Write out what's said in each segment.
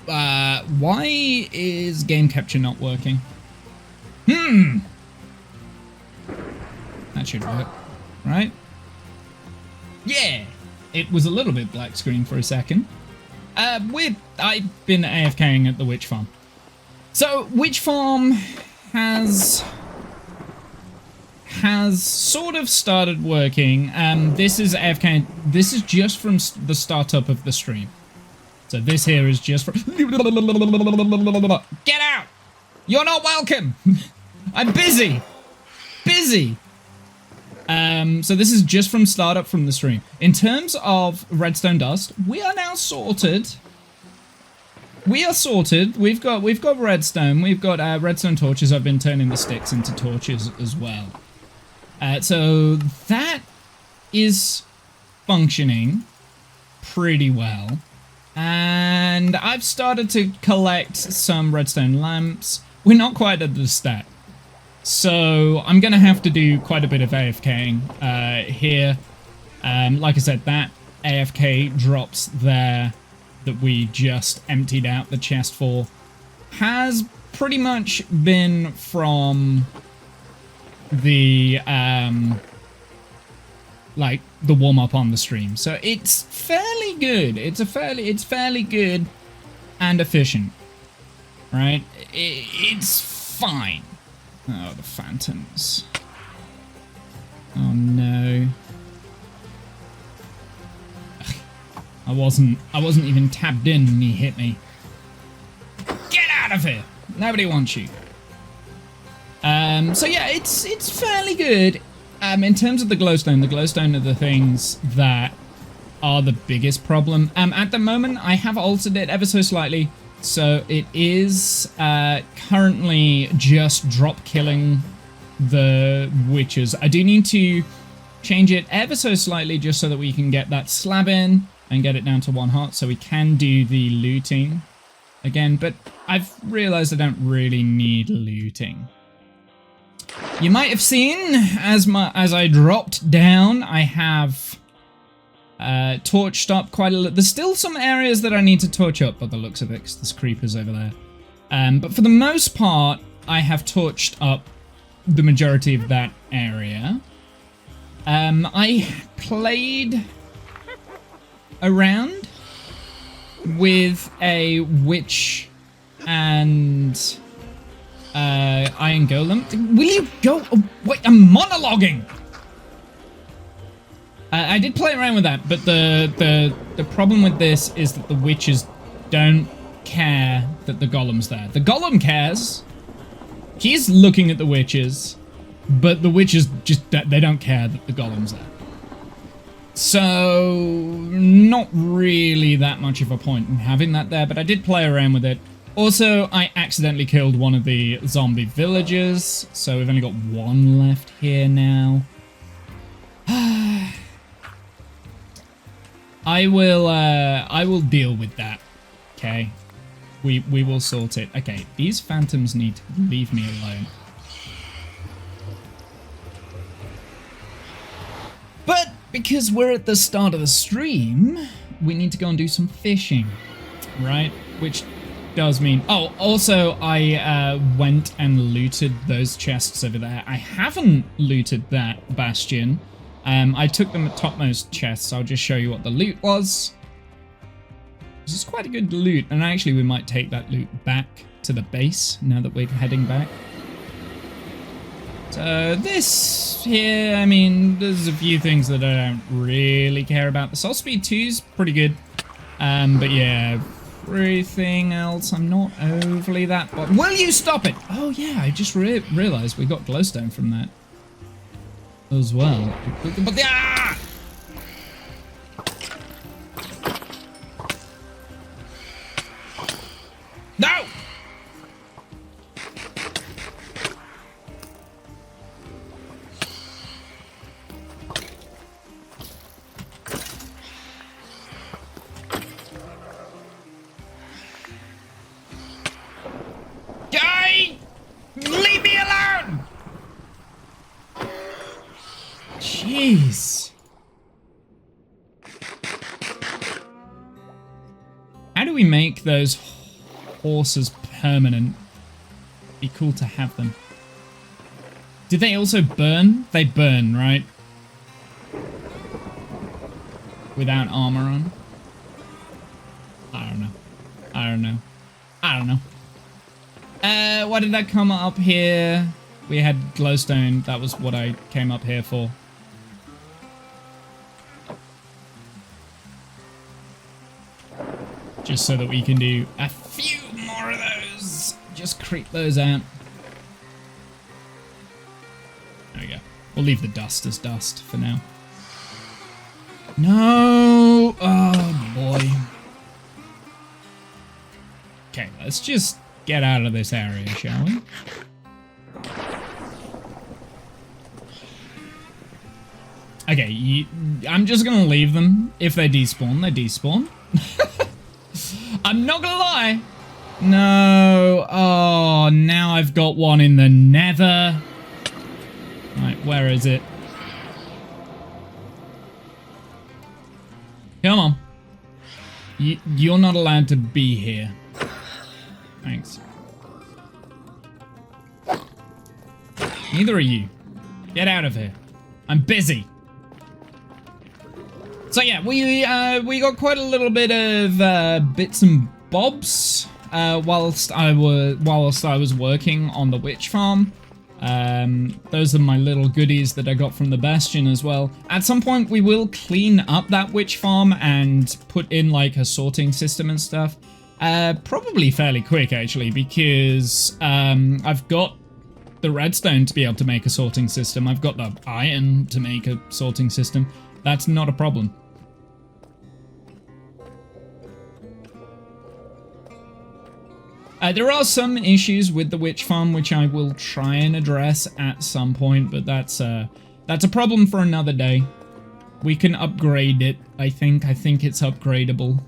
Why is game capture not working? That should work, right? Yeah! It was a little bit black screen for a second. I've been AFKing at the witch farm. So, witch farm has sort of started working. This is AFK. This is just from the startup of the stream. So this here is just from... Get out! You're not welcome! I'm busy! Busy! So this is just from startup from the stream. In terms of redstone dust, we are now sorted. We are sorted. We've got redstone. We've got redstone torches. I've been turning the sticks into torches as well. So that is functioning pretty well. And I've started to collect some redstone lamps. We're not quite at the stat. So I'm going to have to do quite a bit of AFKing here. Like I said, that AFK drops there that we just emptied out the chest for has pretty much been from the like the warm up on the stream. So it's fairly good. It's fairly good and efficient. Right? It's fine. Oh, the phantoms. Oh no. I wasn't even tapped in and he hit me. Get out of here! Nobody wants you. So yeah, it's fairly good. In terms of the glowstone are the things that are the biggest problem. At the moment, I have altered it ever so slightly, so it is currently just drop killing the witches. I do need to change it ever so slightly just so that we can get that slab in and get it down to 1 heart, so we can do the looting again. But I've realized I don't really need looting. You might have seen, as I dropped down, I have torched up quite a lot. There's still some areas that I need to torch up by the looks of it, because there's creepers over there. But for the most part, I have torched up the majority of that area. I played around with a witch and... Iron Golem. Will you go? Oh, wait, I'm monologuing! I did play around with that, but the problem with this is that the witches don't care that the golem's there. The golem cares. He's looking at the witches, but the witches just, they don't care that the golem's there. So, not really that much of a point in having that there, but I did play around with it. Also, I accidentally killed one of the zombie villagers, so we've only got 1 left here now. I will deal with that. Okay, we will sort it. Okay, these phantoms need to leave me alone. But because we're at the start of the stream, we need to go and do some fishing, right? Which does mean... Oh, also, I went and looted those chests over there. I haven't looted that bastion. I took them at topmost chests. I'll just show you what the loot was. This is quite a good loot, and actually we might take that loot back to the base now that we're heading back. So this here, I mean, there's a few things that I don't really care about. The soul speed 2's pretty good, but yeah, everything else I'm not overly that. But will you stop it? Oh yeah, I just realized we got glowstone from that as well. But ah! No! Guy! Leave me alone! Jeez. How do we make those horses permanent. Be cool to have them. Did they also burn? They burn, right? Without armor on? I don't know. I don't know. I don't know. Why did that come up here? We had glowstone. That was what I came up here for. Just so that we can do a few more of those. Just creep those out. There we go. We'll leave the dust as dust for now. No! Oh, boy. Okay, let's just get out of this area, shall we? Okay, I'm just gonna leave them. If they despawn, they despawn. I'm not gonna lie. No. Oh, now I've got one in the nether. Right, where is it? Come on. You're not allowed to be here. Thanks. Neither are you. Get out of here. I'm busy. So yeah, we got quite a little bit of bits and bobs whilst I was working on the witch farm. Those are my little goodies that I got from the Bastion as well. At some point we will clean up that witch farm and put in like a sorting system and stuff. Probably fairly quick actually, because I've got the redstone to be able to make a sorting system. I've got the iron to make a sorting system. That's not a problem. There are some issues with the witch farm which I will try and address at some point, but that's a problem for another day. We can upgrade it, I think. I think it's upgradable.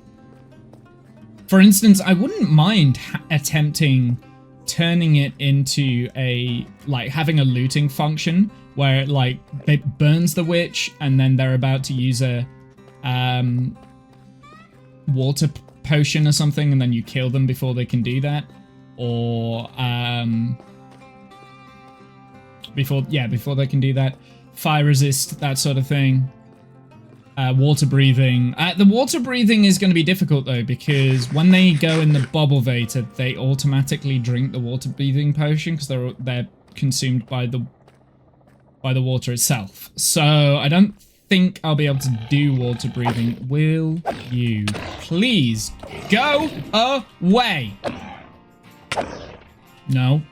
For instance, I wouldn't mind attempting turning it into a, like, having a looting function where it, like, it burns the witch and then they're about to use a water potion or something and then you kill them before they can do that. Or, before they can do that. Fire resist, that sort of thing. Water breathing. The water breathing is going to be difficult though, because when they go in the bubble vator, they automatically drink the water breathing potion because they're consumed by the water itself. So I don't think I'll be able to do water breathing. Will you please go away? No.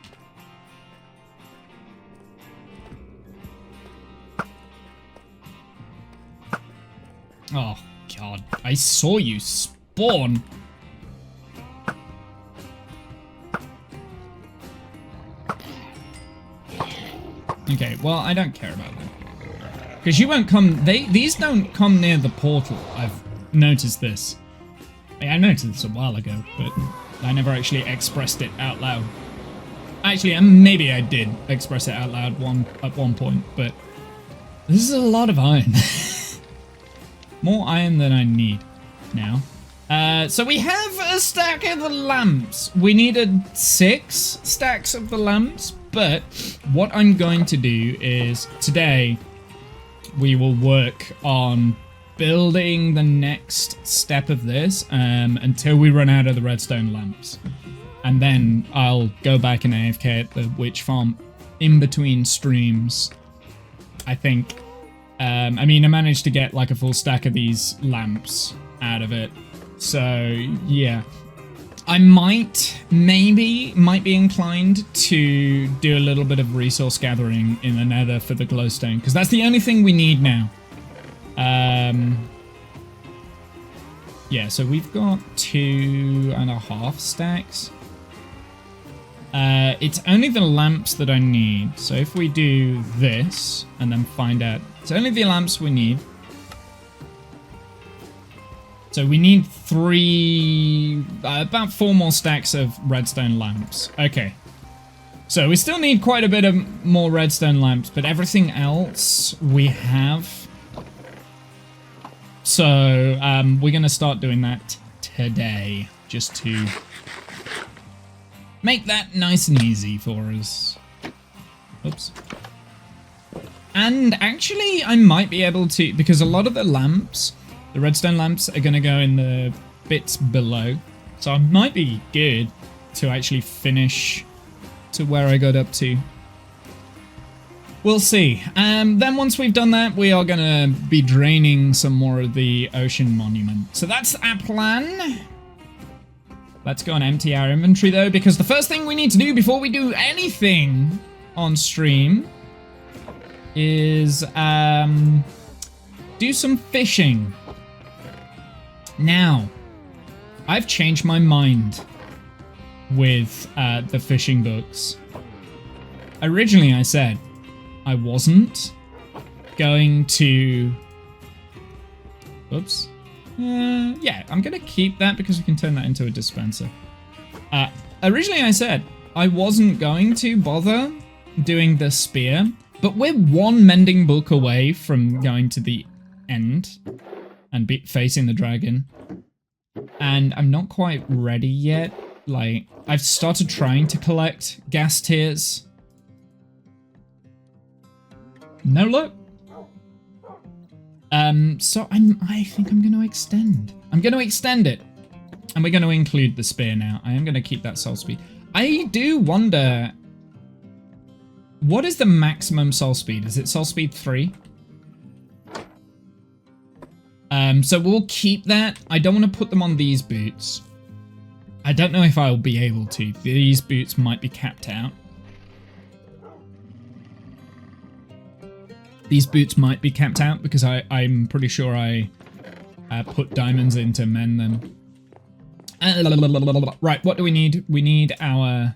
Oh, God. I saw you spawn. Okay, well, I don't care about that. Because you won't come... These don't come near the portal. I've noticed this. I noticed this a while ago, but I never actually expressed it out loud. Actually, maybe I did express it out loud at one point, but... This is a lot of iron. More iron than I need now. So we have a stack of the lamps. We needed 6 stacks of the lamps, but what I'm going to do is today we will work on building the next step of this until we run out of the redstone lamps. And then I'll go back and AFK at the witch farm in between streams, I think. I mean, I managed to get like a full stack of these lamps out of it. So, yeah. I might be inclined to do a little bit of resource gathering in the nether for the glowstone, because that's the only thing we need now. Yeah, so we've got 2.5 stacks. It's only the lamps that I need. So if we do this and then find out, it's only the lamps we need. So we need about 4 more stacks of redstone lamps. Okay. So we still need quite a bit of more redstone lamps, but everything else we have. So we're going to start doing that today, just to make that nice and easy for us. Oops. And actually, I might be able to, because a lot of the lamps, the redstone lamps, are going to go in the bits below. So I might be good to actually finish to where I got up to. We'll see. Then once we've done that, we are going to be draining some more of the ocean monument. So that's our plan. Let's go and empty our inventory though, because the first thing we need to do before we do anything on stream is do some fishing. Now, I've changed my mind with the fishing books. Originally, I said I wasn't going to... Oops. Yeah, I'm going to keep that because we can turn that into a dispenser. Originally, I said I wasn't going to bother doing the spear, but we're one mending book away from going to the end and facing the dragon. And I'm not quite ready yet. Like, I've started trying to collect gas tiers. No luck. So I think I'm going to extend. I'm going to extend it. And we're going to include the spear now. I am going to keep that soul speed. I do wonder... What is the maximum soul speed? Is it soul speed 3? So we'll keep that. I don't want to put them on these boots. I don't know if I'll be able to. These boots might be capped out. These boots might be capped out because I'm pretty sure I put diamonds in to mend them. Right, what do we need? We need our...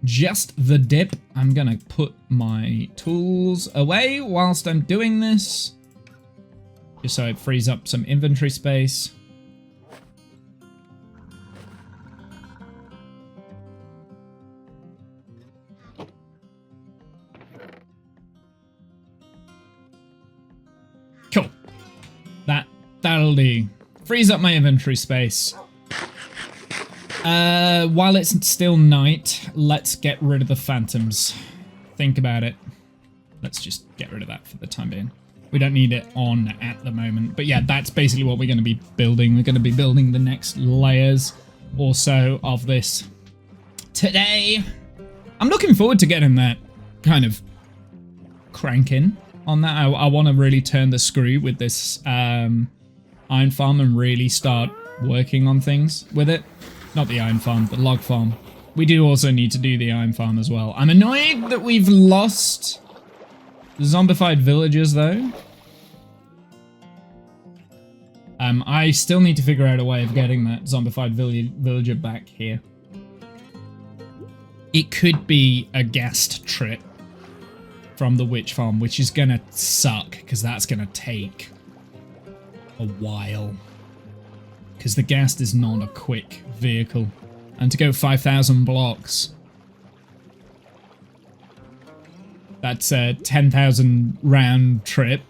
Just the dip. I'm gonna put my tools away whilst I'm doing this. Just so it frees up some inventory space. Cool. That'll do. Frees up my inventory space. While it's still night, let's get rid of the phantoms. Think about it. Let's just get rid of that for the time being. We don't need it on at the moment. But yeah, that's basically what we're going to be building. We're going to be building the next layers or so of this today. I'm looking forward to getting that kind of cranking on that. I want to really turn the screw with this iron farm and really start working on things with it. Not the iron farm, the log farm. We do also need to do the iron farm as well. I'm annoyed that we've lost the zombified villagers, though. I still need to figure out a way of getting that zombified villager back here. It could be a guest trip from the witch farm, which is gonna suck, because that's gonna take a while. Because the ghast is not a quick vehicle. And to go 5,000 blocks, that's a 10,000 round trip.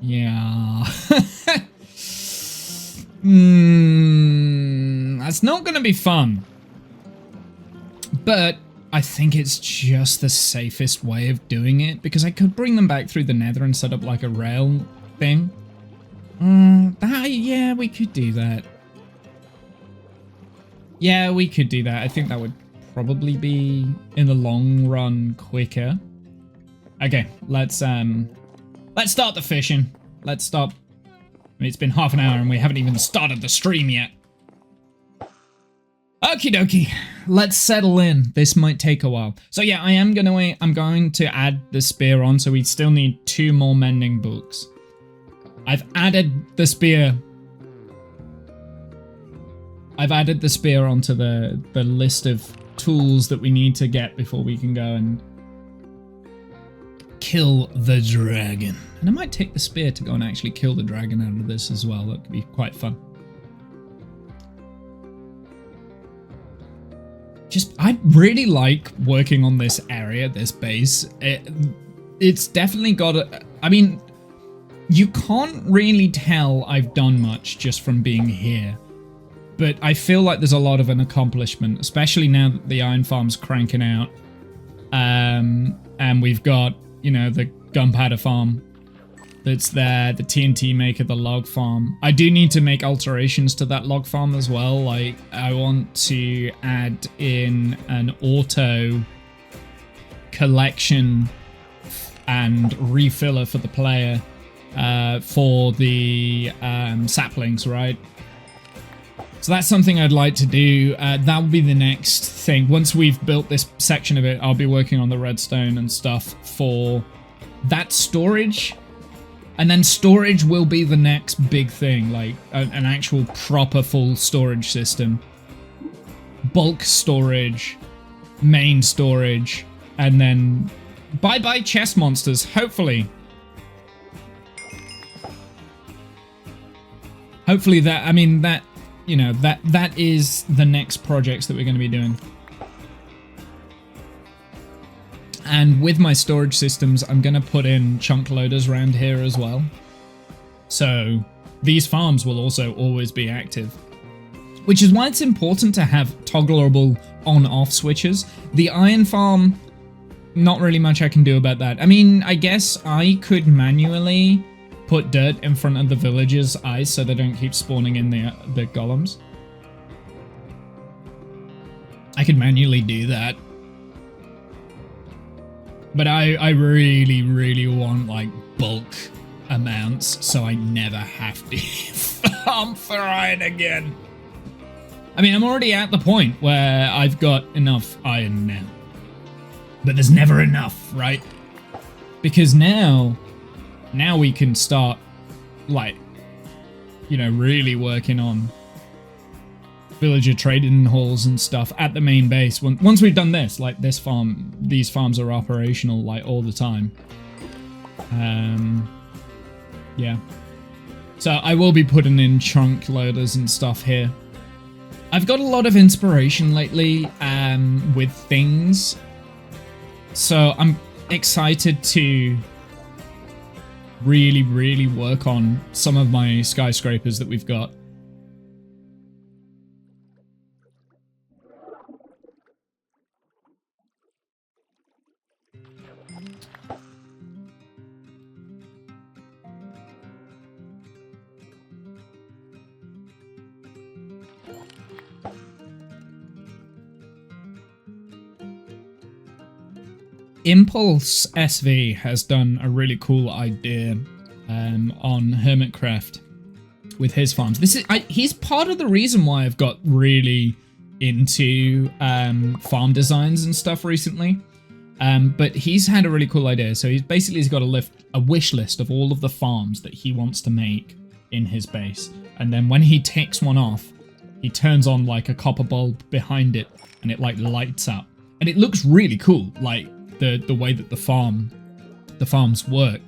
Yeah. That's not going to be fun. But I think it's just the safest way of doing it, because I could bring them back through the nether and set up like a rail thing. Yeah, we could do that. Yeah, we could do that. I think that would probably be, in the long run, quicker. Okay, let's start the fishing. Let's stop. I mean, it's been half an hour and we haven't even started the stream yet. Okie dokie. Let's settle in. This might take a while. So yeah, I'm going to add the spear on, so we still need 2 more mending books. I've added the spear. I've added the spear onto the list of tools that we need to get before we can go and kill the dragon. And I might take the spear to go and actually kill the dragon out of this as well. That could be quite fun. I really like working on this area, this base. It's definitely got a... I mean, you can't really tell I've done much just from being here. but I feel like there's a lot of an accomplishment, especially now that the iron farm's cranking out. And we've got, you know, the gunpowder farm that's there, the TNT maker, the log farm. I do need to make alterations to that log farm as well. Like, I want to add in an auto collection and refiller for the player for the saplings, right? So that's something I'd like to do. That will be the next thing. Once we've built this section of it, I'll be working on the redstone and stuff for that storage. And then storage will be the next big thing, like an actual proper full storage system. Bulk storage, main storage, and then bye-bye chest monsters, hopefully. Hopefully that, I mean, that, you know, that is the next projects that we're going to be doing. And with my storage systems, I'm going to put in chunk loaders around here as well. So these farms will also always be active. Which is why it's important to have toggleable on-off switches. The iron farm, not really much I can do about that. I mean, I guess I could manually put dirt in front of the villagers' eyes so they don't keep spawning in the golems. I could manually do that. But I really, really want, like, bulk amounts so I never have to farm for iron again. I mean, I'm already at the point where I've got enough iron now. But there's never enough, right? Because now we can start, like, you know, really working on villager trading halls and stuff at the main base. Once we've done this, like this farm, these farms are operational like all the time. Yeah. So I will be putting in chunk loaders and stuff here. I've got a lot of inspiration lately with things. So I'm excited to really, really work on some of my skyscrapers that we've got. Impulse SV has done a really cool idea on Hermitcraft with his farms. He's part of the reason why I've got really into farm designs and stuff recently. But he's had a really cool idea. So he's got a wish list of all of the farms that he wants to make in his base. And then when he takes one off, he turns on like a copper bulb behind it and it like lights up. And it looks really cool, like the way that the farms work.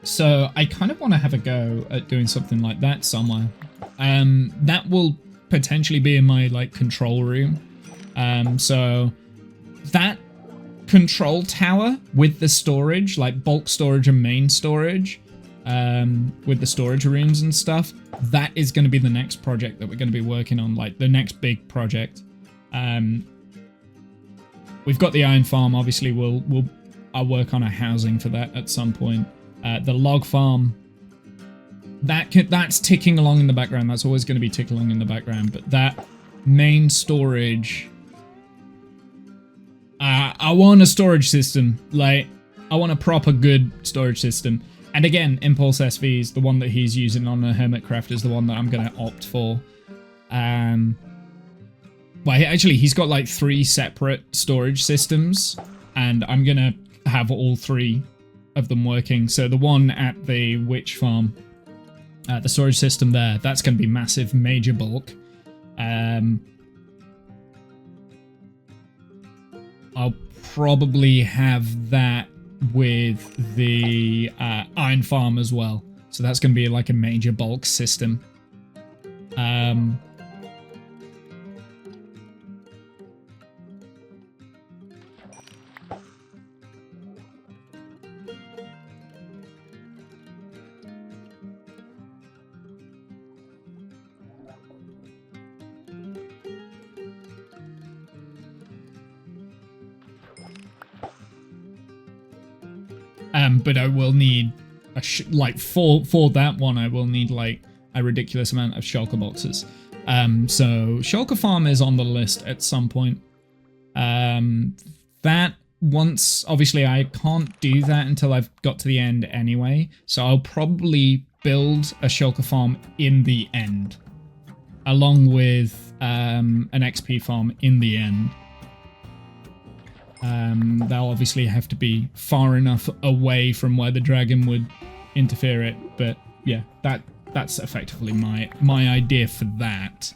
So I kind of want to have a go at doing something like that somewhere. That will potentially be in my like control room. So that control tower with the storage, like bulk storage and main storage, with the storage rooms and stuff, that is going to be the next project that we're going to be working on, like the next big project. We've got the iron farm. Obviously, I'll work on a housing for that at some point. The log farm, that's ticking along in the background. That's always going to be ticking along in the background. But that main storage, I want a storage system. Like, I want a proper good storage system. And again, Impulse SV's the one that he's using on the Hermitcraft is the one that I'm going to opt for. Well, actually, he's got like 3 separate storage systems, and I'm going to have all 3 of them working. So the one at the witch farm, the storage system there, that's going to be massive, major bulk. I'll probably have that with the iron farm as well. So that's going to be like a major bulk system. But I will need like for that one, I will need like a ridiculous amount of shulker boxes. So shulker farm is on the list at some point. That once, obviously I can't do that until I've got to the end anyway. So I'll probably build a shulker farm in the end, along with an XP farm in the end. They'll obviously have to be far enough away from where the dragon would interfere it, but yeah, that's effectively my idea for that.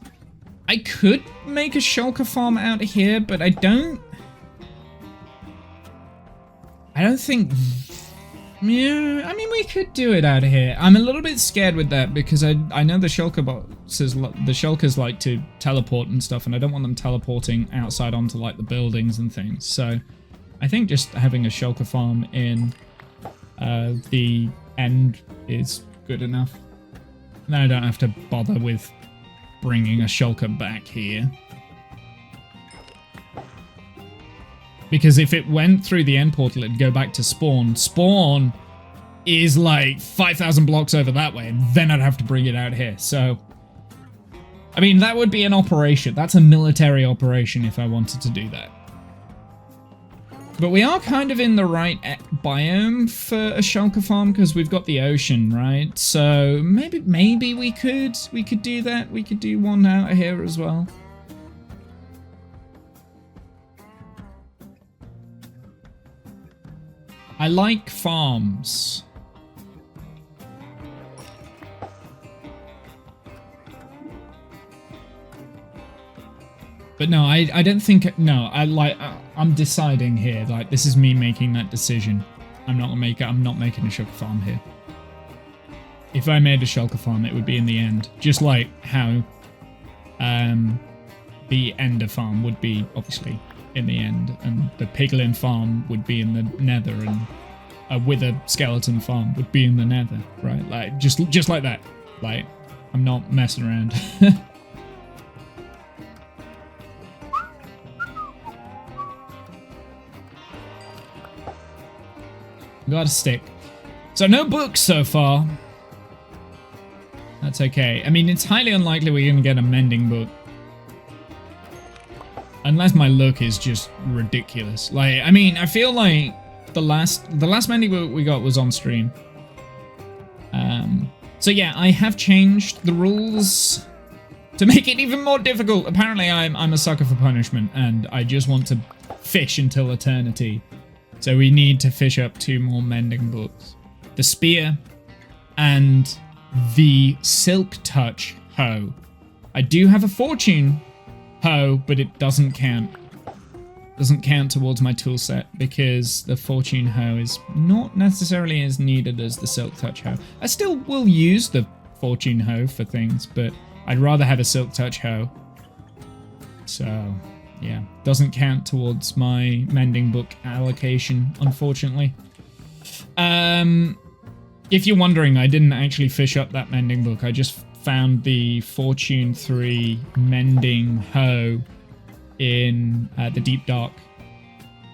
I could make a shulker farm out here, but I don't think. Yeah, I mean, we could do it out here. I'm a little bit scared with that because I know the shulker boxes, the shulkers like to teleport and stuff, and I don't want them teleporting outside onto like the buildings and things. So I think just having a shulker farm in the end is good enough. Then I don't have to bother with bringing a shulker back here. Because if it went through the end portal, it'd go back to spawn. Spawn is like 5,000 blocks over that way, and then I'd have to bring it out here. So, I mean, that would be an operation. That's a military operation if I wanted to do that. But we are kind of in the right biome for a shulker farm because we've got the ocean, right? So maybe we could do that. We could do one out here as well. I like farms. But no, I don't think, no, I'm deciding here, like, this is me making that decision. I'm not making a shulker farm here. If I made a shulker farm, it would be in the end. Just like how the Ender farm would be, obviously, in the end, and the Piglin farm would be in the Nether, and a Wither skeleton farm would be in the Nether, right? Like, just like that. Like, I'm not messing around. Got a stick. So no books so far. That's okay. I mean, it's highly unlikely we're gonna get a mending book. Unless my luck is just ridiculous. Like, I mean, I feel like the last mending book we got was on stream. So yeah, I have changed the rules to make it even more difficult. Apparently I'm a sucker for punishment, and I just want to fish until eternity. So we need to fish up 2 more mending books. The spear and the silk touch hoe. I do have a fortune hoe, but it doesn't count. Doesn't count towards my tool set because the fortune hoe is not necessarily as needed as the silk touch hoe. I still will use the fortune hoe for things, but I'd rather have a silk touch hoe. So yeah, doesn't count towards my mending book allocation, unfortunately. If you're wondering, I didn't actually fish up that mending book. I just found the Fortune 3 mending hoe in the Deep Dark.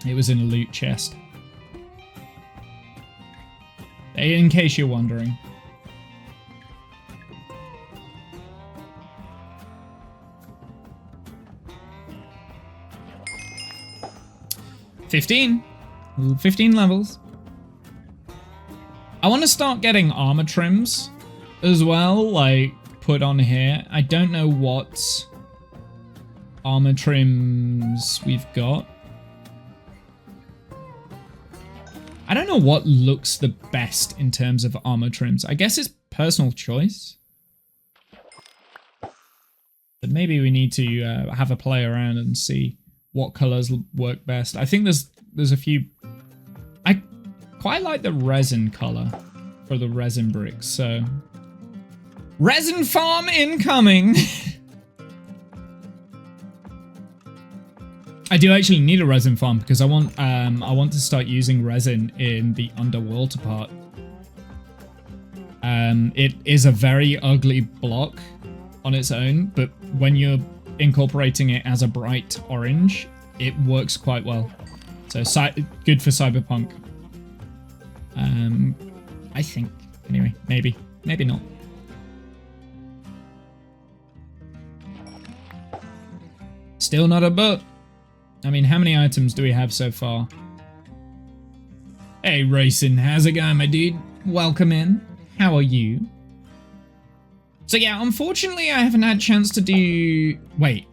It was in a loot chest. In case you're wondering. $15 levels. I want to start getting armor trims as well, like put on here. I don't know what armor trims we've got. I don't know what looks the best in terms of armor trims. I guess it's personal choice. But maybe we need to have a play around and see what colors work best. I think there's a few. I quite like the resin color for the resin bricks. So resin farm incoming. I do actually need a resin farm because I want to start using resin in the underwater part. It is a very ugly block on its own, but when you're incorporating it as a bright orange, it works quite well. So good for cyberpunk. I think. Anyway, maybe. Maybe not. Still not a book. I mean, how many items do we have so far? Hey, Racing, how's it going, my dude? Welcome in. How are you? So yeah, unfortunately, I haven't had a chance to do... Wait.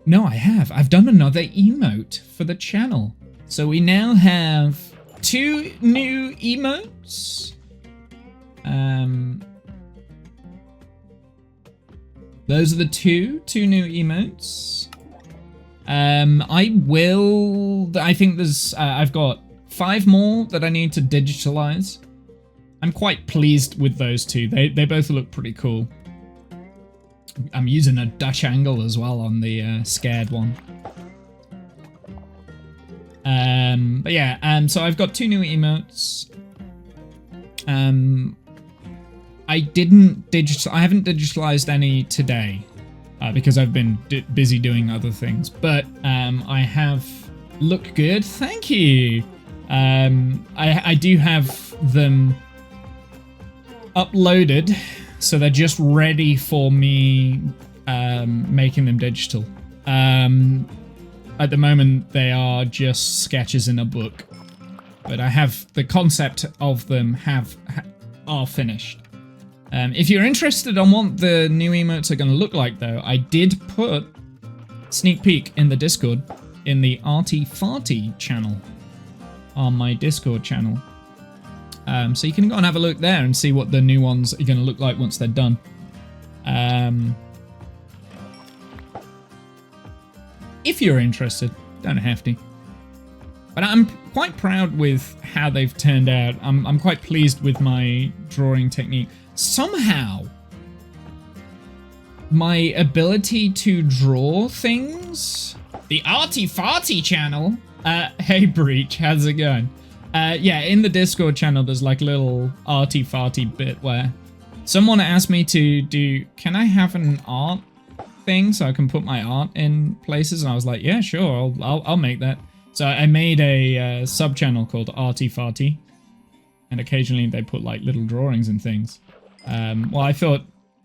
No, I have. I've done another emote for the channel. So we now have 2 new emotes. Those are the two new emotes. I think there's, I've got 5 more that I need to digitalize. I'm quite pleased with those 2. They both look pretty cool. I'm using a Dutch angle as well on the scared one. But yeah, so I've got 2 new emotes. I haven't digitalized any today because I've been busy doing other things. But I have look good. Thank you. I do have them uploaded, so they're just ready for me making them digital. At the moment, they are just sketches in a book, but I have the concept of them are finished. If you're interested on what the new emotes are going to look like, though, I did put sneak peek in the Discord in the Arty Farty channel on my Discord channel. So you can go and have a look there and see what the new ones are going to look like once they're done. If you're interested, don't have to. But I'm quite proud with how they've turned out. I'm quite pleased with my drawing technique. Somehow, my ability to draw things... The Arty Farty channel? Hey Breach, how's it going? Yeah, in the Discord channel, there's like a little Arty Farty bit where someone asked me to do, can I have an art thing so I can put my art in places? And I was like, yeah, sure, I'll make that. So I made a sub channel called Arty Farty, and occasionally they put like little drawings and things. Well, I thought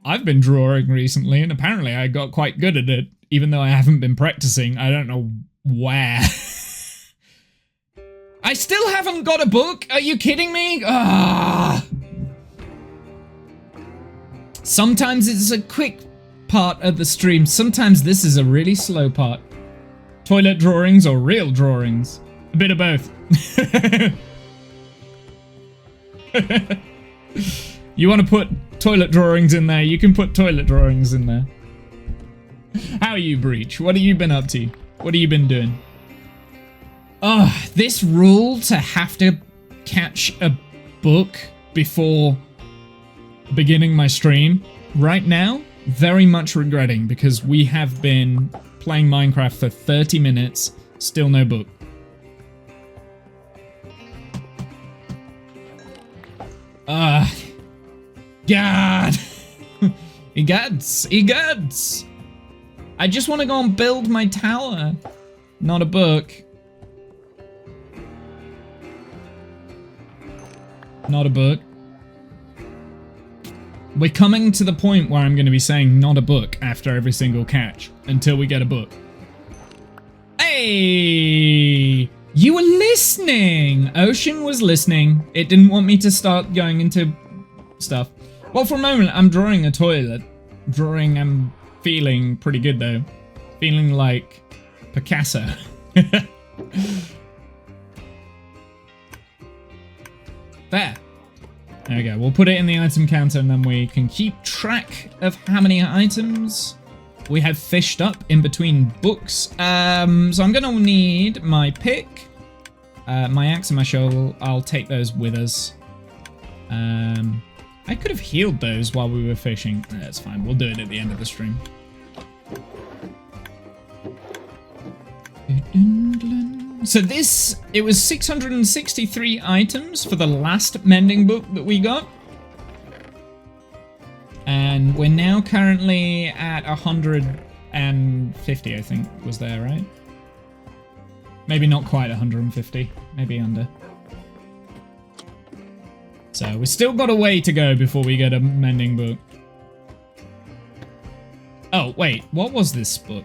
I've been drawing recently, and apparently I got quite good at it, even though I haven't been practicing. I don't know where. I still haven't got a book. Are you kidding me? Ah. Sometimes it's a quick part of the stream. Sometimes this is a really slow part. Toilet drawings or real drawings? A bit of both. You want to put toilet drawings in there, you can put toilet drawings in there. How are you, Breach? What have you been up to? What have you been doing? Oh, this rule to have to catch a book before beginning my stream right now, very much regretting, because we have been playing Minecraft for 30 minutes, still no book. God. Egads. I just want to go and build my tower, not a book. Not a book. We're coming to the point where I'm going to be saying not a book after every single catch until we get a book. Hey! You were listening! Ocean was listening. It didn't want me to start going into stuff. Well, for a moment, I'm drawing a toilet. I'm feeling pretty good, though. Feeling like Picasso. There. There we go. We'll put it in the item counter and then we can keep track of how many items we have fished up in between books. So I'm going to need my pick, my axe and my shovel. I'll take those with us. I could have healed those while we were fishing. That's fine. We'll do it at the end of the stream. So it was 663 items for the last mending book that we got. And we're now currently at 150, I think, was there, right? Maybe not quite 150, maybe under. So we've still got a way to go before we get a mending book. Oh, wait. What was this book?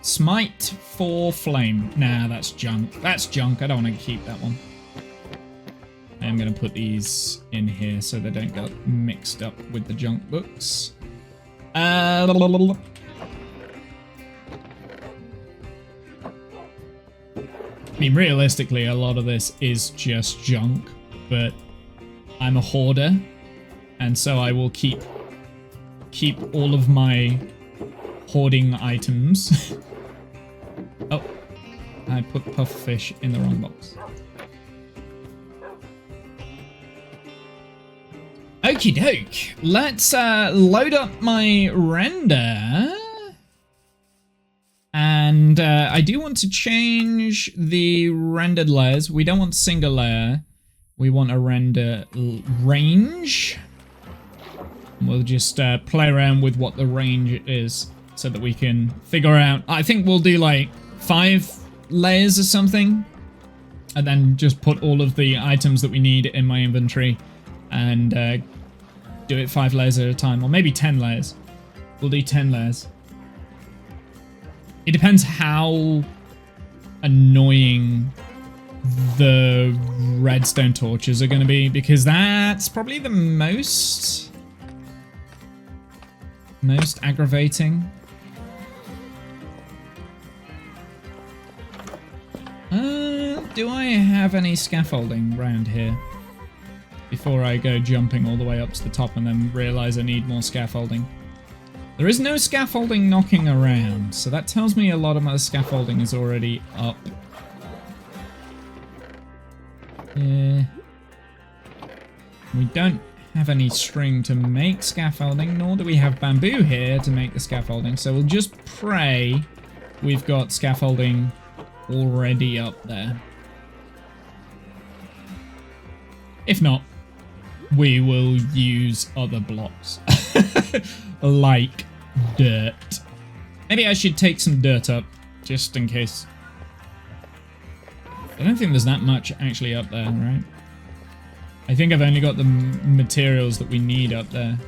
Smite for Flame. Nah, that's junk. That's junk. I don't want to keep that one. I'm going to put these in here so they don't get mixed up with the junk books. I mean, realistically, a lot of this is just junk, but I'm a hoarder, and so I will keep all of my hoarding items. Oh, I put pufferfish in the wrong box. Okie doke. Let's load up my render. And I do want to change the rendered layers. We don't want single layer. We want a render range. We'll just play around with what the range is so that we can figure out. I think we'll do like 5 layers or something. And then just put all of the items that we need in my inventory. And do it 5 layers at a time. Or maybe 10 layers. We'll do 10 layers. It depends how annoying the redstone torches are going to be, because that's probably the most aggravating. Do I have any scaffolding around here? Before I go jumping all the way up to the top and then realize I need more scaffolding. There is no scaffolding knocking around, so that tells me a lot of my scaffolding is already up. Yeah. We don't have any string to make scaffolding, nor do we have bamboo here to make the scaffolding, so we'll just pray we've got scaffolding already up there. If not, we will use other blocks. Like dirt. Maybe I should take some dirt up, just in case. I don't think there's that much actually up there, right? I think I've only got the materials that we need up there.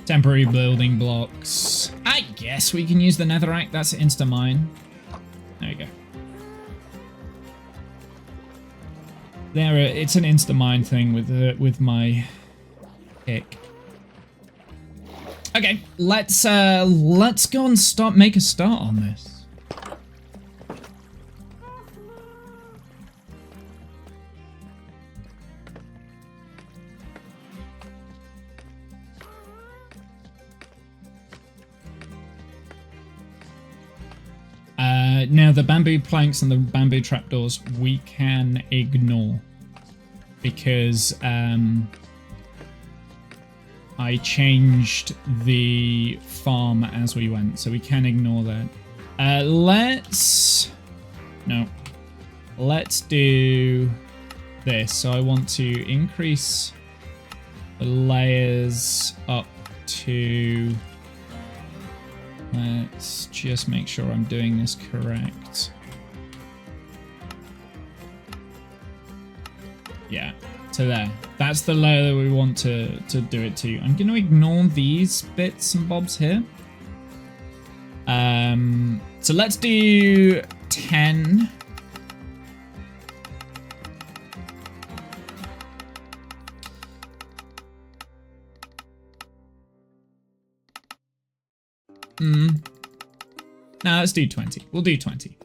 Temporary building blocks. I guess we can use the netherite. That's insta-mine. There we go. There, it's an insta-mine thing with my pick. Okay, let's go and make a start on this. Now, the bamboo planks and the bamboo trapdoors we can ignore because I changed the farm as we went, so we can ignore that. Let's do this. So I want to increase the layers up to... Let's just make sure I'm doing this correct. Yeah, to there. That's the layer that we want to do it to. I'm going to ignore these bits and bobs here. So let's do 10. No, let's do 20. We'll do 20.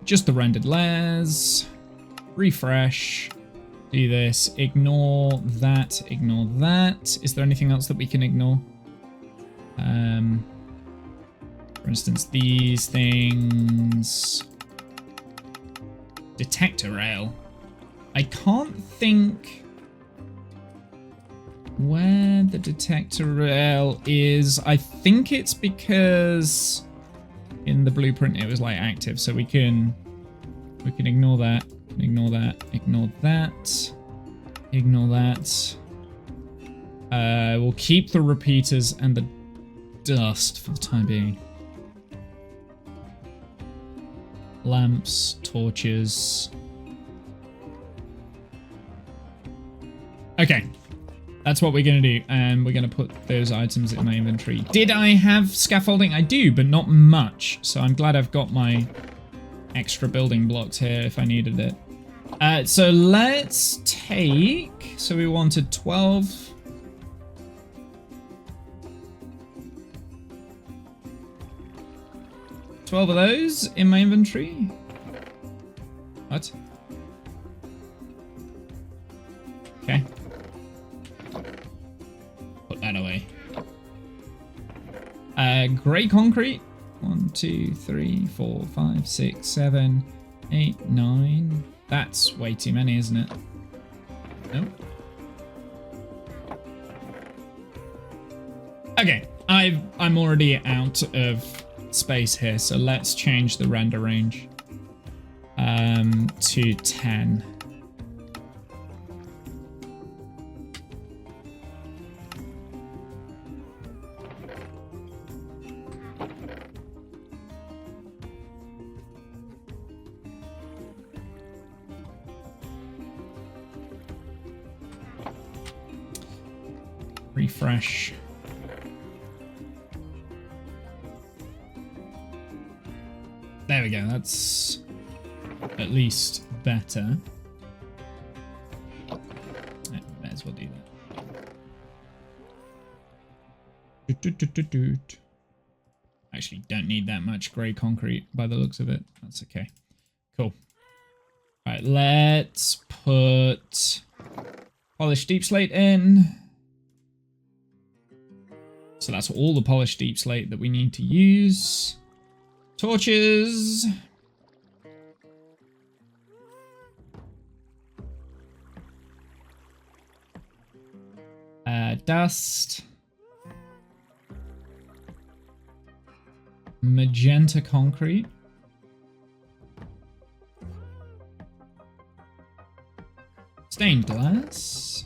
Just the rendered layers. Refresh. Do this. Ignore that. Ignore that. Is there anything else that we can ignore? For instance, these things. Detector rail. I can't think where the detector rail is. I think it's because in the blueprint it was like active, so we can ignore that, ignore that, ignore that, ignore that. We'll keep the repeaters and the dust for the time being. Lamps, torches. Okay. That's what we're going to do, and we're going to put those items in my inventory. Did I have scaffolding? I do, but not much. So I'm glad I've got my extra building blocks here if I needed it. So let's take... So we wanted 12. Of those in my inventory. What? Okay. Put that away. Grey concrete. 1, 2, 3, 4, 5, 6, 7, 8, 9. That's way too many, isn't it? Nope. Okay, I'm already out of space here, so let's change the render range to 10. Refresh. There we go, that's at least better. May as well do that. Actually, don't need that much grey concrete by the looks of it. That's okay. Cool. Alright, let's put polished deep slate in. So that's all the polished deep slate that we need to use. Torches. Dust. Magenta concrete. Stained glass.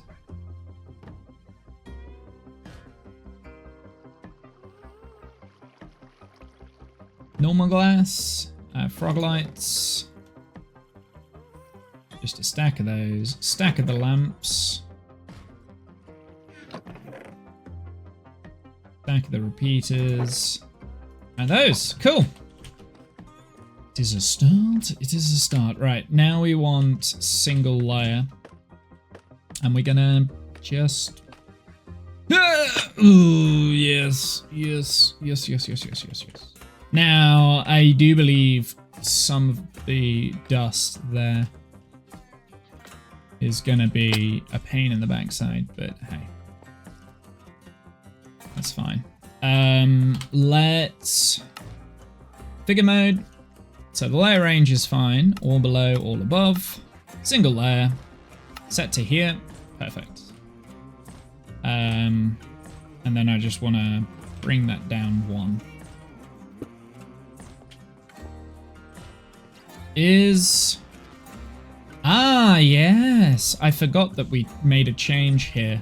Normal glass, frog lights, just a stack of those, stack of the lamps, stack of the repeaters, and those, cool. It is a start, it is a start. Right, now we want single layer, and we're gonna just... Ooh, yes. Now, I do believe some of the dust there is going to be a pain in the backside, but hey, that's fine. Let's figure mode. So the layer range is fine. All below, all above. Single layer. Set to here. Perfect. And then I just want to bring that down 1. Ah, yes. I forgot that we made a change here.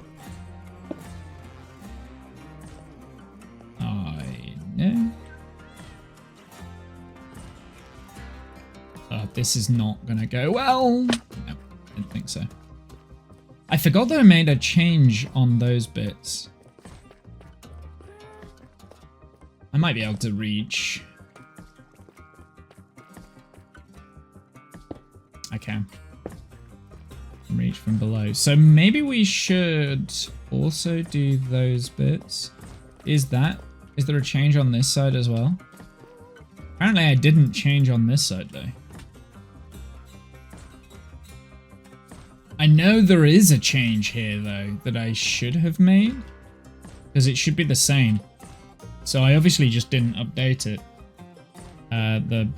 I know. This is not gonna go well. No, didn't think so. I forgot that I made a change on those bits. I might be able to reach. I can reach from below. So maybe we should also do those bits. Is there a change on this side as well? Apparently I didn't change on this side though. I know there is a change here though that I should have made, because it should be the same. So I obviously just didn't update it. The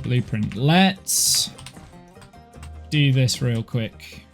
blueprint. Let's do this real quick.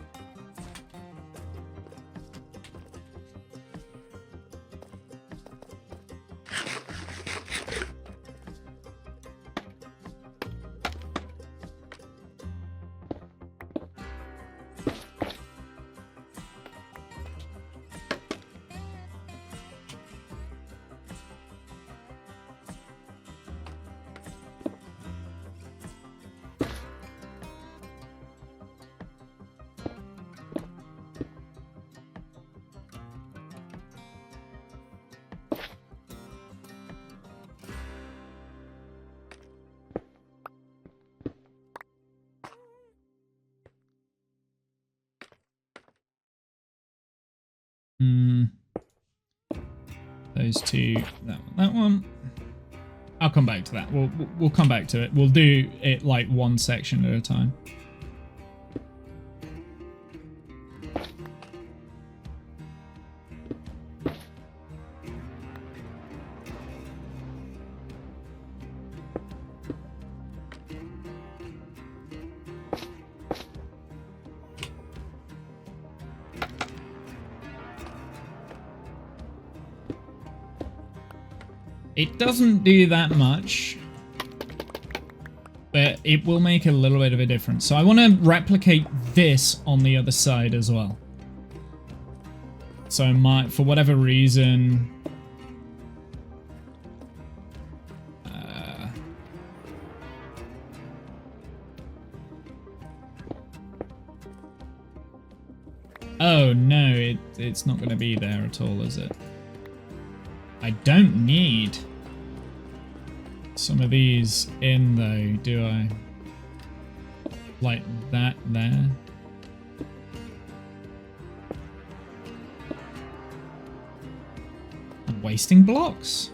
Those two, that one. I'll come back to that. We'll come back to it. We'll do it like one section at a time. It doesn't do that much, but it will make a little bit of a difference. So I want to replicate this on the other side as well. So for whatever reason, oh no, it's not going to be there at all, is it? I don't need some of these in though, do I? Like that there. I'm wasting blocks.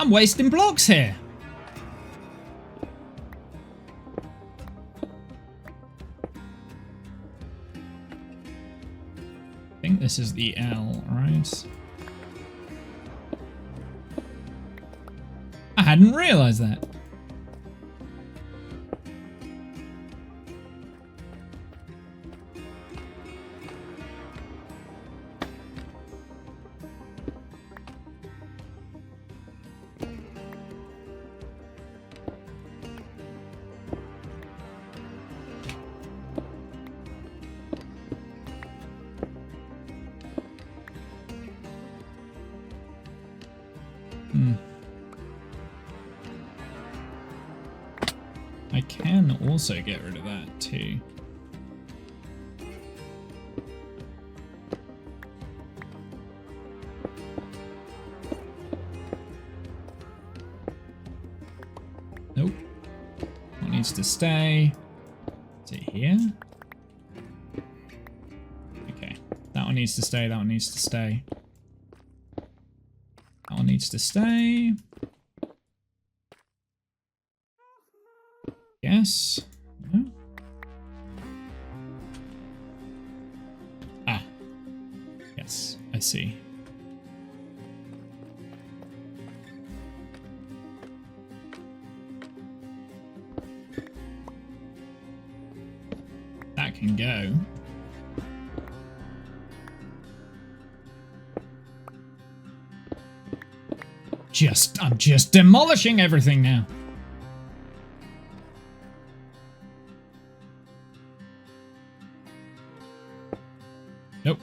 I'm wasting blocks here. I think this is the L, right? I hadn't realized that. I can also get rid of that too. Nope. That needs to stay. Is it here? Okay. That one needs to stay. That one needs to stay. That one needs to stay. Yes. No. Ah. Yes, I see. That can go. I'm just demolishing everything now. Nope.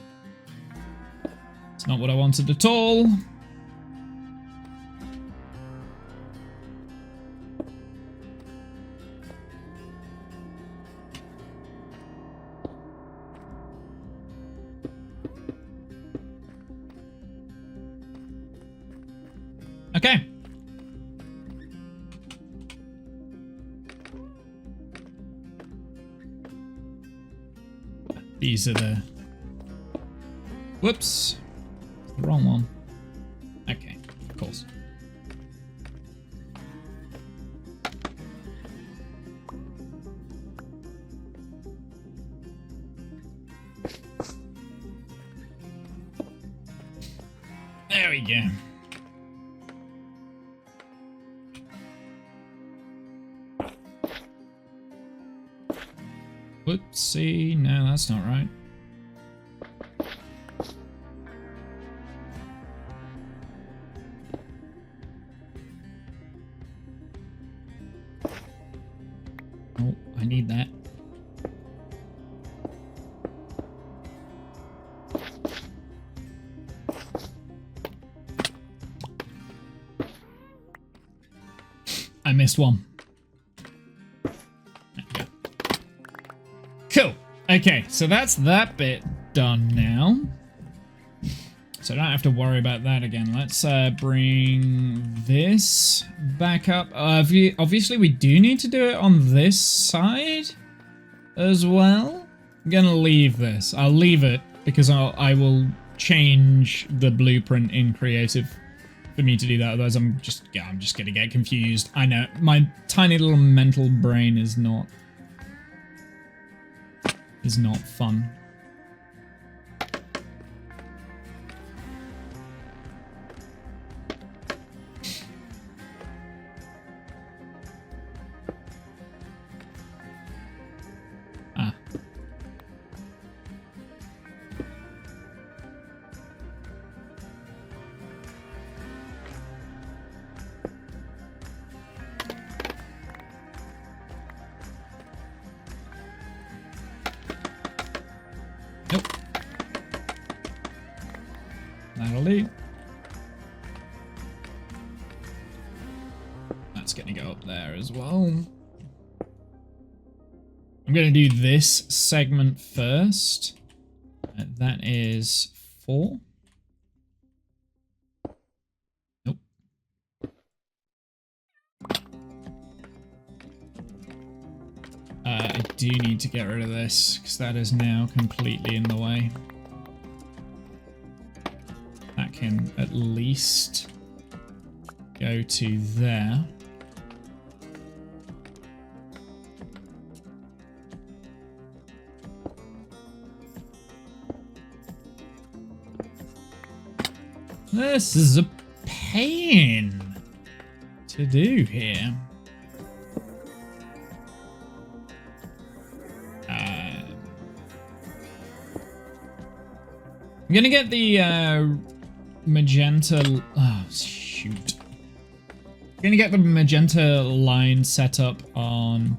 It's not what I wanted at all. Okay. These are the... Whoops. The wrong one. Okay, of course. There we go. Whoopsie, no, that's not right. Oh, I need that. I missed one. Cool. Okay, so that's that bit done now. So I don't have to worry about that again. Let's bring this back up. Obviously, we do need to do it on this side as well. I'm going to leave this. I'll leave it because I will change the blueprint in creative for me to do that. Otherwise, I'm just going to get confused. I know. My tiny little mental brain is not fun. Nope. That'll do. That's gonna go up there as well. I'm gonna do this segment first. That is 4. Nope. I do need to get rid of this because that is now completely in the way. That can at least go to there. This is a pain to do here. I'm gonna get the magenta. Oh shoot! I'm gonna get the magenta line set up on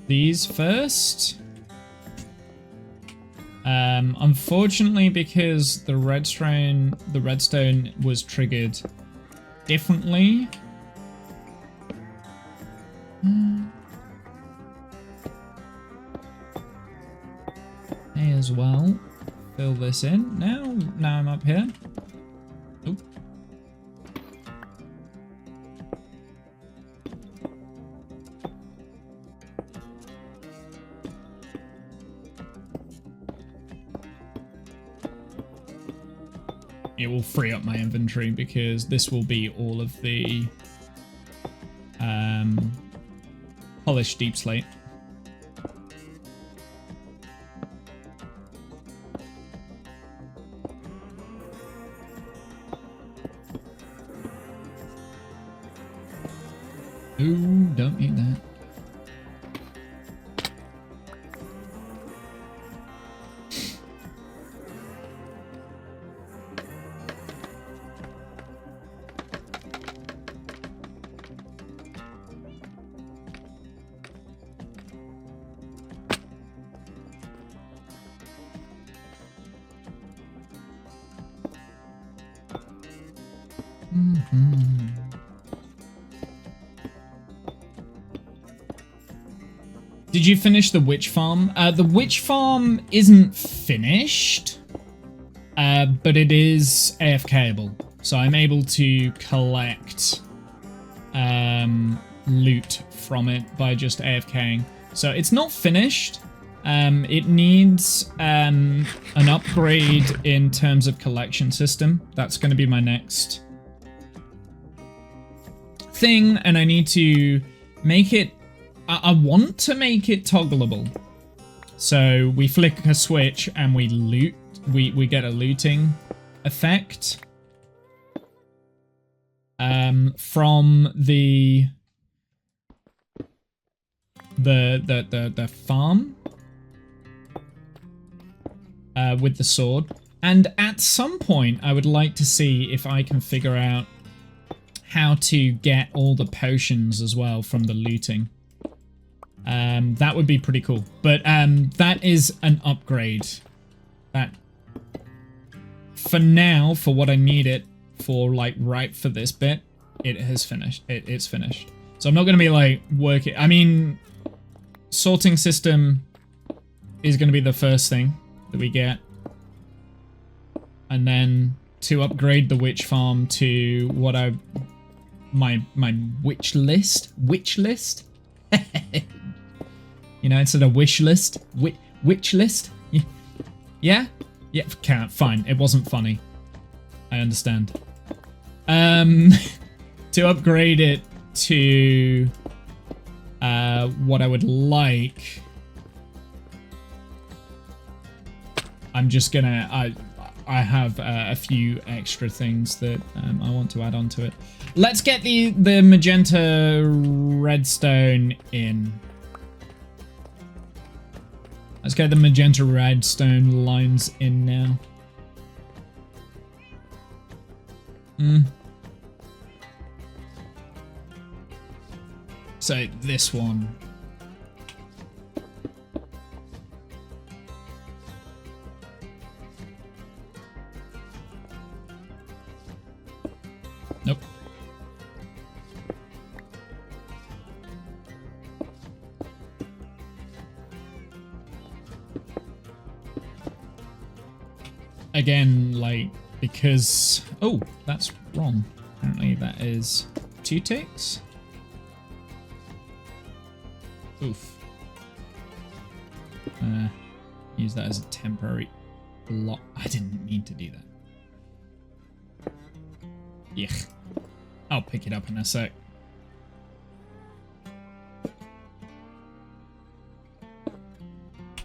these first. Unfortunately, because the redstone was triggered differently. May as well fill this in now. Now I'm up here. Oop. It will free up my inventory because this will be all of the polished deep slate. Ooh, don't need that. Did you finish the witch farm? The witch farm isn't finished, but it is AFKable. So I'm able to collect loot from it by just AFKing. So it's not finished. It needs an upgrade in terms of collection system. That's going to be my next thing, and I need to make it. I want to make it toggleable. So we flick a switch and we loot. We get a looting effect from the farm with the sword. And at some point, I would like to see if I can figure out how to get all the potions as well from the looting. That would be pretty cool. But that is an upgrade. That, for now, for what I need it for, like, right for this bit, it has finished. It's finished. So I'm not going to be, like, working... I mean, sorting system is going to be the first thing that we get. and then to upgrade the witch farm to what my witch list, you know, instead of wish list, witch list. Yeah, can't, fine. It wasn't funny. I understand. To upgrade it to what I would like, I'm just gonna, I have a few extra things that I want to add onto it. Let's get the magenta redstone in. Let's get the magenta redstone lines in now. So this one. Nope. Again, like, because... Oh, that's wrong. Apparently that is 2 ticks. Oof. Use that as a temporary block. I didn't mean to do that. Yuck. I'll pick it up in a sec.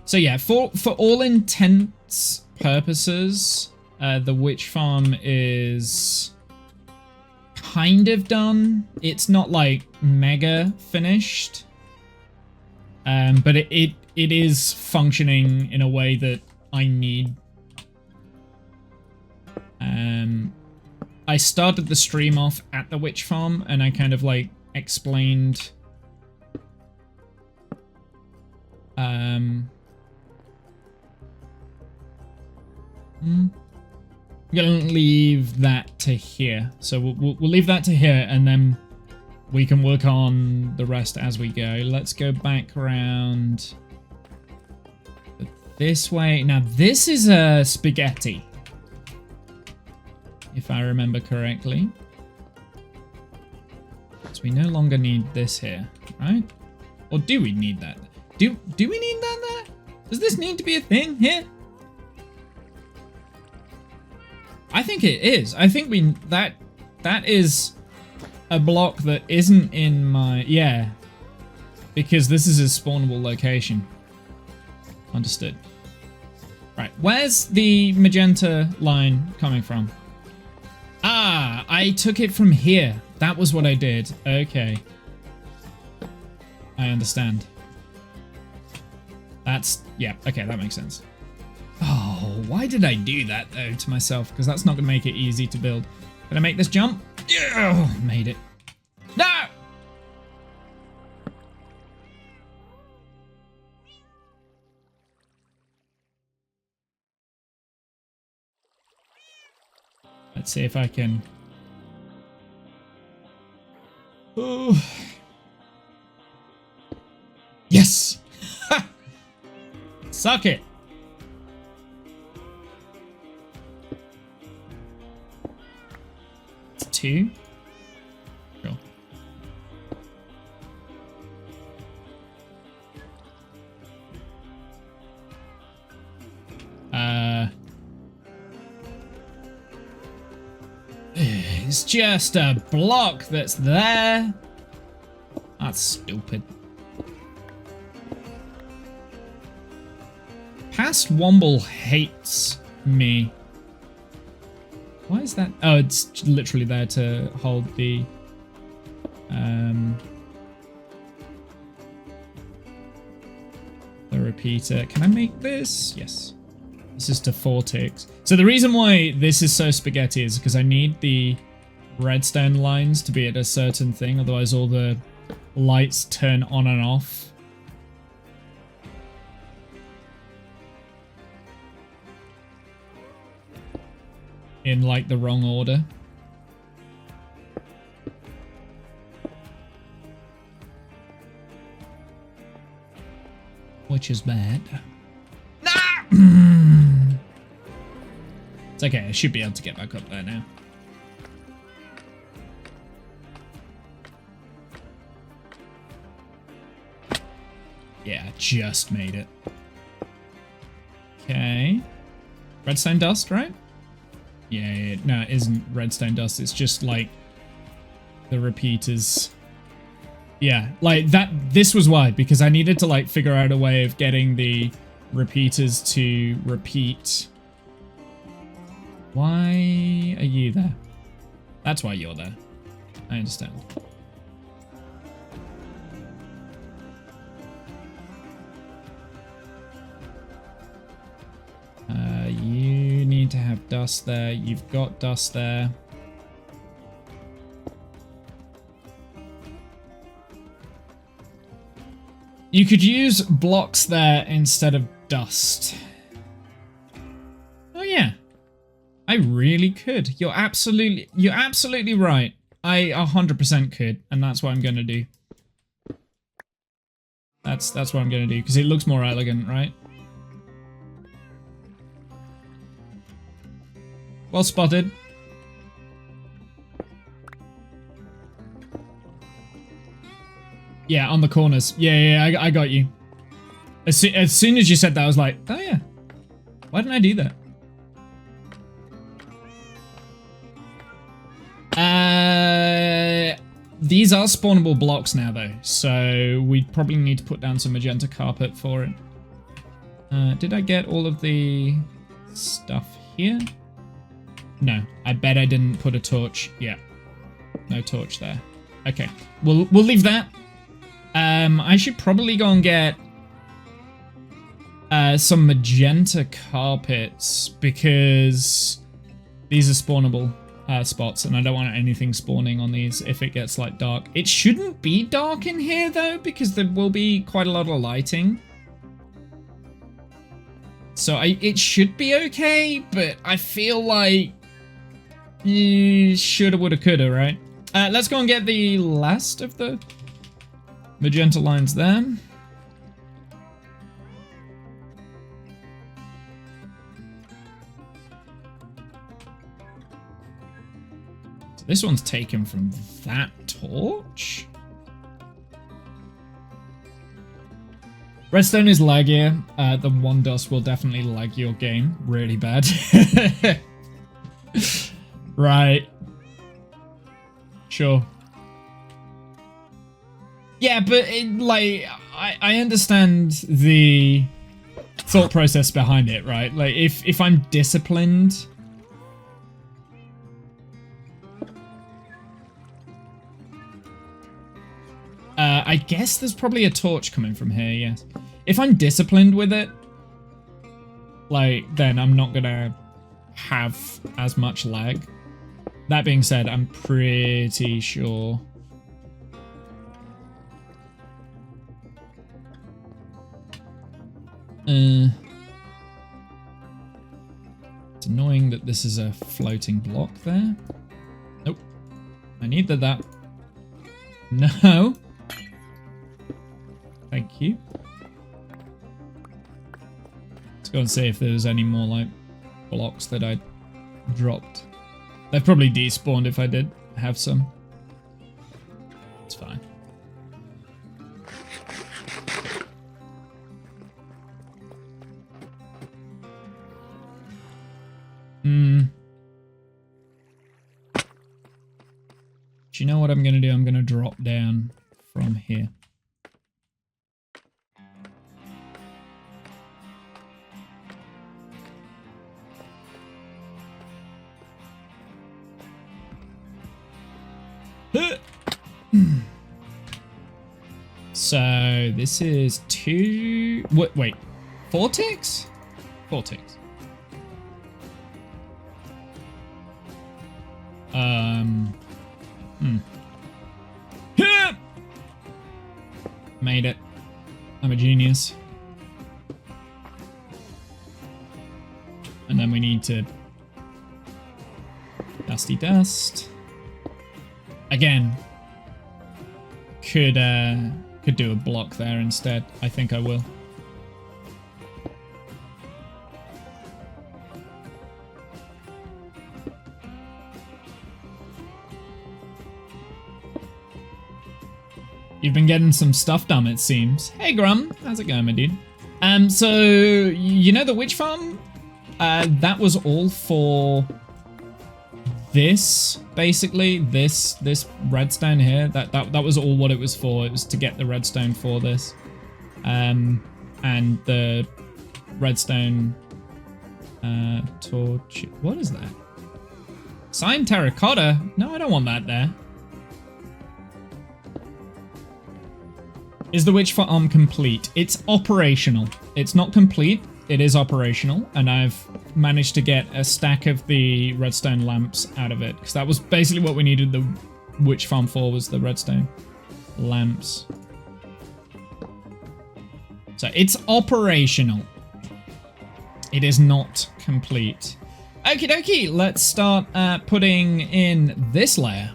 So yeah, for all intents purposes, the witch farm is kind of done. It's not like mega finished, but it is functioning in a way that I need. I started the stream off at the witch farm, and I kind of like explained I'm gonna leave that to here. So we'll leave that to here, and then we can work on the rest as we go. Let's go back around this way. Now this is a spaghetti, if I remember correctly. So we no longer need this here, right? Or do we need that? Do we need that there? Does this need to be a thing here? I think it is. I think that is a block that isn't in my... Yeah. Because this is a spawnable location. Understood. Right. Where's the magenta line coming from? Ah, I took it from here. That was what I did. Okay. I understand. That's... Yeah, okay, that makes sense. Oh, why did I do that, though, to myself? Because that's not going to make it easy to build. Can I make this jump? Yeah, made it. No! Let's see if I can... Oh. Yes! Suck it! It's 2. Cool. It's just a block that's there. That's stupid. Past Womble hates me. Why is that? Oh, it's literally there to hold the repeater. Can I make this? Yes. This is to 4 ticks. So the reason why this is so spaghetti is because I need the redstone lines to be at a certain thing, otherwise all the lights turn on and off. In like the wrong order. Which is bad. It's okay, I should be able to get back up there now. Yeah, just made it. Okay. Redstone dust, right? Yeah, no, it isn't redstone dust. It's just like the repeaters. Yeah, like that. This was why, because I needed to like figure out a way of getting the repeaters to repeat. Why are you there? That's why you're there. I understand. You need to have dust there. You've got dust there. You could use blocks there instead of dust. Oh yeah. I really could. You're absolutely right. I 100% could, and that's what I'm going to do. That's what I'm going to do, because it looks more elegant, right? Well spotted. Yeah, on the corners. Yeah, I got you. As soon as you said that, I was like, oh yeah. Why didn't I do that? These are spawnable blocks now, though, so we probably need to put down some magenta carpet for it. Did I get all of the stuff here? No, I bet I didn't put a torch. Yeah, no torch there. Okay, we'll leave that. I should probably go and get some magenta carpets, because these are spawnable spots, and I don't want anything spawning on these if it gets like dark. It shouldn't be dark in here though, because there will be quite a lot of lighting. So it should be okay, but I feel like you shoulda, woulda, coulda, right? Let's go and get the last of the magenta lines there. So this one's taken from that torch. Redstone is laggier. The one dust will definitely lag your game really bad. Right. Sure. Yeah, but I understand the thought process behind it, right? Like if I'm disciplined, I guess there's probably a torch coming from here, yes. If I'm disciplined with it, like, then I'm not gonna have as much lag. That being said, I'm pretty sure it's annoying that this is a floating block there. Nope. I need that. No. Thank you. Let's go and see if there's any more like blocks that I dropped. They've probably despawned if I did have some. It's fine. Do you know what I'm going to do? I'm going to drop down from here. So this is 2. Wait, 4 ticks? 4 ticks. Made it. I'm a genius. And then we need to dusty dust. Again, could do a block there instead. I think I will. You've been getting some stuff done, it seems. Hey, Grum. How's it going, my dude? So, you know the witch farm? That was all for this, basically. This redstone here. That was all what it was for. It was to get the redstone for this. And the redstone torch. What is that? Signed terracotta? No, I don't want that there. Is the witch farm complete? It's operational. It's not complete. It is operational, and I've managed to get a stack of the redstone lamps out of it, because that was basically what we needed the witch farm for, was the redstone lamps. So it's operational. It is not complete. Okie dokie, let's start putting in this layer.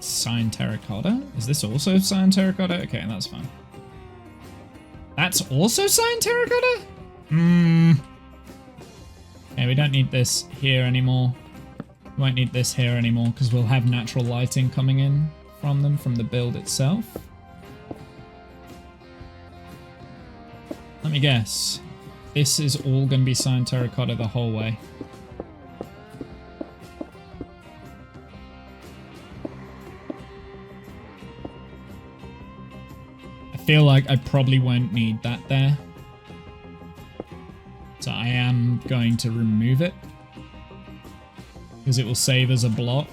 Signed terracotta? Is this also signed terracotta? Okay, that's fine. That's also signed terracotta? Okay, we don't need this here anymore. We won't need this here anymore because we'll have natural lighting coming in from them, from the build itself. Let me guess. This is all going to be signed terracotta the whole way. I feel like I probably won't need that there. So I am going to remove it, because it will save as a block.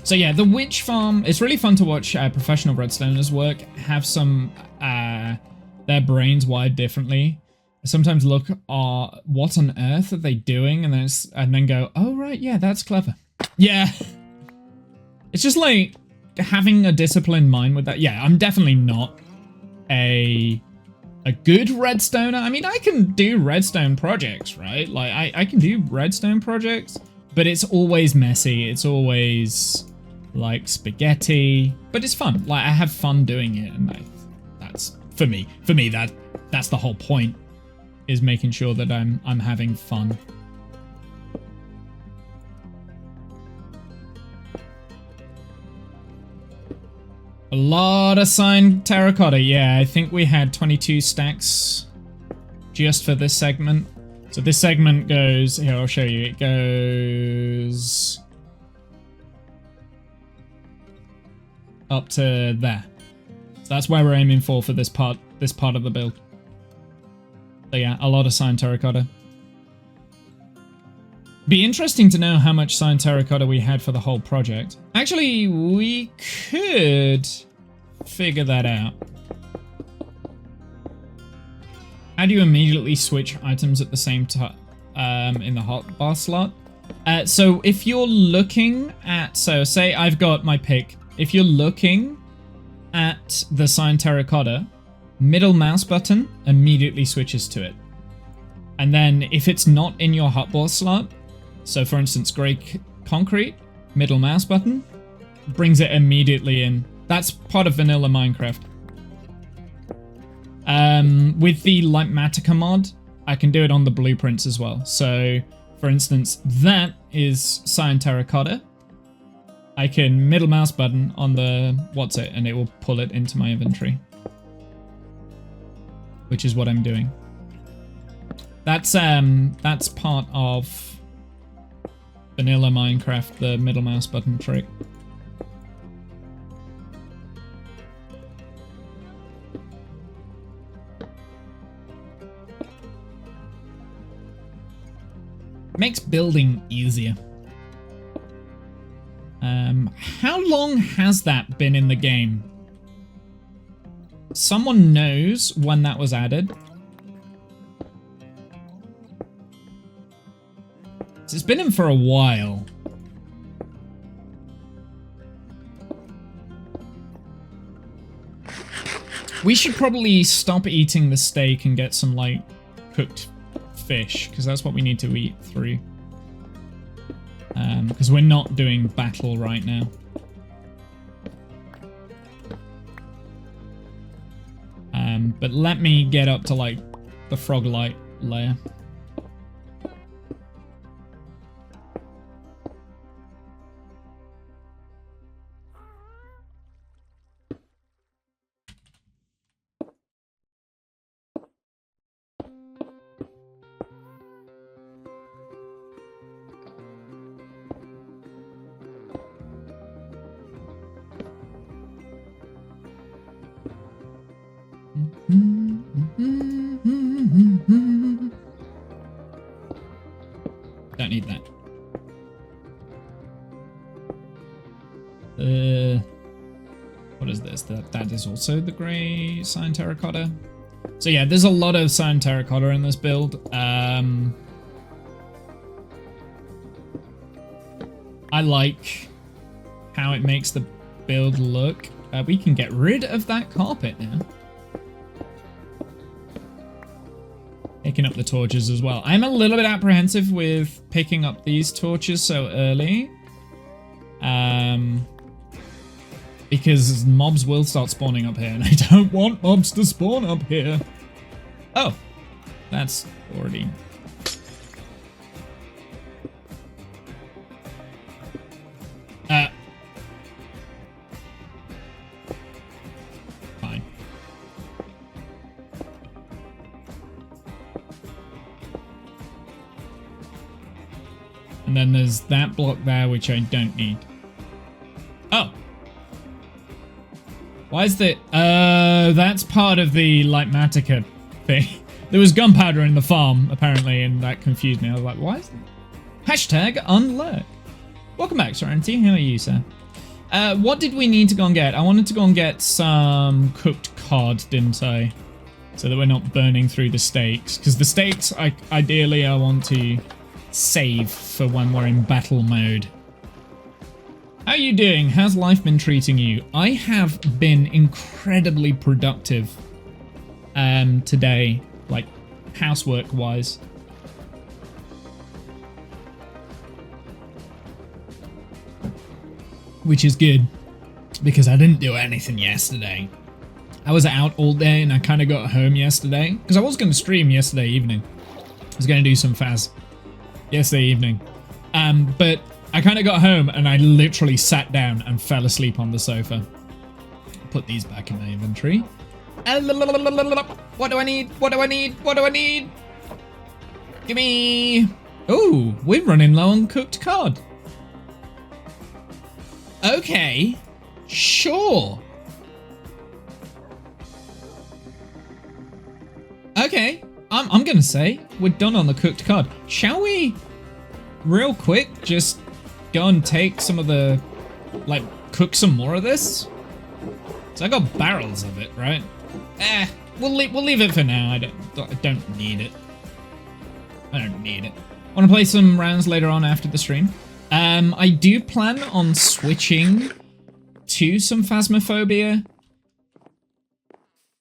So yeah, the witch farm, it's really fun to watch professional redstoners work, have some, their brains wired differently. I sometimes look, what on earth are they doing? And then go, oh right, yeah, that's clever. Yeah. It's just like having a disciplined mind with that. Yeah, I'm definitely not a good redstoner. I mean, I can do redstone projects, right? Like, I can do redstone projects, but it's always messy. It's always like spaghetti, but it's fun. Like, I have fun doing it, and that's for me. For me, that's the whole point, is making sure that I'm having fun. A lot of signed terracotta. Yeah, I think we had 22 stacks just for this segment. So this segment goes, here, I'll show you. It goes up to there. So that's where we're aiming for this part of the build. So yeah, a lot of signed terracotta. Be interesting to know how much signed terracotta we had for the whole project. Actually, we could figure that out. How do you immediately switch items at the same time in the hotbar slot? So if you're looking at, so say I've got my pick. If you're looking at the signed terracotta, middle mouse button immediately switches to it. And then if it's not in your hotbar slot, so for instance, grey concrete, middle mouse button, brings it immediately in. That's part of vanilla Minecraft. With the Lightmatica mod, I can do it on the blueprints as well. So for instance, that is signed terracotta. I can middle mouse button on the and it will pull it into my inventory, which is what I'm doing. That's part of vanilla Minecraft, the middle mouse button trick. Makes building easier. How long has that been in the game? Someone knows when that was added. It's been in for a while. We should probably stop eating the steak and get some, like, cooked fish, because that's what we need to eat through. Because we're not doing battle right now. But let me get up to, like, the frog light layer. Don't need that. What is this? That is also the grey cyan terracotta. So yeah, there's a lot of cyan terracotta in this build. I like how it makes the build look. We can get rid of that carpet now. Picking up the torches as well. I'm a little bit apprehensive with picking up these torches so early. Because mobs will start spawning up here, and I don't want mobs to spawn up here. Oh, that's already... Fine. And then there's that block there, which I don't need. Oh. Why is the... that's part of the, like, Matica thing. There was gunpowder in the farm, apparently, and that confused me. I was like, why is that? Hashtag unlurk. Welcome back, Serenity. How are you, sir? What did we need to go and get? I wanted to go and get some cooked cod, didn't I? So that we're not burning through the steaks. Because the steaks, ideally, I want to save for when we're in battle mode. How are you doing? How's life been treating you? I have been incredibly productive today, like housework-wise. Which is good, because I didn't do anything yesterday. I was out all day and I kind of got home yesterday, because I was going to stream yesterday evening. I was going to do some Faz yesterday evening. But I kind of got home and I literally sat down and fell asleep on the sofa. Put these back in my inventory. What do I need? What do I need? What do I need? Gimme! Ooh, we're running low on cooked cod. Okay, sure. Okay, I'm gonna say we're done on the cooked cod. Shall we, real quick, just go and take some of the, like, cook some more of this? So I got barrels of it, right? We'll leave it for now. I don't need it. I don't need it. Want to play some rounds later on after the stream? I do plan on switching to some Phasmophobia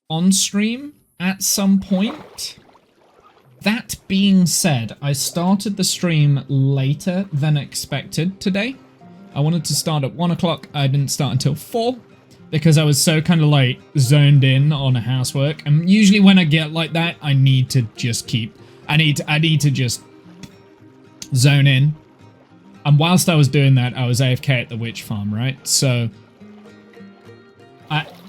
on stream at some point. That being said, I started the stream later than expected today. I wanted to start at 1 o'clock. I didn't start until 4 because I was so kind of like zoned in on housework. And usually when I get like that, I need to just keep... I need to just zone in. And whilst I was doing that, I was AFK at the witch farm, right? So,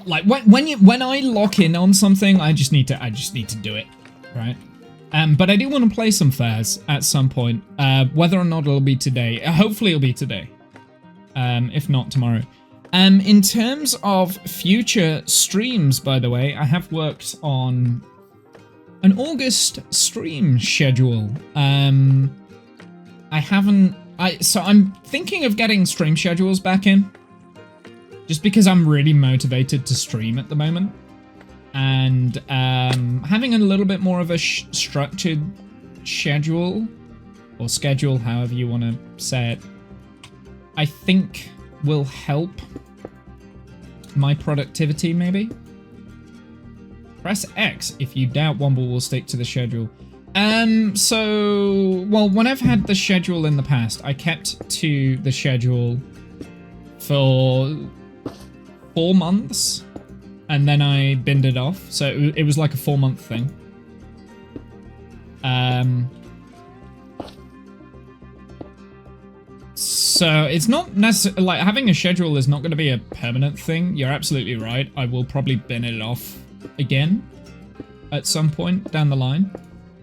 when I lock in on something, I just need to do it, right? But I do want to play some Faz at some point. Whether or not it'll be today, hopefully it'll be today. If not tomorrow. In terms of future streams, by the way, I have worked on an August stream schedule. So I'm thinking of getting stream schedules back in, just because I'm really motivated to stream at the moment, and having a little bit more of a structured schedule, or schedule, however you want to say it, I think will help my productivity, maybe. Press X if you doubt Womble will stick to the schedule. Well, when I've had the schedule in the past, I kept to the schedule for 4 months, and then I binned it off. So it was like a 4-month thing. So it's not necessarily like having a schedule is not going to be a permanent thing. You're absolutely right. I will probably bin it off again at some point down the line.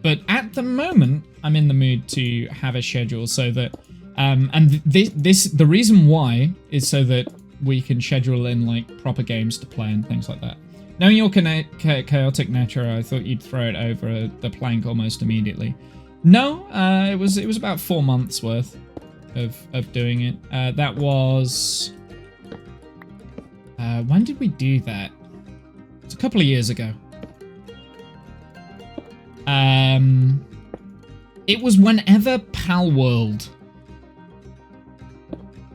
But at the moment, I'm in the mood to have a schedule so that, the reason why is so that we can schedule in like proper games to play and things like that. Knowing your chaotic nature, I thought you'd throw it over the plank almost immediately. No, it was about 4 months worth of doing it. That was, when did we do that? It's a couple of years ago. It was whenever Pal World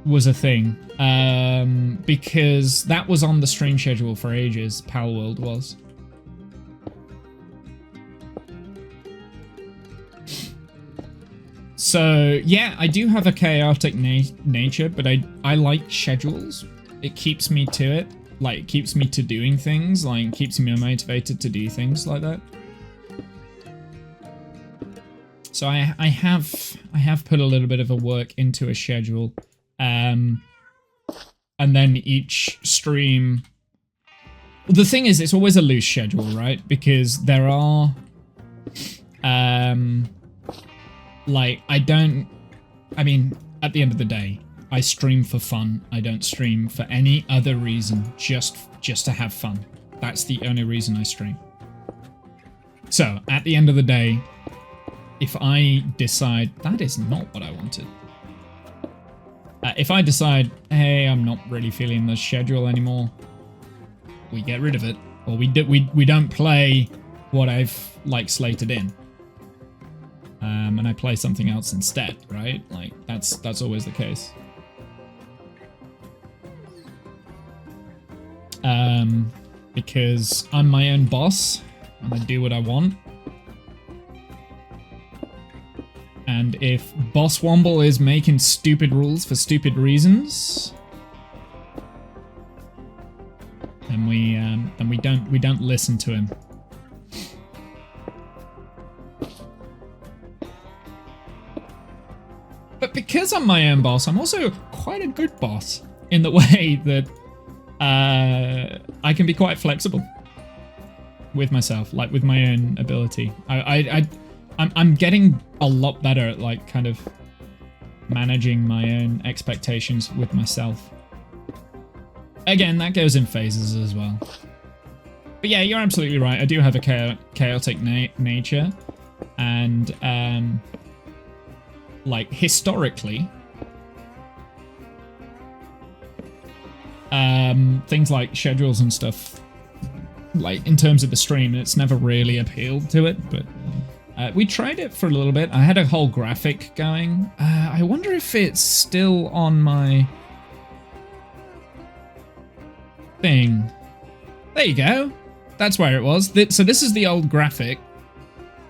was a thing, because that was on the stream schedule for ages. Pal World was. So yeah, I do have a chaotic nature, but I like schedules. It keeps me to it, like it keeps me to doing things, like it keeps me motivated to do things like that. So I have put a little bit of a work into a schedule, and then each stream. The thing is, it's always a loose schedule, right? Because there are, like I mean, at the end of the day, I stream for fun. I don't stream for any other reason, just to have fun. That's the only reason I stream. So at the end of the day, if I decide that is not what I wanted, if I decide, hey, I'm not really feeling the schedule anymore, we get rid of it, or we don't play what I've like slated in, and I play something else instead, right? Like that's always the case. Because I'm my own boss and I do what I want. And if Boss Womble is making stupid rules for stupid reasons, then we don't listen to him. But because I'm my own boss, I'm also quite a good boss in the way that I can be quite flexible with myself, like with my own ability. I'm getting a lot better at like kind of managing my own expectations with myself. Again, that goes in phases as well. But yeah, you're absolutely right. I do have a chaotic nature, and like historically, things like schedules and stuff, like in terms of the stream, it's never really appealed to it, but we tried it for a little bit. I had a whole graphic going. I wonder if it's still on my thing. There you go. That's where it was. So this is the old graphic.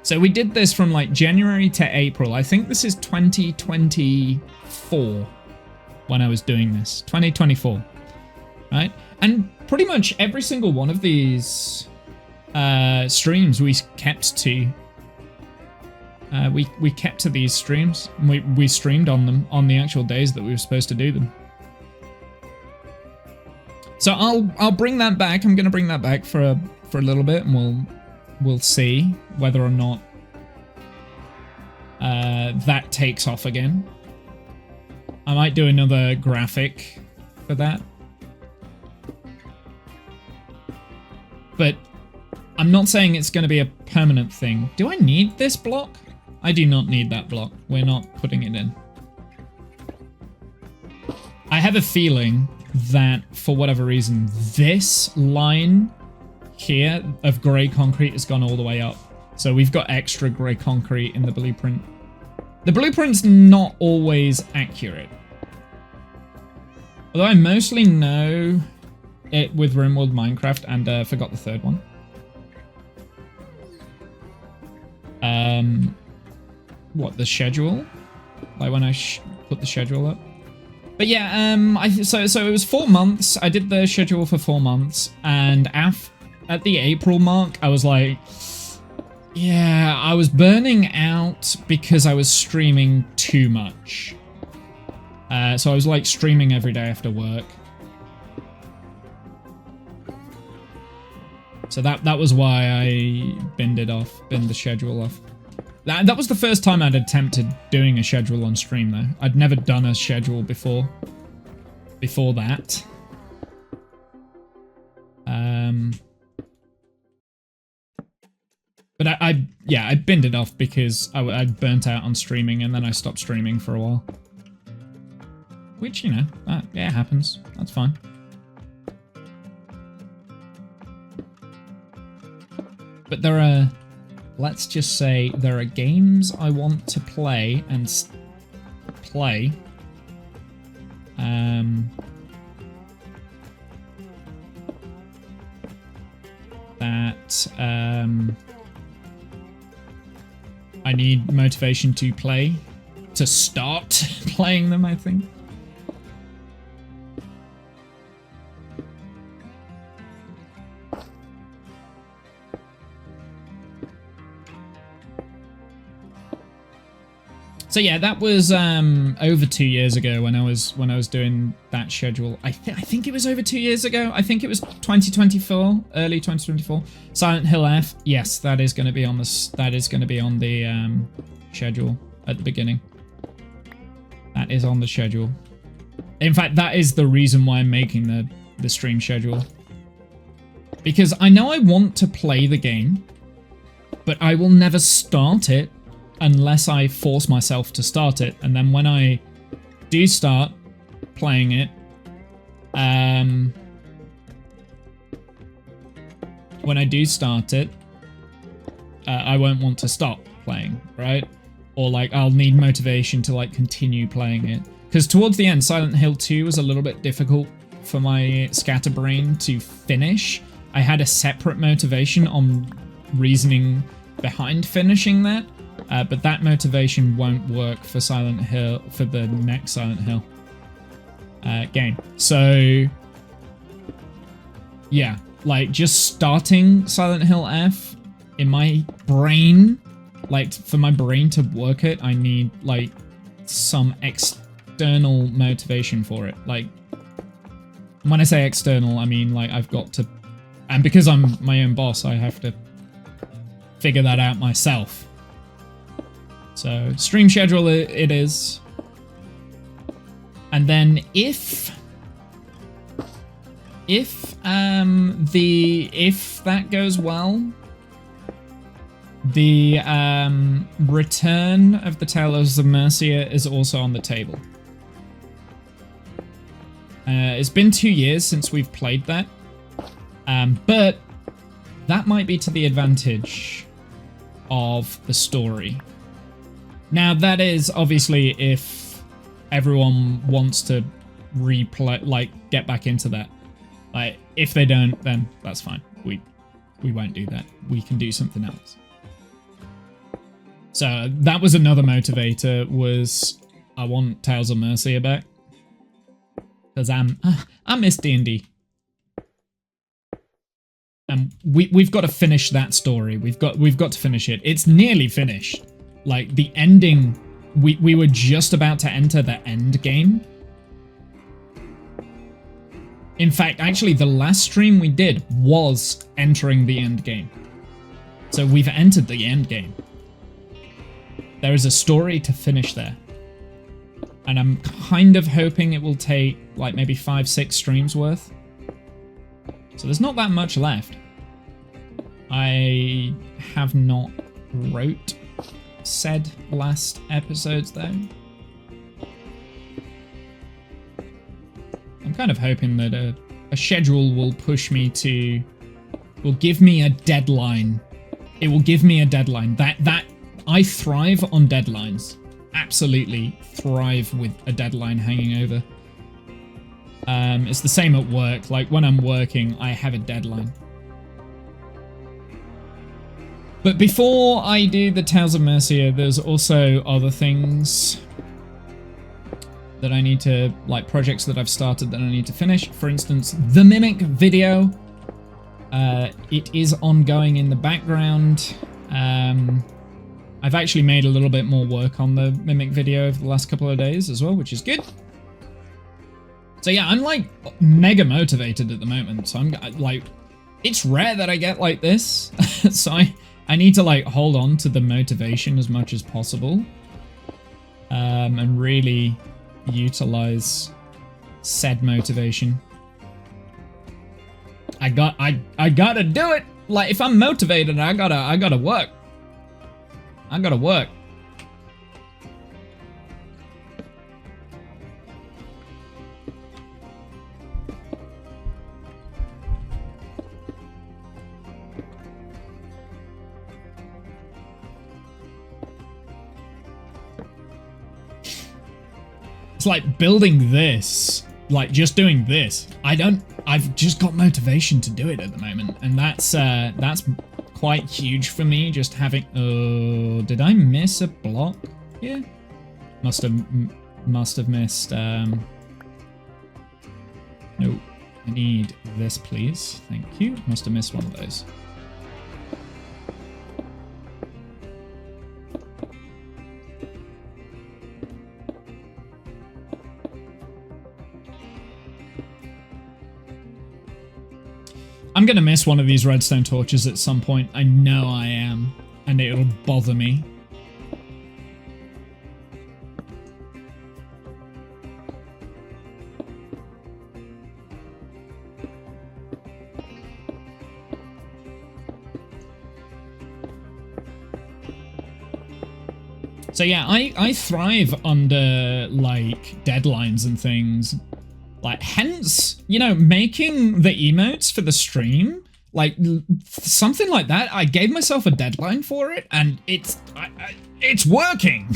So we did this from like January to April. I think this is 2024 when I was doing this. 2024, right? And pretty much every single one of these streams we kept to. We kept to these streams. We streamed on them on the actual days that we were supposed to do them. So I'll bring that back. I'm gonna bring that back for a little bit, and we'll see whether or not that takes off again. I might do another graphic for that, but I'm not saying it's going to be a permanent thing. Do I need this block? I do not need that block. We're not putting it in. I have a feeling that for whatever reason, this line here of grey concrete has gone all the way up. So we've got extra grey concrete in the blueprint. The blueprint's not always accurate. Although I mostly know it with RimWorld Minecraft, and forgot the third one. what, the schedule? Like when I put the schedule up. But yeah, so it was 4 months. I did the schedule for 4 months, and at the April mark, I was like, yeah, I was burning out because I was streaming too much. So I was like streaming every day after work. So that was why I binned the schedule off. That was the first time I'd attempted doing a schedule on stream, though. I'd never done a schedule before that. But I binned it off because I'd burnt out on streaming, and then I stopped streaming for a while. Which, you know, yeah, happens. That's fine. But there are, let's just say, there are games I want to play and play. That I need motivation to play, to start playing them, I think. So yeah, that was over 2 years ago when I was doing that schedule. I think it was over 2 years ago. I think it was 2024, early 2024. Silent Hill F. Yes, that is going to be on the schedule at the beginning. That is on the schedule. In fact, that is the reason why I'm making the stream schedule. Because I know I want to play the game, but I will never start it unless I force myself to start it. And then when I do start playing it, I won't want to stop playing, right? Or like I'll need motivation to like continue playing it. Because towards the end, Silent Hill 2 was a little bit difficult for my scatterbrain to finish. I had a separate motivation on reasoning behind finishing that. But that motivation won't work for Silent Hill, for the next Silent Hill game. So, yeah, like just starting Silent Hill F in my brain, like for my brain to work it, I need like some external motivation for it. Like, when I say external, I mean like I've got to, and because I'm my own boss, I have to figure that out myself. So, stream schedule it is. And then if that goes well, the Return of the Tales of Mercia is also on the table. It's been 2 years since we've played that. But that might be to the advantage of the story. Now, that is obviously if everyone wants to replay, like, get back into that. Like, if they don't, then that's fine. We won't do that. We can do something else. So, that was another motivator, was I want Tales of Mercia back. Because I miss D&D. And we've got to finish that story. We've got to finish it. It's nearly finished. Like, the ending, we were just about to enter the end game. In fact, actually, the last stream we did was entering the end game. So we've entered the end game. There is a story to finish there. And I'm kind of hoping it will take, like, maybe 5-6 streams worth. So there's not that much left. I have not wrote said last episodes though. I'm kind of hoping that a schedule will push me to, will give me a deadline. It will give me a deadline. That I thrive on deadlines. Absolutely thrive with a deadline hanging over. It's the same at work. Like when I'm working, I have a deadline. But before I do the Tales of Mercia, there's also other things that I need to, like projects that I've started that I need to finish. For instance, the Mimic video. It is ongoing in the background. I've actually made a little bit more work on the Mimic video over the last couple of days as well, which is good. So yeah, I'm like mega motivated at the moment. So I'm like, it's rare that I get like this. So I need to like hold on to the motivation as much as possible. And really utilize said motivation. I gotta do it. Like if I'm motivated, I gotta work. I gotta work. It's like building this, like just doing this. I've just got motivation to do it at the moment, and that's quite huge for me. Just having. Oh, did I miss a block here? Must have missed. No, I need this, please. Thank you. Must have missed one of those. I'm gonna miss one of these redstone torches at some point. I know I am. And it'll bother me. So yeah, I thrive under like deadlines and things. Like, hence, you know, making the emotes for the stream, like something like that. I gave myself a deadline for it, and it's working.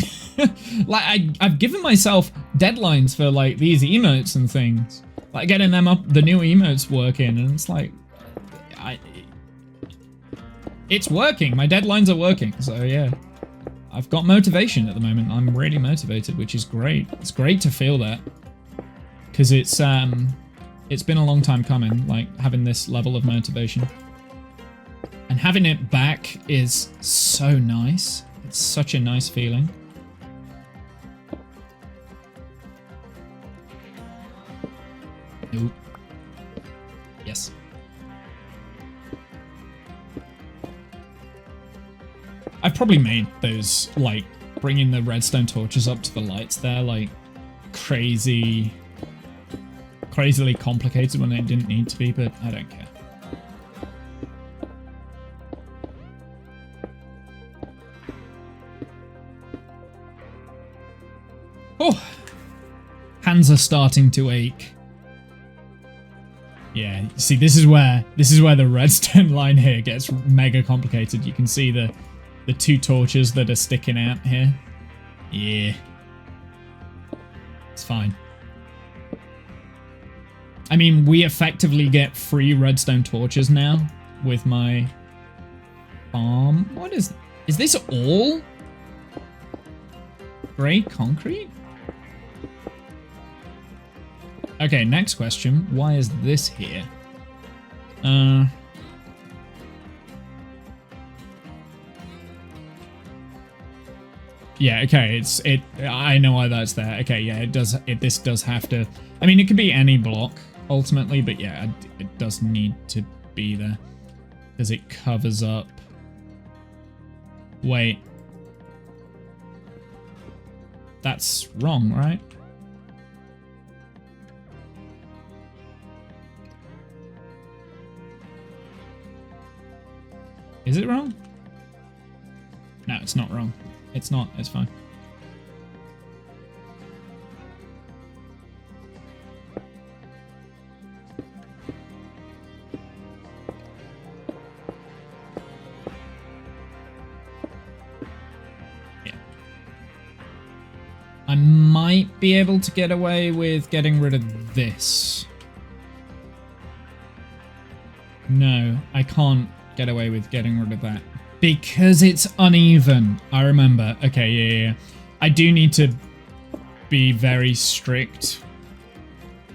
Like, I've given myself deadlines for like these emotes and things, like getting them up, the new emotes working, and it's like, it's working. My deadlines are working. So yeah, I've got motivation at the moment. I'm really motivated, which is great. It's great to feel that. Because it's been a long time coming, like having this level of motivation. And having it back is so nice. It's such a nice feeling. Nope. Yes. I've probably made those, like, bringing the redstone torches up to the lights there, like, crazily complicated when it didn't need to be, but I don't care. Oh, hands are starting to ache. Yeah, see, this is where the redstone line here gets mega complicated. You can see the two torches that are sticking out here. Yeah, it's fine. I mean, we effectively get free redstone torches now with my farm. What is this all grey concrete? Okay, next question. Why is this here? Yeah, okay, I know why that's there. Okay, yeah, this does have to, I mean, it could be any block ultimately, but yeah, it does need to be there because it covers up. Wait. That's wrong, right? Is it wrong? No, it's not wrong. It's not. It's fine. Yeah. I might be able to get away with getting rid of this. No, I can't get away with getting rid of that. Because it's uneven. I remember. Okay, yeah. I do need to be very strict.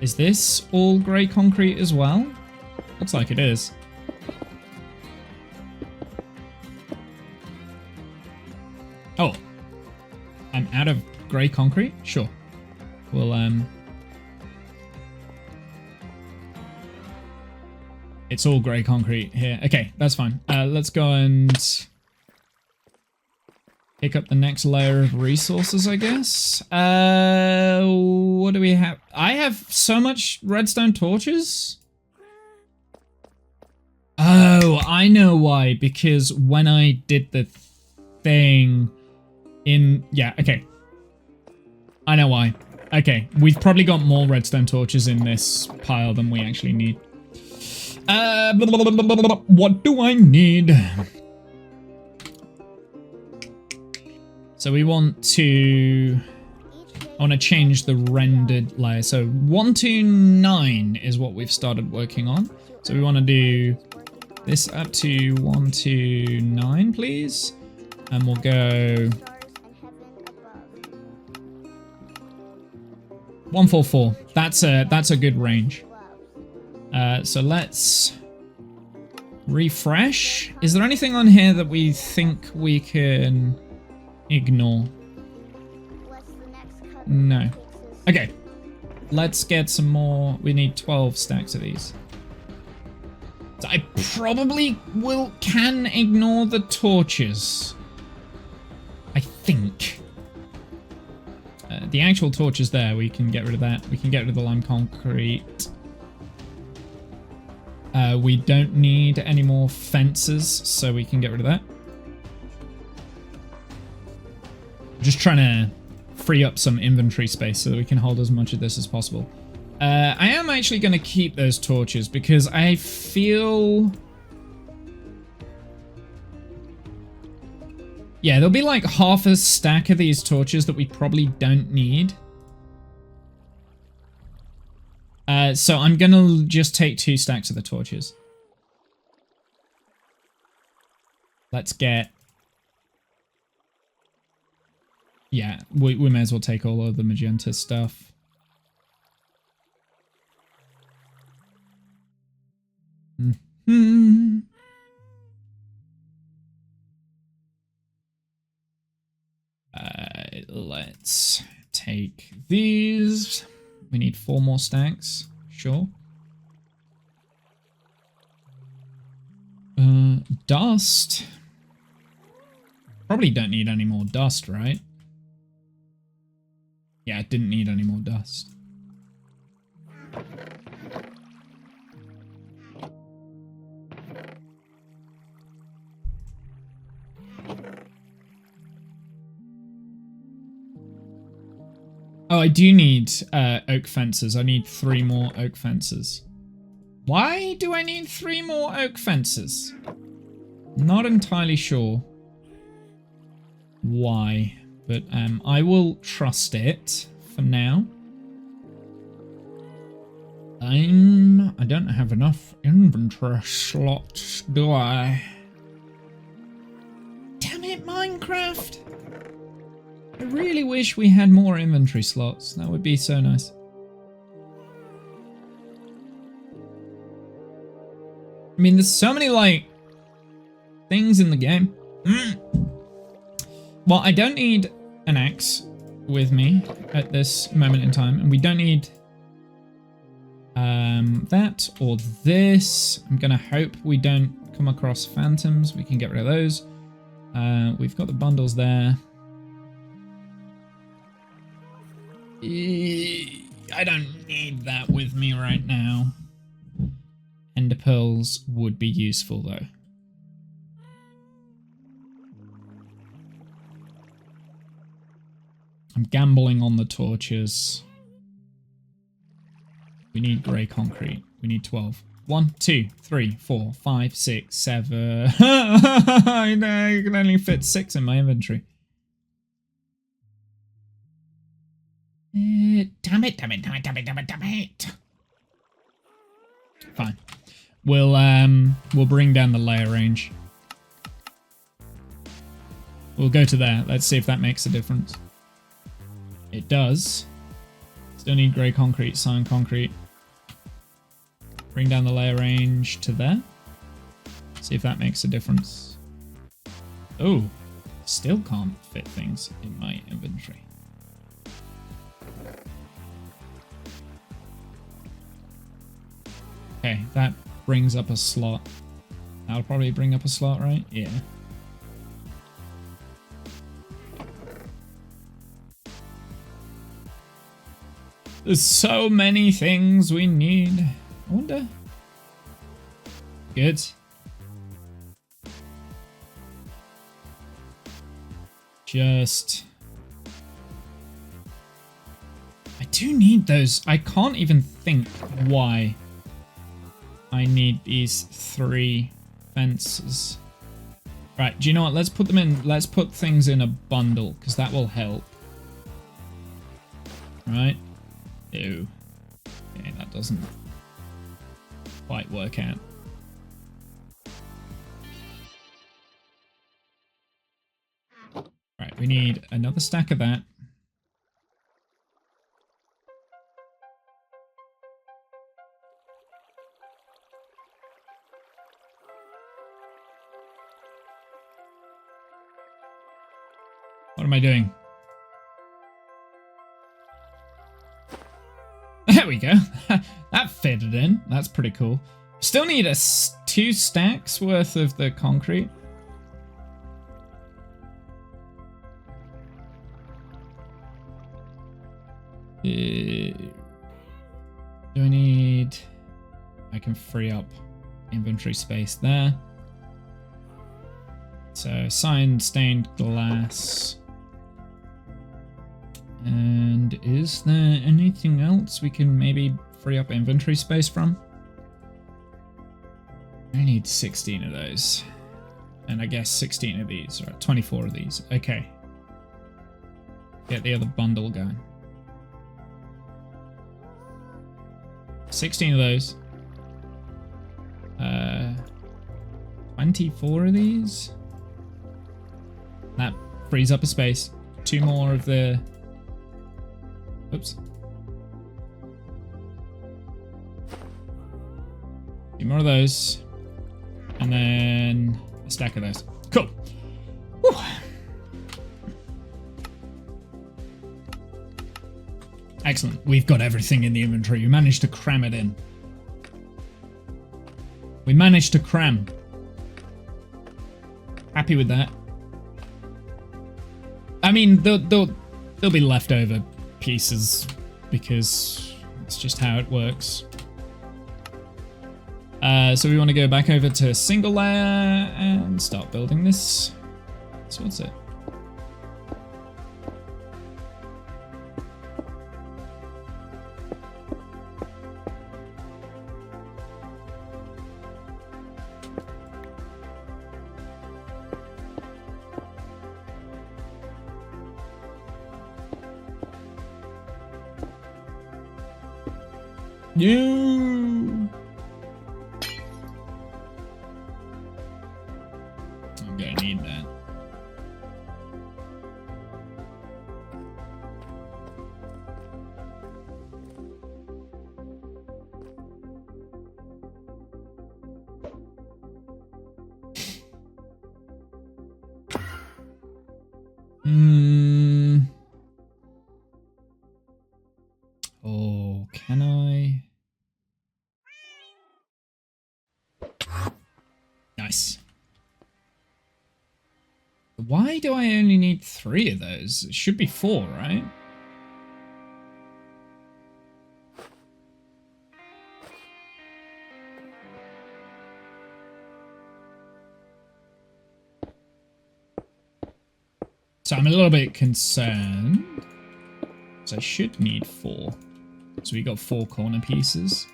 Is this all grey concrete as well? Looks like it is. Oh. I'm out of grey concrete? Sure. Well, it's all grey concrete here. Okay, that's fine. Let's go and pick up the next layer of resources, I guess. What do we have? I have so much redstone torches. Oh, I know why. Because when I did the thing in... Yeah, okay. I know why. Okay, we've probably got more redstone torches in this pile than we actually need. What do I need? So we want to... I want to change the rendered layer. So 129 is what we've started working on. So we want to do this up to 129, please. And we'll go 144. That's a good range. So let's refresh. Is there anything on here that we think we can ignore? No. Okay. Let's get some more. We need 12 stacks of these. So I probably can ignore the torches. I think. The actual torches there, we can get rid of that. We can get rid of the lime concrete. We don't need any more fences, so we can get rid of that. Just trying to free up some inventory space so that we can hold as much of this as possible. I am actually going to keep those torches because I feel... Yeah, there'll be like half a stack of these torches that we probably don't need. So I'm going to just take 2 stacks of the torches. Let's get... Yeah, we may as well take all of the magenta stuff. Mm-hmm. Let's take these. We need 4 more stacks. Sure. Dust. Probably don't need any more dust, right? Yeah, it didn't need any more dust. Oh, I do need oak fences. I need 3 more oak fences. Why do I need 3 more oak fences? Not entirely sure why, but I will trust it for now. I don't have enough inventory slots, do I? Damn it, Minecraft! I really wish we had more inventory slots. That would be so nice. I mean, there's so many, like, things in the game. Well, I don't need an axe with me at this moment in time. And we don't need that or this. I'm going to hope we don't come across phantoms. We can get rid of those. We've got the bundles there. I don't need that with me right now. Ender pearls would be useful though. I'm gambling on the torches. We need grey concrete. We need 12. 1, 2, 3, 4, 5, 6, 7. I can only fit 6 in my inventory. Damn it. Fine. We'll bring down the layer range. We'll go to there. Let's see if that makes a difference. It does. Still need grey concrete, cyan concrete. Bring down the layer range to there. See if that makes a difference. Oh, still can't fit things in my inventory. Okay, that brings up a slot. That'll probably bring up a slot, right? Yeah. There's so many things we need. I wonder. Good. Just... I do need those. I can't even think why I need these 3 fences. Right, do you know what? Let's put them in. Let's put things in a bundle, because that will help. Right? Ew. Okay, that doesn't quite work out. Right, we need another stack of that. What am I doing? There we go. That fitted in. That's pretty cool. Still need 2 stacks worth of the concrete. Do I need... I can free up inventory space there. So, cyan stained glass. And is there anything else we can maybe free up inventory space from? I need 16 of those. And I guess 16 of these, or 24 of these. Okay. Get the other bundle going. 16 of those. 24 of these. That frees up a space. 2 more of the... Oops. 2 more of those. And then a stack of those. Cool. Whew. Excellent. We've got everything in the inventory. We managed to cram it in. We managed to cram. Happy with that. I mean, there'll be leftover pieces because it's just how it works. So we want to go back over to single layer and start building this. So what's it? No. I'm gonna need that. Oh, can I? Nice. Why do I only need 3 of those? It should be 4, right? So I'm a little bit concerned. So I should need 4. So we got 4 corner pieces,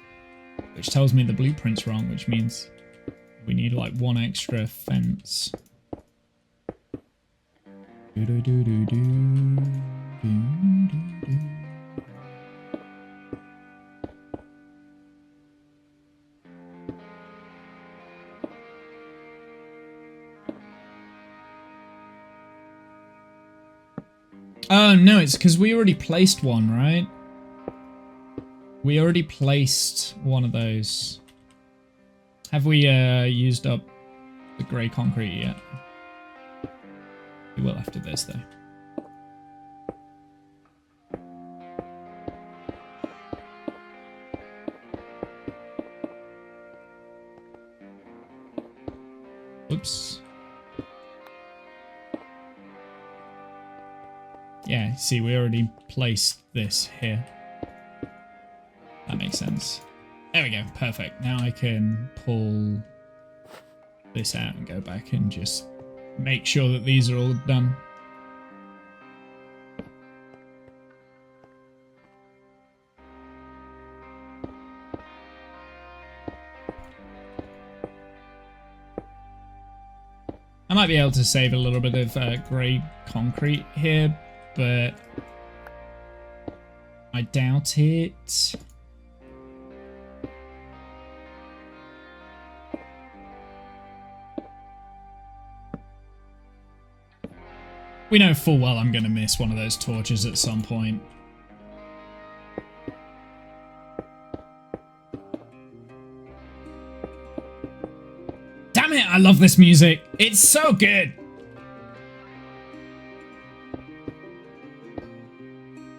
which tells me the blueprint's wrong, which means we need like 1 extra fence. Oh, no, it's because we already placed one, right? We already placed one of those. Have we used up the grey concrete yet? We will after this, though. Oops. Yeah, see, we already placed this here. That makes sense. There we go, perfect. Now I can pull this out and go back and just make sure that these are all done. I might be able to save a little bit of grey concrete here, but I doubt it. We know full well I'm going to miss one of those torches at some point. Damn it, I love this music. It's so good.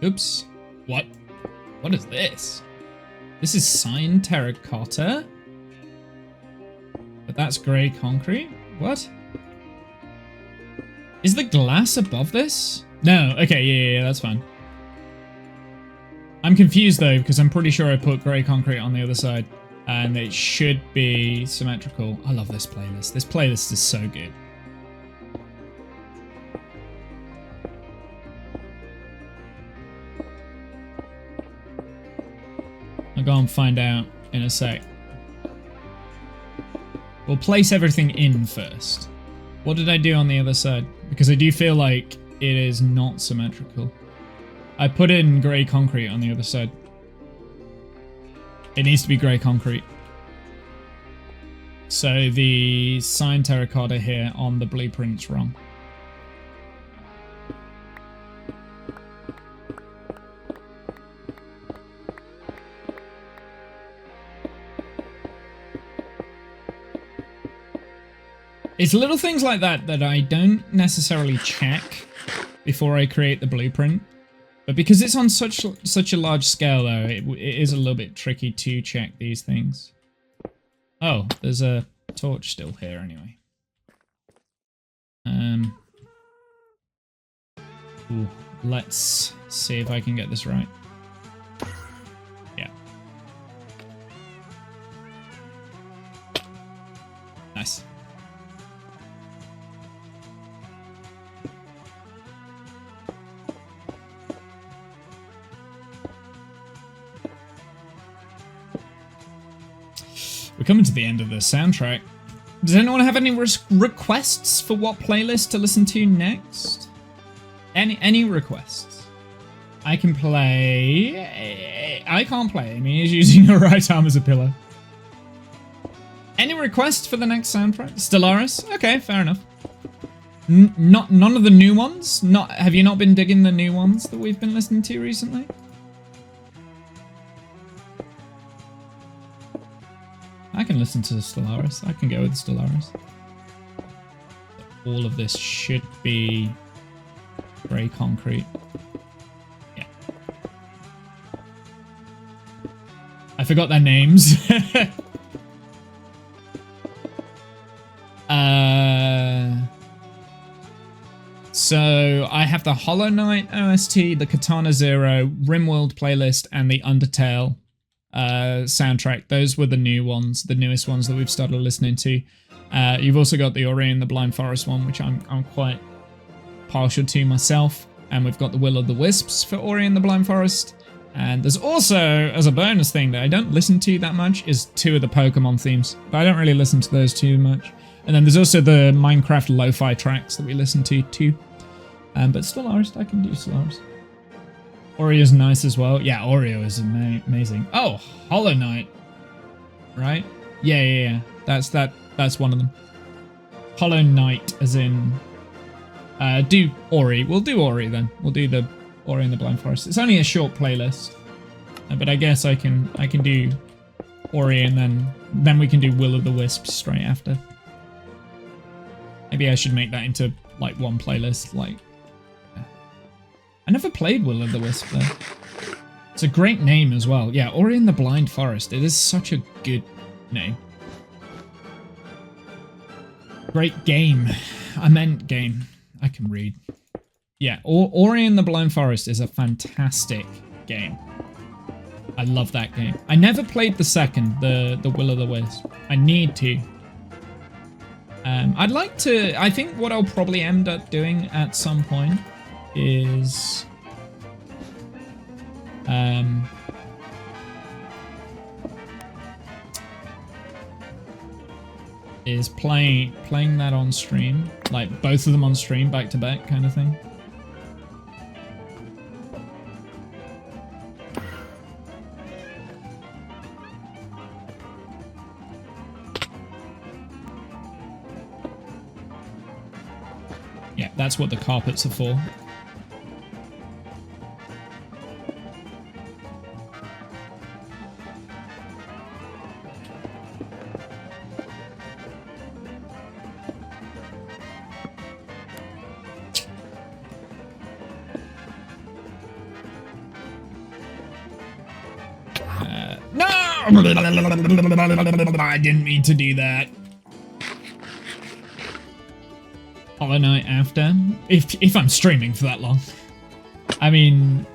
Oops. What? What is this? This is signed terracotta? But that's grey concrete? What? Is the glass above this? No. Okay, yeah, that's fine. I'm confused though, because I'm pretty sure I put grey concrete on the other side. And it should be symmetrical. I love this playlist. This playlist is so good. I'll go and find out in a sec. We'll place everything in first. What did I do on the other side? Because I do feel like it is not symmetrical. I put in grey concrete on the other side. It needs to be grey concrete. So the signed terracotta here on the blueprint's wrong. It's little things like that that I don't necessarily check before I create the blueprint. But because it's on such a large scale, though, it is a little bit tricky to check these things. Oh, there's a torch still here anyway. Ooh, let's see if I can get this right. Yeah. Nice. We're coming to the end of the soundtrack. Does anyone have any requests for what playlist to listen to next? Any requests? I can play... I can't play. I mean, he's using your right arm as a pillow. Any requests for the next soundtrack? Stellaris? Okay, fair enough. None of the new ones? Have you not been digging the new ones that we've been listening to recently? I can listen to Stellaris. I can go with Stellaris. All of this should be grey concrete. Yeah. I forgot their names. So I have the Hollow Knight OST, the Katana Zero, RimWorld playlist, and the Undertale soundtrack. Those were the new ones, the newest ones that we've started listening to. You've also got the Ori and the Blind Forest one, which I'm quite partial to myself. And we've got the Will of the Wisps for Ori and the Blind Forest. And there's also, as a bonus thing that I don't listen to that much, is 2 of the Pokemon themes. But I don't really listen to those too much. And then there's also the Minecraft lo-fi tracks that we listen to too. But Stellaris, I can do Stellaris. Oreo is nice as well. Yeah, Oreo is amazing. Oh, Hollow Knight. Right? Yeah. That's one of them. Hollow Knight, as in Do Ori. We'll do Ori then. We'll do the Ori and the Blind Forest. It's only a short playlist, but I guess I can do Ori and then we can do Will of the Wisps straight after. Maybe I should make that into like one playlist. Like, I never played Will of the Wisp though. It's a great name as well. Yeah, Ori and the Blind Forest. It is such a good name. Great game. I meant game. I can read. Yeah, Ori and the Blind Forest is a fantastic game. I love that game. I never played the second, the Will of the Wisp. I need to. I'd like to... I think what I'll probably end up doing at some point is... playing that on stream, like both of them on stream back to back kind of thing. Yeah, that's what the carpets are for. No! I didn't mean to do that. Hollow Knight after? If I'm streaming for that long. I mean,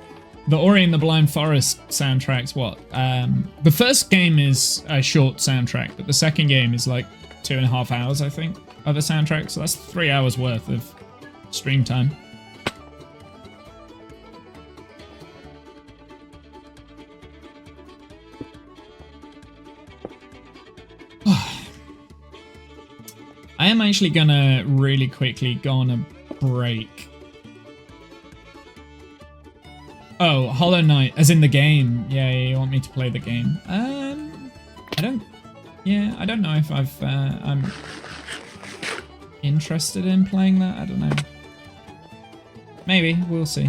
the Ori and the Blind Forest soundtrack's what? The first game is a short soundtrack, but the second game is like 2.5 hours, I think, of a soundtrack. So that's 3 hours worth of stream time. I am actually gonna really quickly go on a break. Oh, Hollow Knight, as in the game. Yeah, you want me to play the game. I don't know if I'm interested in playing that. I don't know. Maybe, we'll see.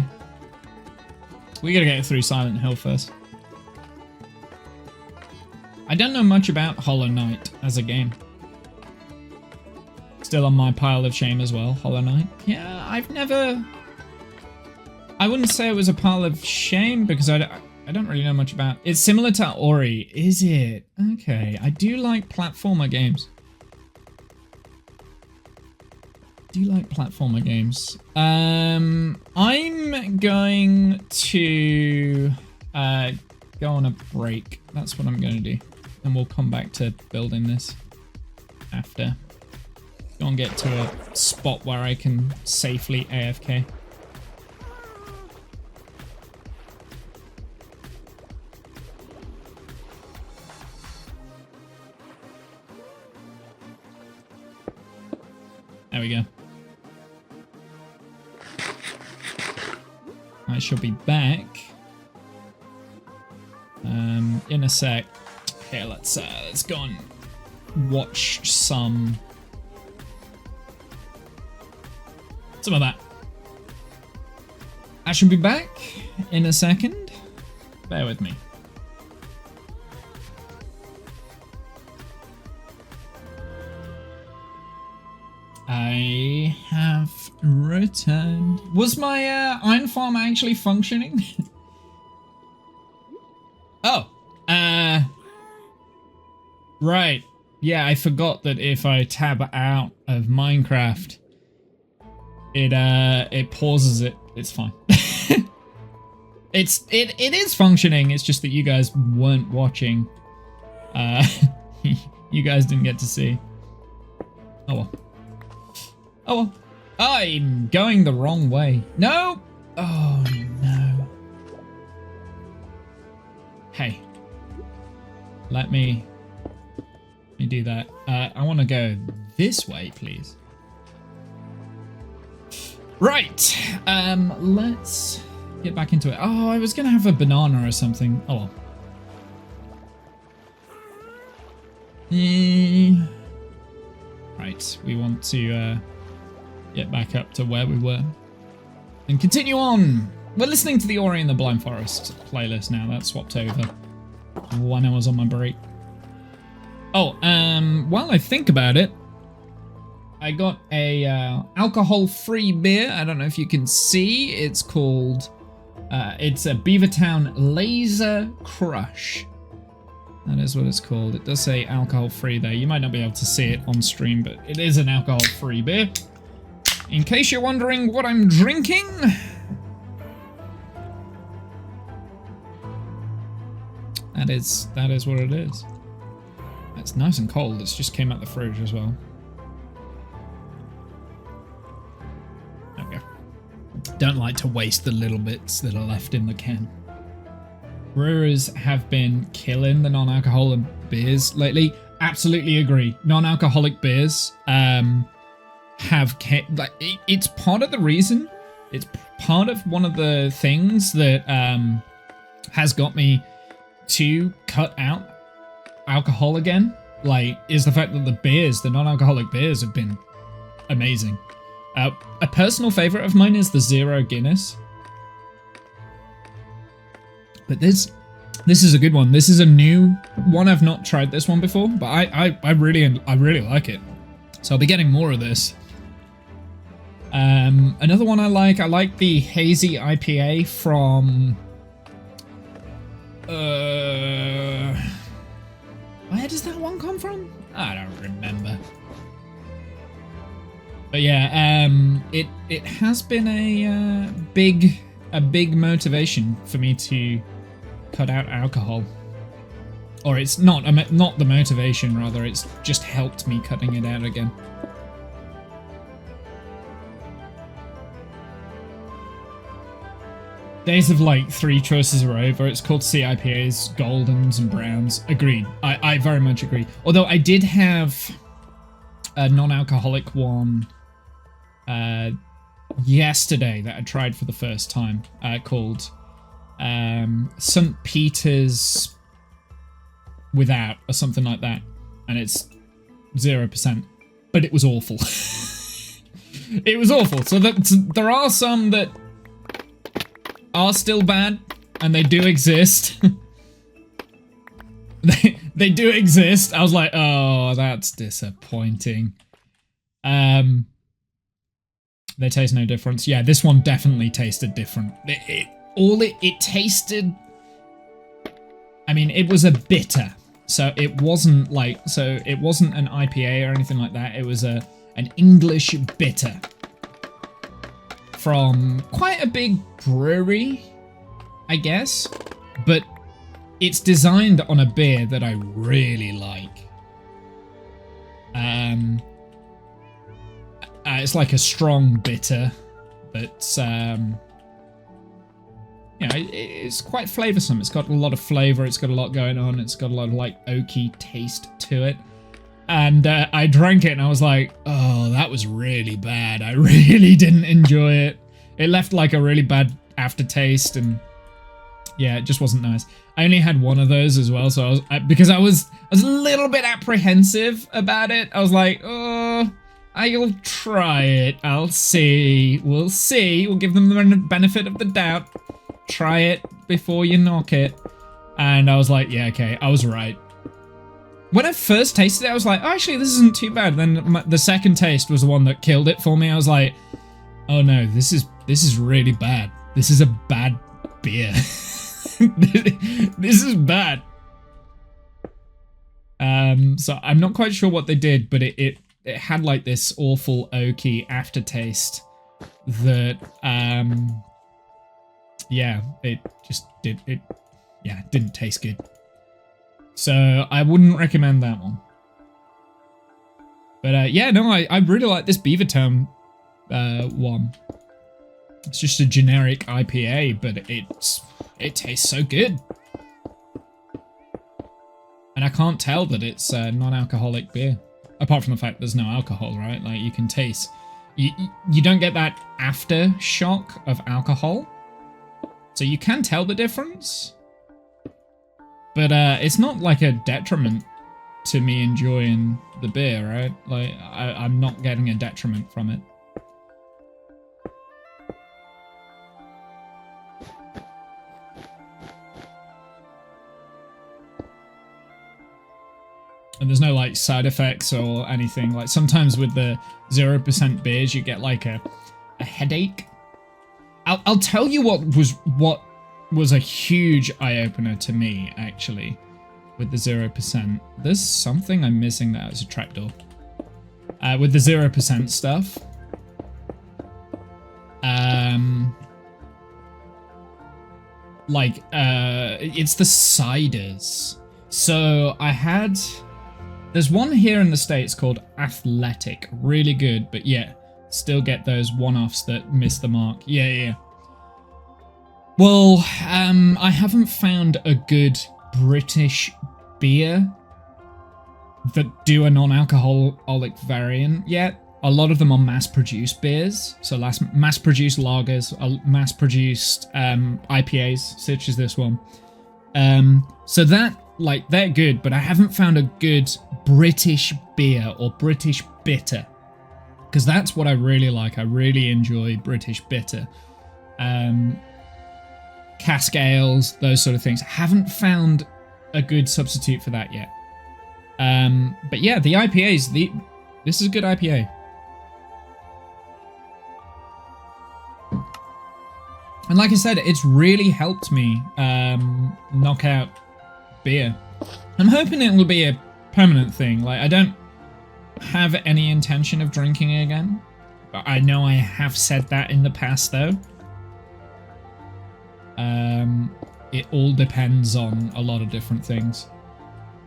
We gotta get through Silent Hill first. I don't know much about Hollow Knight as a game. Still on my pile of shame as well, Hollow Knight. Yeah, I wouldn't say it was a pile of shame because I don't really know much about... It's similar to Ori, is it? Okay, I do like platformer games. I'm going to go on a break. That's what I'm going to do. And we'll come back to building this after. Go and get to a spot where I can safely AFK. There we go. I shall be back in a sec. Here, let's go and watch some of that. I shall be back in a second. Bear with me. I have returned. Was my iron farm actually functioning? Oh. Right. Yeah, I forgot that if I tab out of Minecraft, it pauses it. It's fine. It is functioning. It's just that you guys weren't watching. You guys didn't get to see. Oh well. Oh well. I'm going the wrong way. No. Oh no. Hey. Let me do that. I want to go this way, please. Right, let's get back into it. Oh, I was gonna have a banana or something. Oh well. Right, we want to get back up to where we were and continue on. We're listening to the Ori and the Blind Forest playlist now. That's swapped over when I was on my break. Oh, while I think about it, I got a alcohol-free beer. I don't know if you can see. It's called, it's a Beavertown Laser Crush. That is what it's called. It does say alcohol-free there. You might not be able to see it on stream, but it is an alcohol-free beer. In case you're wondering what I'm drinking, that is what it is. It's nice and cold. It's just came out the fridge as well. There we go. Don't like to waste the little bits that are left in the can. Brewers have been killing the non-alcoholic beers lately. Absolutely agree. Non-alcoholic beers it's part of the reason. It's part of one of the things that has got me to cut out alcohol again. Is the fact that the non-alcoholic beers have been amazing. A personal favorite of mine is the Zero Guinness. But this is a good one. This is a new one. I've not tried this one before, but I really like it. So I'll be getting more of this. Another one I like the hazy IPA from where does that one come from? I don't remember. But yeah, it has been a big motivation for me to cut out alcohol. Or it's not the motivation, rather, it's just helped me cutting it out again. Days of 3 choices are over. It's called CIPAs, Goldens and Browns. Agreed. I very much agree. Although I did have a non-alcoholic one yesterday that I tried for the first time, called St. Peter's Without or something like that, and it's 0%, but it was awful. It was awful. So there are some that are still bad, and they do exist. they do exist. I was like, oh, that's disappointing. They taste no difference. Yeah, this one definitely tasted different. It tasted, I mean, it was a bitter, so it wasn't it wasn't an IPA or anything like that. It was an English bitter from quite a big brewery, I guess, but it's designed on a beer that I really like. It's like a strong bitter, but it's quite flavoursome. It's got a lot of flavour. It's got a lot going on. It's got a lot of oaky taste to it. And I drank it and I was like, oh, that was really bad. I really didn't enjoy it. It left a really bad aftertaste, and yeah, it just wasn't nice. I only had one of those as well, so because I was a little bit apprehensive about it. I was like, oh, I'll try it. I'll see. We'll see. We'll give them the benefit of the doubt. Try it before you knock it. And I was like, yeah, okay, I was right. When I first tasted it, I was like, oh, actually, this isn't too bad. Then the second taste was the one that killed it for me. I was like, oh no, this is really bad. This is a bad beer. This is bad. So I'm not quite sure what they did, but it had this awful oaky aftertaste that yeah, it didn't taste good. So I wouldn't recommend that one. But yeah, no, I really like this Beavertown one. It's just a generic IPA, but it tastes so good. And I can't tell that it's a non-alcoholic beer. Apart from the fact there's no alcohol, right? You can taste... You don't get that aftershock of alcohol. So you can tell the difference. But it's not a detriment to me enjoying the beer, right? I'm not getting a detriment from it. there's no like side effects or anything. Like sometimes with the 0% beers, you get like a headache. I'll tell you what was a huge eye-opener to me, actually, with the 0%. There's something I'm missing there. It's a trapdoor. With the 0% stuff. It's the ciders. So there's one here in the States called Athletic. Really good, but yeah, still get those one-offs that miss the mark. Yeah. Well, I haven't found a good British beer that do a non-alcoholic variant yet. A lot of them are mass-produced beers, so mass-produced lagers, mass-produced IPAs, such as this one. So that, like, they're good, but I haven't found a good British beer or British bitter, because that's what I really like. I really enjoy British bitter. Cask ales, those sort of things. Haven't found a good substitute for that yet. But yeah, the IPAs, this is a good IPA. And like I said, it's really helped me knock out beer. I'm hoping it will be a permanent thing. Like, I don't have any intention of drinking again. But I know I have said that in the past, though. It all depends on a lot of different things.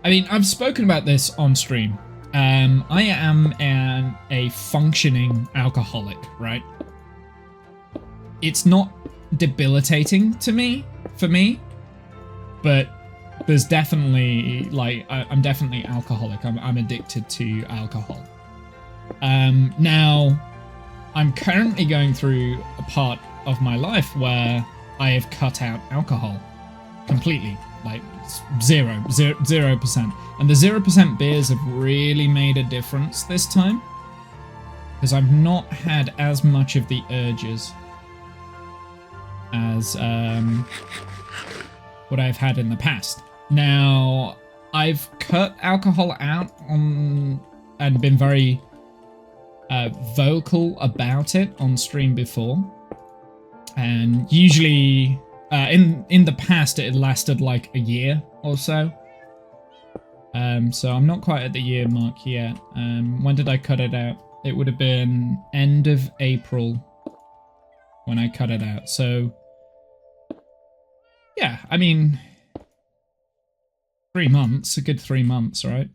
I mean, I've spoken about this on stream. I am a functioning alcoholic, right? It's not debilitating for me, but there's definitely, like, I'm definitely alcoholic. I'm addicted to alcohol. Now, I'm currently going through a part of my life where I have cut out alcohol completely, like 0%. And the 0% beers have really made a difference this time, because I've not had as much of the urges as what I've had in the past. Now, I've cut alcohol out and been very vocal about it on stream before. And usually, in the past, it had lasted like a year or so. So I'm not quite at the year mark yet. When did I cut it out? It would have been end of April when I cut it out. So, yeah, I mean, 3 months, a good 3 months, right?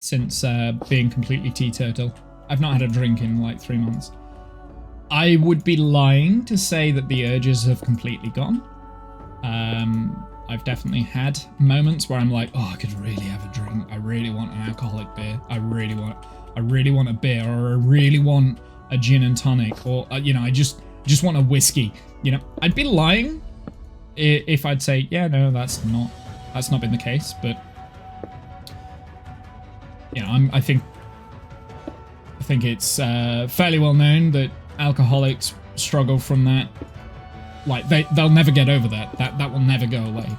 Since being completely teetotal. I've not had a drink in like 3 months. I would be lying to say that the urges have completely gone. I've definitely had moments where I'm like, oh, I could really have a drink. I really want an alcoholic beer. I really want a beer, or I really want a gin and tonic, or you know, I just want a whiskey. You know, I'd be lying if I'd say, yeah, no, that's not been the case. But you know, I think it's fairly well known that alcoholics struggle from that. Like, they'll never get over that. That will never go away.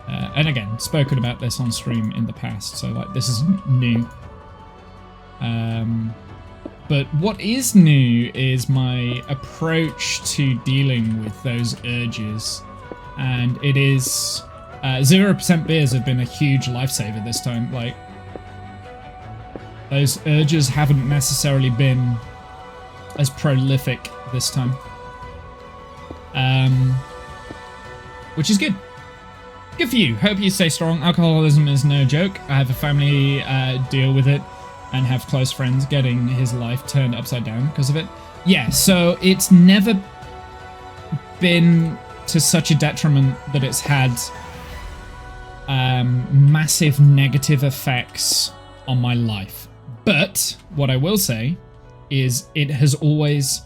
And again, spoken about this on stream in the past, so like this isn't new. But what is new is my approach to dealing with those urges, and it is 0% beers have been a huge lifesaver this time. Like, those urges haven't necessarily been as prolific this time, which is good. Good for you. Hope you stay strong. Alcoholism is no joke. I have a family deal with it and have close friends getting his life turned upside down because of it. Yeah, so it's never been to such a detriment that it's had massive negative effects on my life. But what I will say is it has always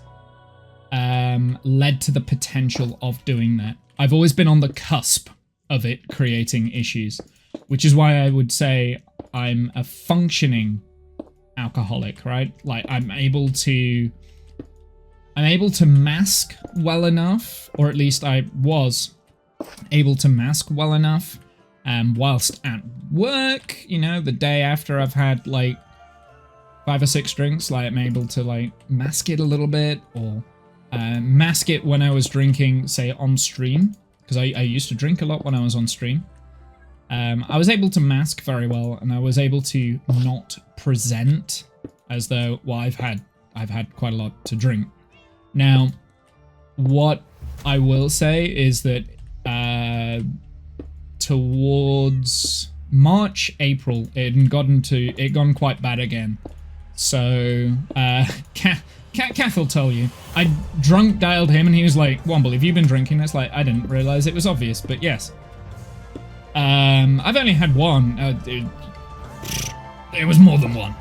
led to the potential of doing that. I've always been on the cusp of it creating issues, which is why I would say I'm a functioning alcoholic, right? Like, I'm able to mask well enough, or at least I was able to mask well enough whilst at work, you know, the day after I've had like 5 or 6 drinks, like I'm able to like mask it a little bit, or mask it when I was drinking, say, on stream, because I used to drink a lot when I was on stream. I was able to mask very well, and I was able to not present as though, well, I've had quite a lot to drink. Now, what I will say is that towards March, April, it had gone quite bad again. So, Kath will tell you. I drunk dialed him and he was like, Womble, have you been drinking? It's like, I didn't realize it was obvious, but yes. I've only had one. It was more than one.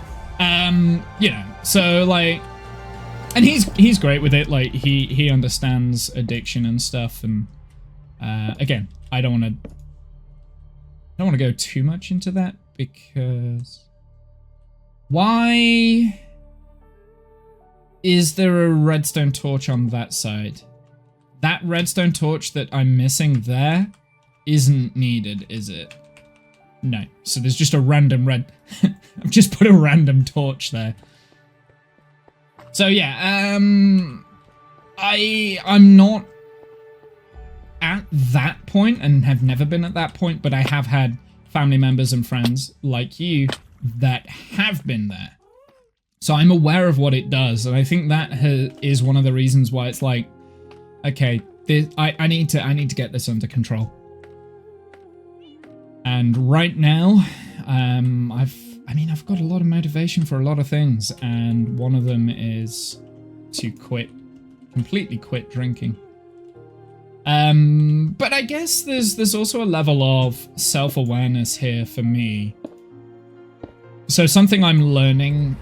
You know, so like, and he's great with it. Like he understands addiction and stuff. And again, I don't want to go too much into that, because why is there a redstone torch on that side? That redstone torch that I'm missing there isn't needed, is it? No. So there's just a random I've just put a random torch there. So yeah, I'm not at that point and have never been at that point, but I have had family members and friends like you that have been there. So I'm aware of what it does, and I think that is one of the reasons why it's like, okay, I need to get this under control. And right now, I've got a lot of motivation for a lot of things, and one of them is to completely quit drinking. But I guess there's also a level of self-awareness here for me. So something I'm learning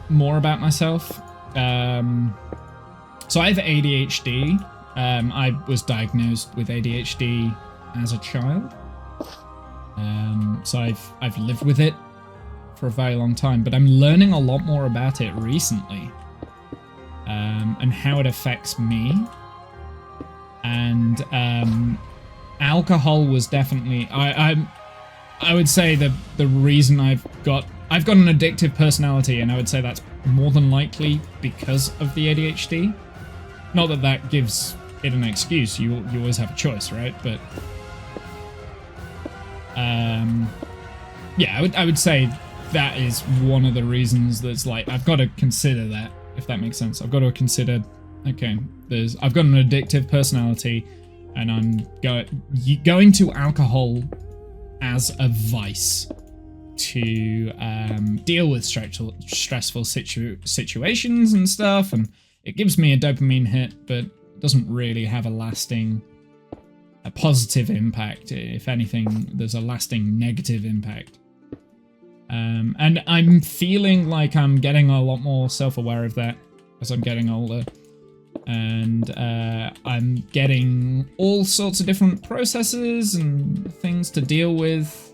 more about myself. So I have ADHD. I was diagnosed with ADHD as a child. So I've lived with it for a very long time, but I'm learning a lot more about it recently, and how it affects me. And alcohol was definitely I would say the reason I've got an addictive personality, and I would say that's more than likely because of the ADHD. Not that that gives it an excuse. You always have a choice, right? But yeah, I would say that is one of the reasons that's like, I've got to consider that, if that makes sense. I've got to consider, okay, I've got an addictive personality, and I'm going to alcohol as a vice to deal with stressful situations and stuff, and it gives me a dopamine hit, but doesn't really have a positive impact. If anything, there's a lasting negative impact. And I'm feeling like I'm getting a lot more self-aware of that as I'm getting older. And I'm getting all sorts of different processes and things to deal with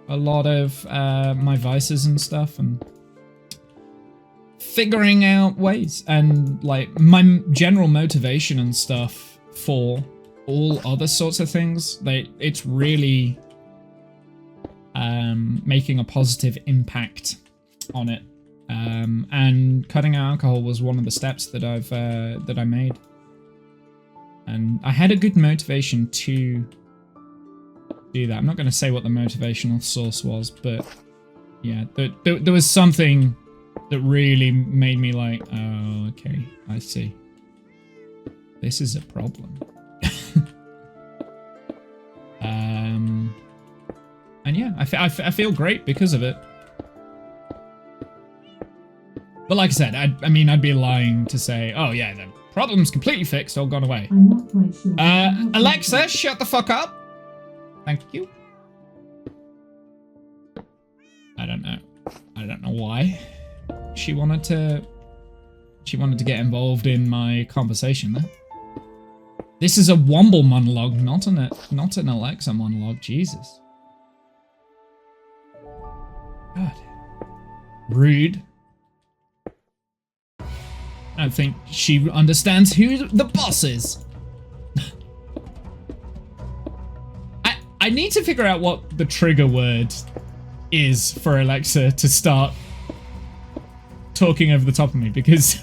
a lot of my vices and stuff, and figuring out ways. And like my general motivation and stuff for all other sorts of things, it's really making a positive impact on it. And cutting out alcohol was one of the steps that I made, and I had a good motivation to do that. I'm not going to say what the motivational source was, but yeah, there was something that really made me like, oh, okay, I see. This is a problem. And yeah, I feel great because of it. But like I said, I'd be lying to say, oh yeah, the problem's completely fixed, all gone away. I'm not quite sure. Alexa, shut the fuck up. Thank you. I don't know why she wanted to get involved in my conversation there. This is a Womble monologue, not an Alexa monologue. Jesus. God. Rude. I don't think she understands who the boss is. I need to figure out what the trigger word is for Alexa to start talking over the top of me, because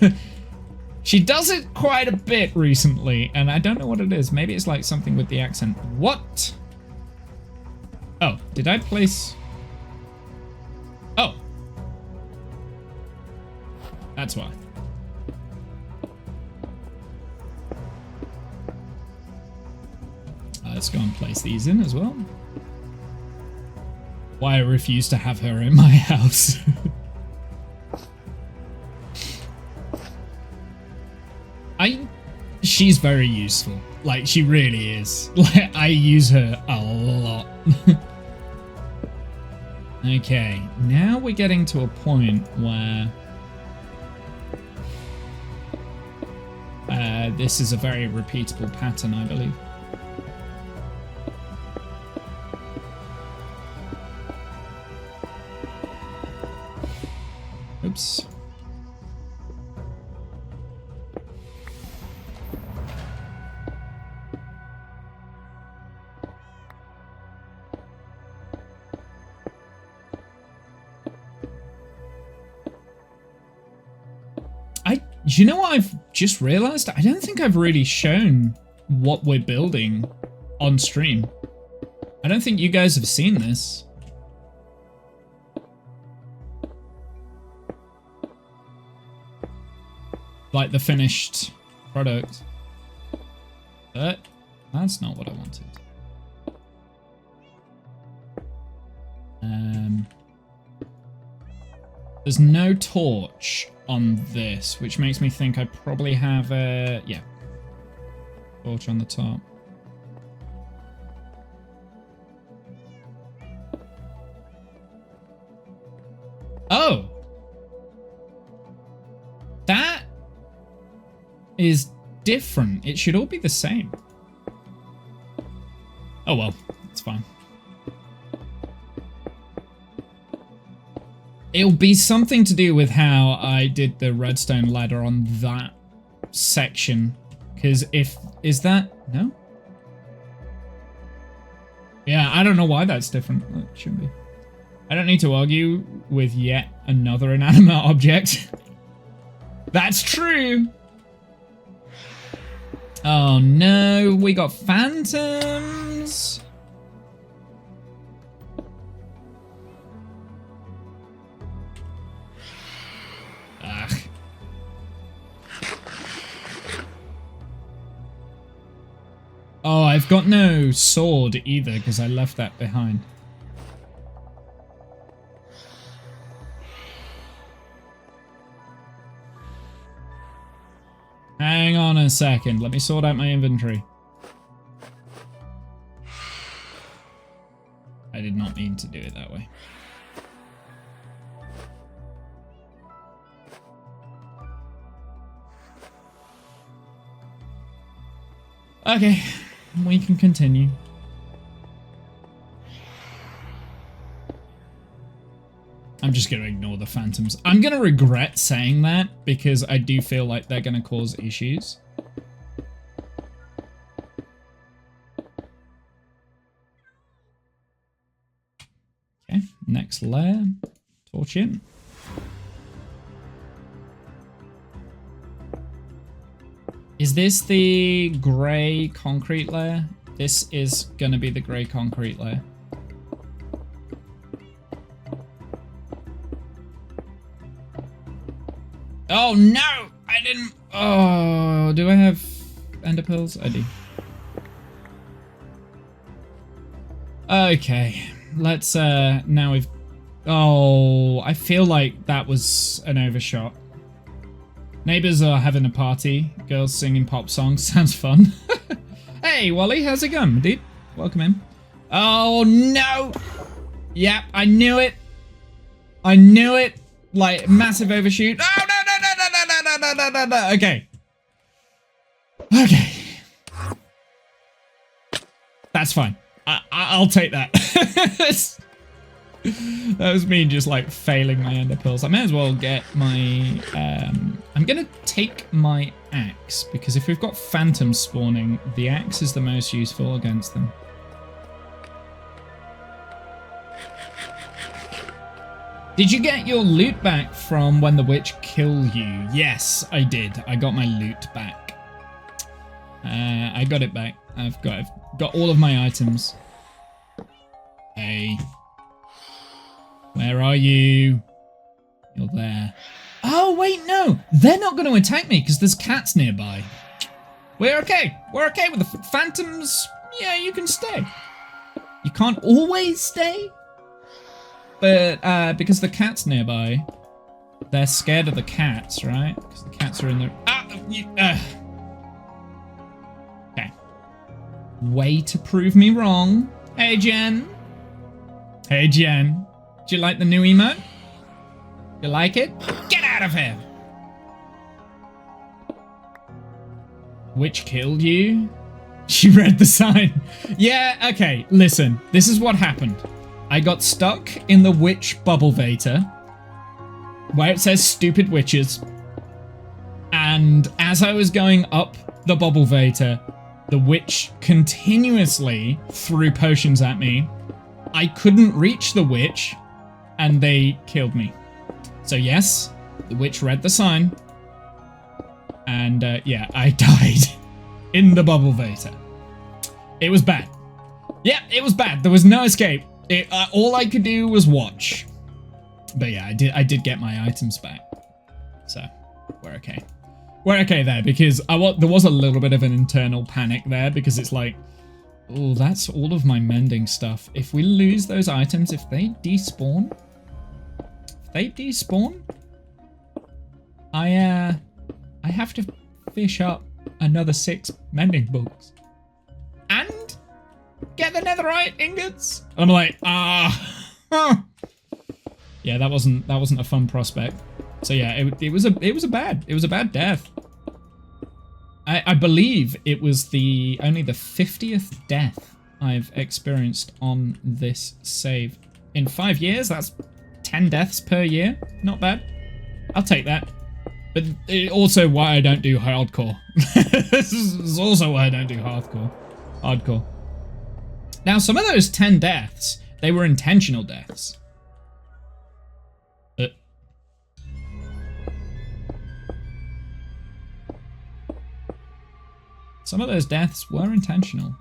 she does it quite a bit recently, and I don't know what it is. Maybe it's like something with the accent. What? Oh, did I place... Oh. That's why. Let's go and place these in as well. Why I refuse to have her in my house. She's very useful. Like, she really is. Like, I use her a lot. Okay, now we're getting to a point where this is a very repeatable pattern, I believe. Oops. You know what I've just realized? I don't think I've really shown what we're building on stream. I don't think you guys have seen this. Like the finished product. But that's not what I wanted. There's no torch on this, which makes me think I probably have a... yeah. Torch on the top. Oh! That is different. It should all be the same. Oh well, it's fine. It'll be something to do with how I did the redstone ladder on that section. Because if... is that... no? Yeah, I don't know why that's different. That shouldn't be. I don't need to argue with yet another inanimate object. That's true! Oh no, we got phantoms! Oh, I've got no sword either because I left that behind. Hang on a second. Let me sort out my inventory. I did not mean to do it that way. Okay. We can continue. I'm just going to ignore the phantoms. I'm going to regret saying that because I do feel like they're going to cause issues. Okay, next layer. Torch in. Is this the grey concrete layer? This is going to be the grey concrete layer. Oh no! I didn't... oh, do I have ender pearls? I do. Okay, let's now we've... oh, I feel like that was an overshot. Neighbors are having a party. Girls singing pop songs. Sounds fun. Hey, Wally, how's it going, dude? Welcome in. Oh, no! Yep, I knew it. I knew it. Like, massive overshoot. Oh, no. Okay. Okay. That's fine. I'll take that. That was me just like failing my ender pearls. I may as well get my I'm gonna take my axe because if we've got phantoms spawning, the axe is the most useful against them. Did you get your loot back from when the witch killed you? Yes, I did. I got my loot back. I got it back. I've got all of my items. Hey. Where are you? You're there. Oh, wait, no. They're not going to attack me because there's cats nearby. We're okay. We're okay with the phantoms. Yeah, you can stay. You can't always stay. But because the cat's nearby, they're scared of the cats, right? Because the cats are in there. Okay. Way to prove me wrong. Hey, Jen. Hey, Jen. Do you like the new emote? You like it? Get out of here! Witch killed you? She read the sign. Yeah, okay, listen. This is what happened. I got stuck in the witch bubble vator, where it says stupid witches. And as I was going up the bubble vator, the witch continuously threw potions at me. I couldn't reach the witch, and they killed me. So yes, the witch read the sign, and yeah, I died in the bubble vator. It was bad. Yeah, it was bad. There was no escape. All I could do was watch. But yeah, I did get my items back. So we're okay. We're okay there because there was a little bit of an internal panic there because it's like, oh, that's all of my mending stuff. If we lose those items, if they despawn, I have to fish up another 6 mending books and get the netherite ingots. And I'm like, yeah, that wasn't a fun prospect. So yeah, it was a bad death. I believe it was only the 50th death I've experienced on this save in 5 years. That's 10 deaths per year. Not bad. I'll take that. But also why I don't do hardcore. This is also why I don't do hardcore. Now, some of those 10 deaths, they were intentional deaths. Some of those deaths were intentional.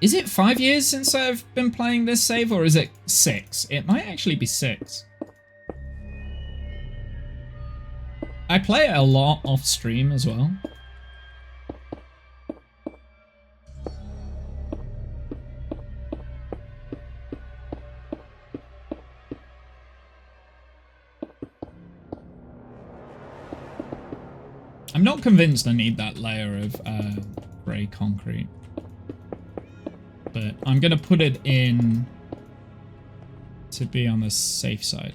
Is it 5 years since I've been playing this save, or is it 6? It might actually be 6. I play it a lot off stream as well. I'm not convinced I need that layer of grey concrete. But I'm going to put it in to be on the safe side.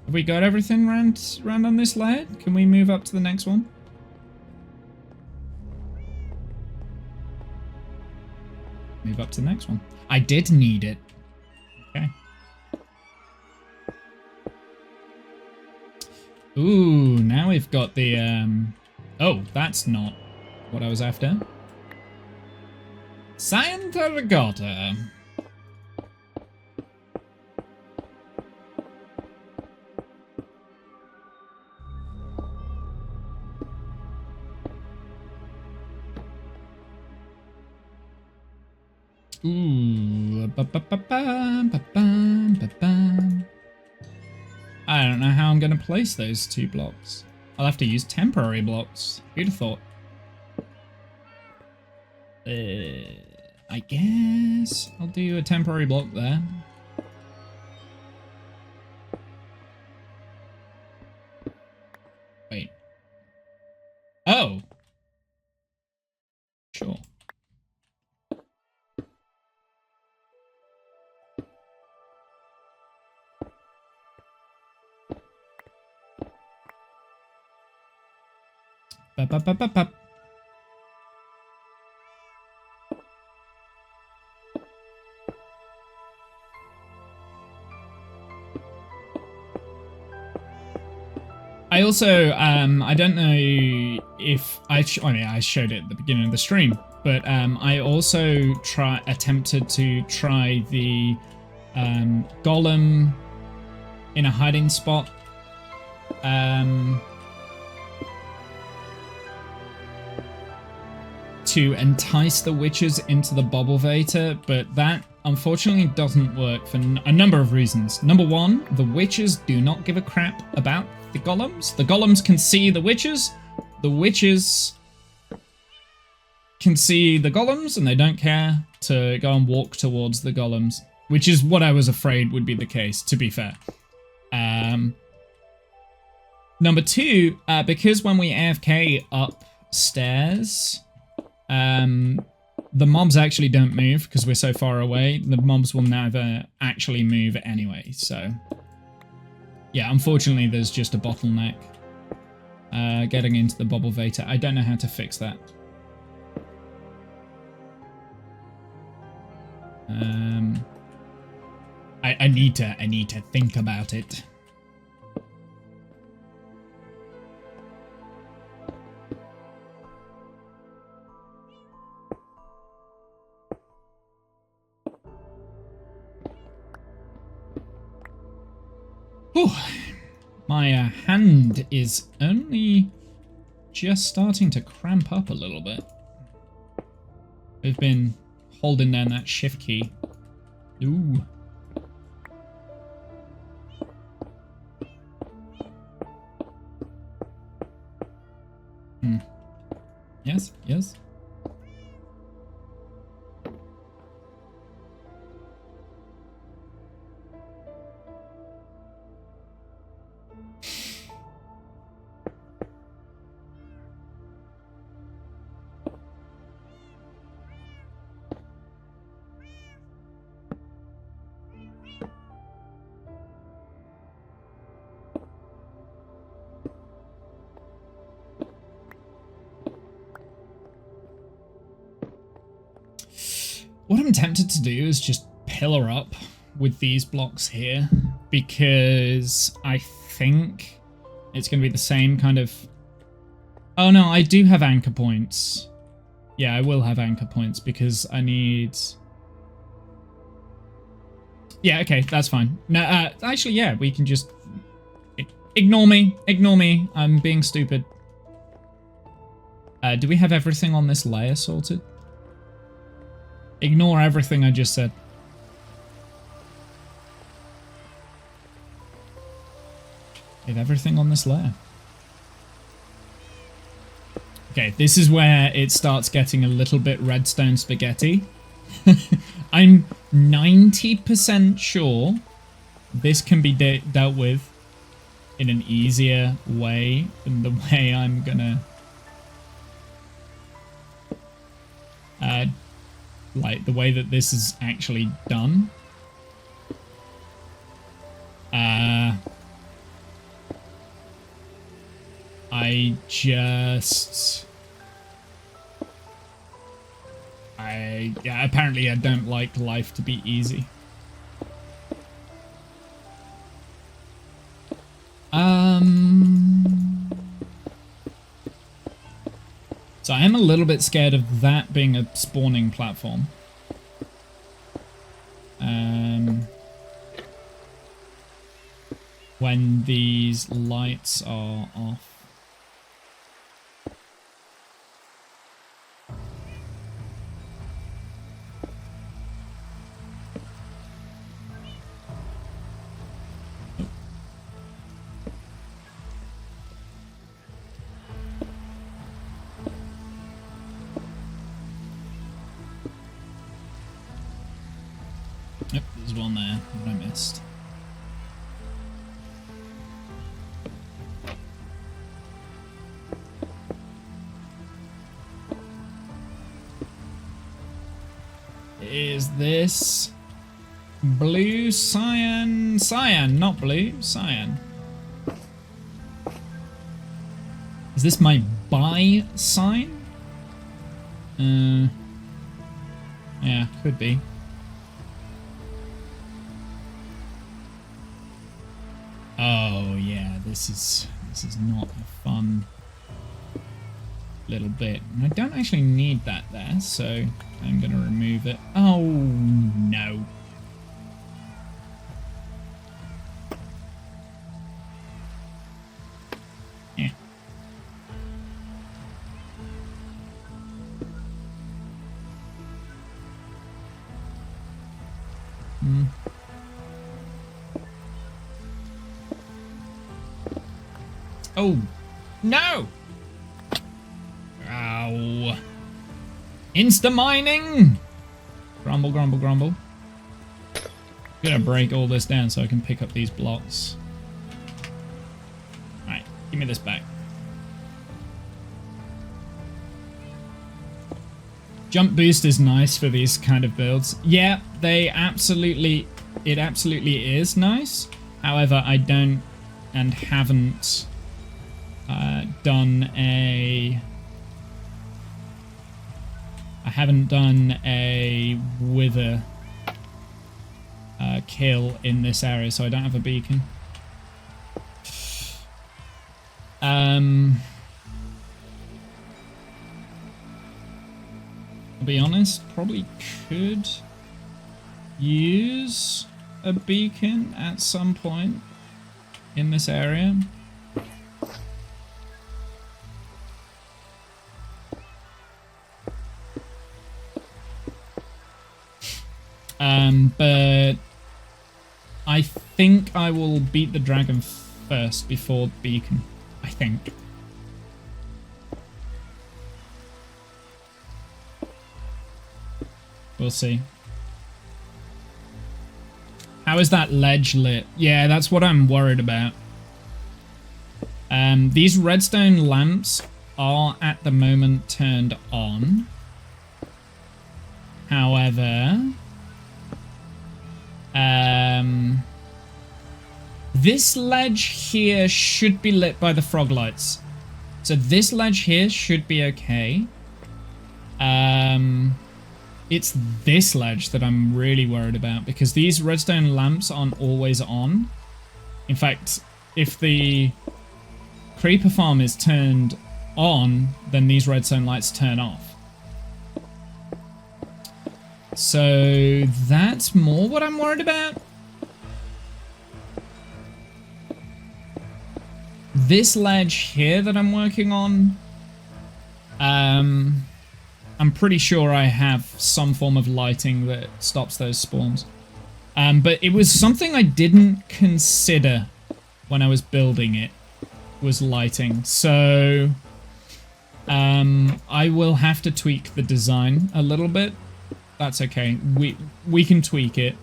Have we got everything round on this layer? Can we move up to the next one? Move up to the next one. I did need it. Okay. Ooh, now we've got the... Oh, that's not what I was after. Santa Regatta. Ooh. I don't know how I'm going to place those 2 blocks. I'll have to use temporary blocks. Who'd have thought? I guess I'll do a temporary block there. Wait. Oh. Sure. Ba-ba-ba-ba-ba. I also, I don't know if I mean, I showed it at the beginning of the stream, but I also attempted to try the Golem in a hiding spot. To entice the witches into the bubble vator, but that unfortunately doesn't work for a number of reasons. Number one, the witches do not give a crap about the golems. The golems can see the witches. The witches can see the golems, and they don't care to go and walk towards the golems, which is what I was afraid would be the case, to be fair. Number two, because when we AFK upstairs, the mobs actually don't move because we're so far away. The mobs will never actually move anyway, so yeah, unfortunately there's just a bottleneck getting into the bubble vator. I don't know how to fix that. I need to think about it. Whew. My hand is only just starting to cramp up a little bit. We've been holding down that shift key. Ooh. Yes, yes. What I'm tempted to do is just pillar up with these blocks here, because I think it's going to be the same kind of... Oh no, I do have anchor points. Yeah, I will have anchor points because I need... Yeah, okay, that's fine. No, actually, yeah, we can just... Ignore me, I'm being stupid. Do we have everything on this layer sorted? Ignore everything I just said. We have everything on this layer. Okay, this is where it starts getting a little bit redstone spaghetti. I'm 90% sure this can be dealt with in an easier way than the way I'm gonna... like the way that this is actually done. Yeah, apparently I don't like life to be easy. So I am a little bit scared of that being a spawning platform. When these lights are off. Yep, there's one there that I missed. Is this blue, cyan? Cyan, not blue, cyan. Is this my buy sign? Yeah, could be. Oh yeah, this is not a fun little bit. And I don't actually need that there, so I'm gonna remove it. Oh no. Oh, no! Ow. Insta-mining! Grumble, grumble, grumble. I'm gonna break all this down so I can pick up these blocks. Alright, give me this back. Jump boost is nice for these kind of builds. Yeah, it absolutely is nice. However, I don't and haven't done a wither kill in this area, so I don't have a beacon. I'll be honest, probably could use a beacon at some point in this area. But I think I will beat the dragon first before the beacon. I think. We'll see. How is that ledge lit? Yeah, that's what I'm worried about. These redstone lamps are at the moment turned on. However, this ledge here should be lit by the frog lights. So this ledge here should be okay. It's this ledge that I'm really worried about because these redstone lamps aren't always on. In fact, if the creeper farm is turned on, then these redstone lights turn off. So that's more what I'm worried about. This ledge here that I'm working on, I'm pretty sure I have some form of lighting that stops those spawns. But it was something I didn't consider when I was building it, was lighting. So I will have to tweak the design a little bit. That's okay. We can tweak it.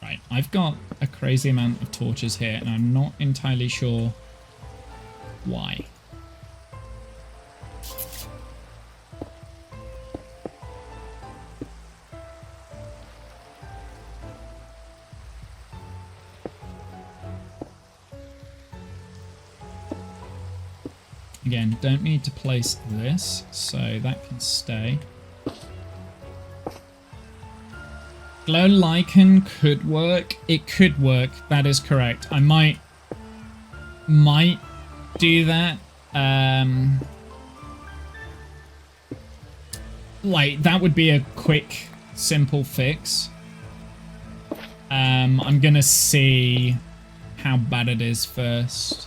Right, I've got a crazy amount of torches here, and I'm not entirely sure why. Again, don't need to place this, so that can stay. Glow lichen could work. It could work. That is correct. I might do that. Like, that would be a quick, simple fix. I'm gonna see how bad it is first.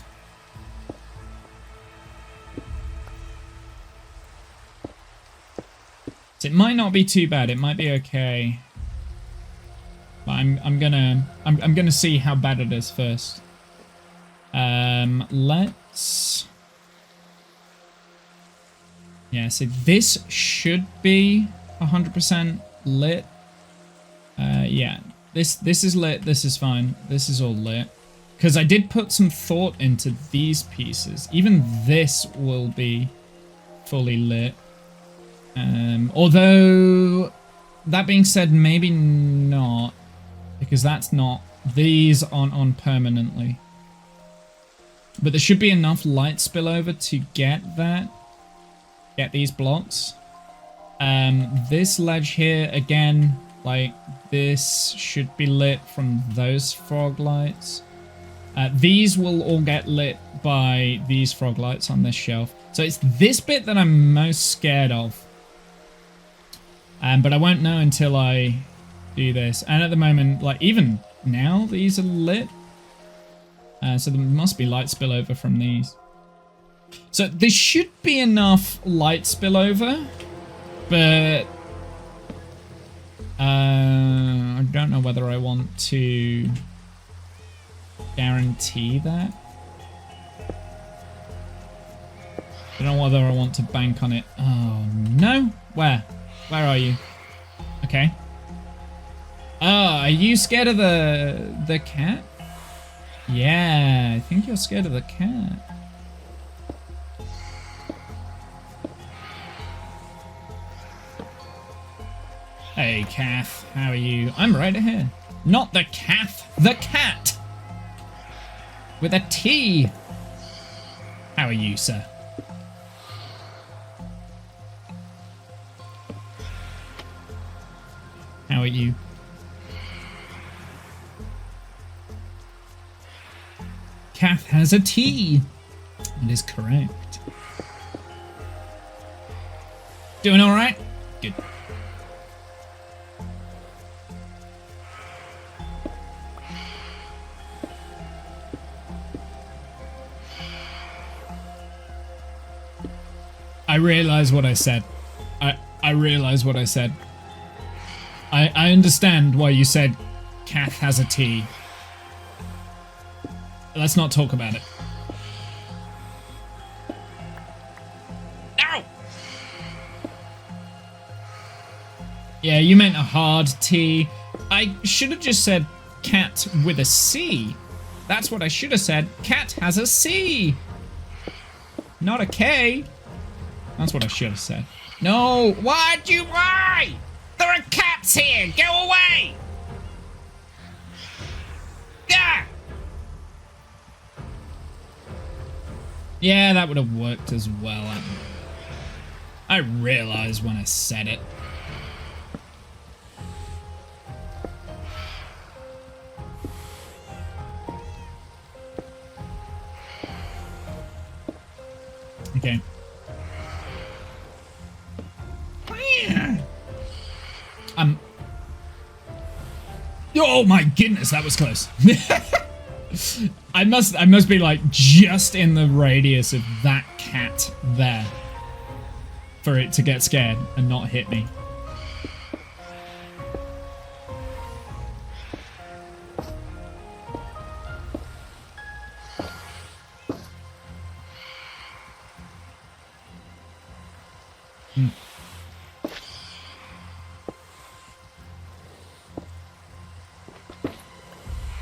It might not be too bad. It might be okay. But I'm gonna see how bad it is first. Let's. Yeah. So this should be 100% lit. Yeah. This is lit. This is fine. This is all lit. Because I did put some thought into these pieces. Even this will be fully lit. Although, that being said, maybe not, because that's not, these aren't on permanently. But there should be enough light spillover to get these blocks. This ledge here, again, like, this should be lit from those frog lights. These will all get lit by these frog lights on this shelf. So it's this bit that I'm most scared of. But I won't know until I do this. And at the moment, like, even now, these are lit. So there must be light spillover from these. So there should be enough light spillover. But I don't know whether I want to guarantee that. I don't know whether I want to bank on it. Oh, no. Where? Where are you? Okay. Oh, are you scared of the cat? Yeah, I think you're scared of the cat. Hey, Kath, how are you? I'm right here. Not the Kath, the cat! With a T. How are you, sir? How are you? Kath has a T. That is correct. Doing all right? Good. I realize what I said. I realize what I said. I understand why you said Kath has a T. Let's not talk about it. Ow! Yeah, you meant a hard T. I should have just said cat with a C. That's what I should have said. Cat has a C. Not a K. That's what I should have said. No, why? There are cats here. Go away. Yeah. Yeah, that would have worked as well. I realized when I said it. Okay. Oh my goodness, that was close. I must be like just in the radius of that cat there for it to get scared and not hit me.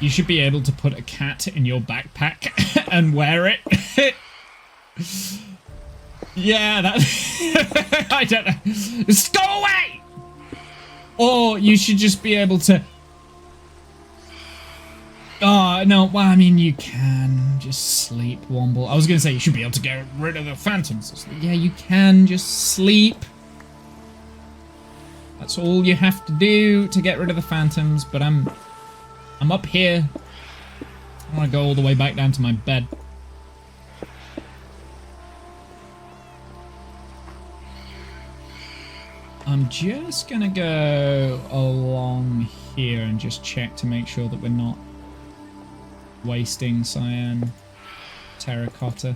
You should be able to put a cat in your backpack and wear it. Yeah, that... I don't know. Just go away! Or you should just be able to... Oh, no, well, I mean, you can just sleep, Womble. I was going to say you should be able to get rid of the phantoms. Yeah, you can just sleep. That's all you have to do to get rid of the phantoms, but I'm up here. I want to go all the way back down to my bed. I'm just going to go along here and just check to make sure that we're not wasting cyan terracotta.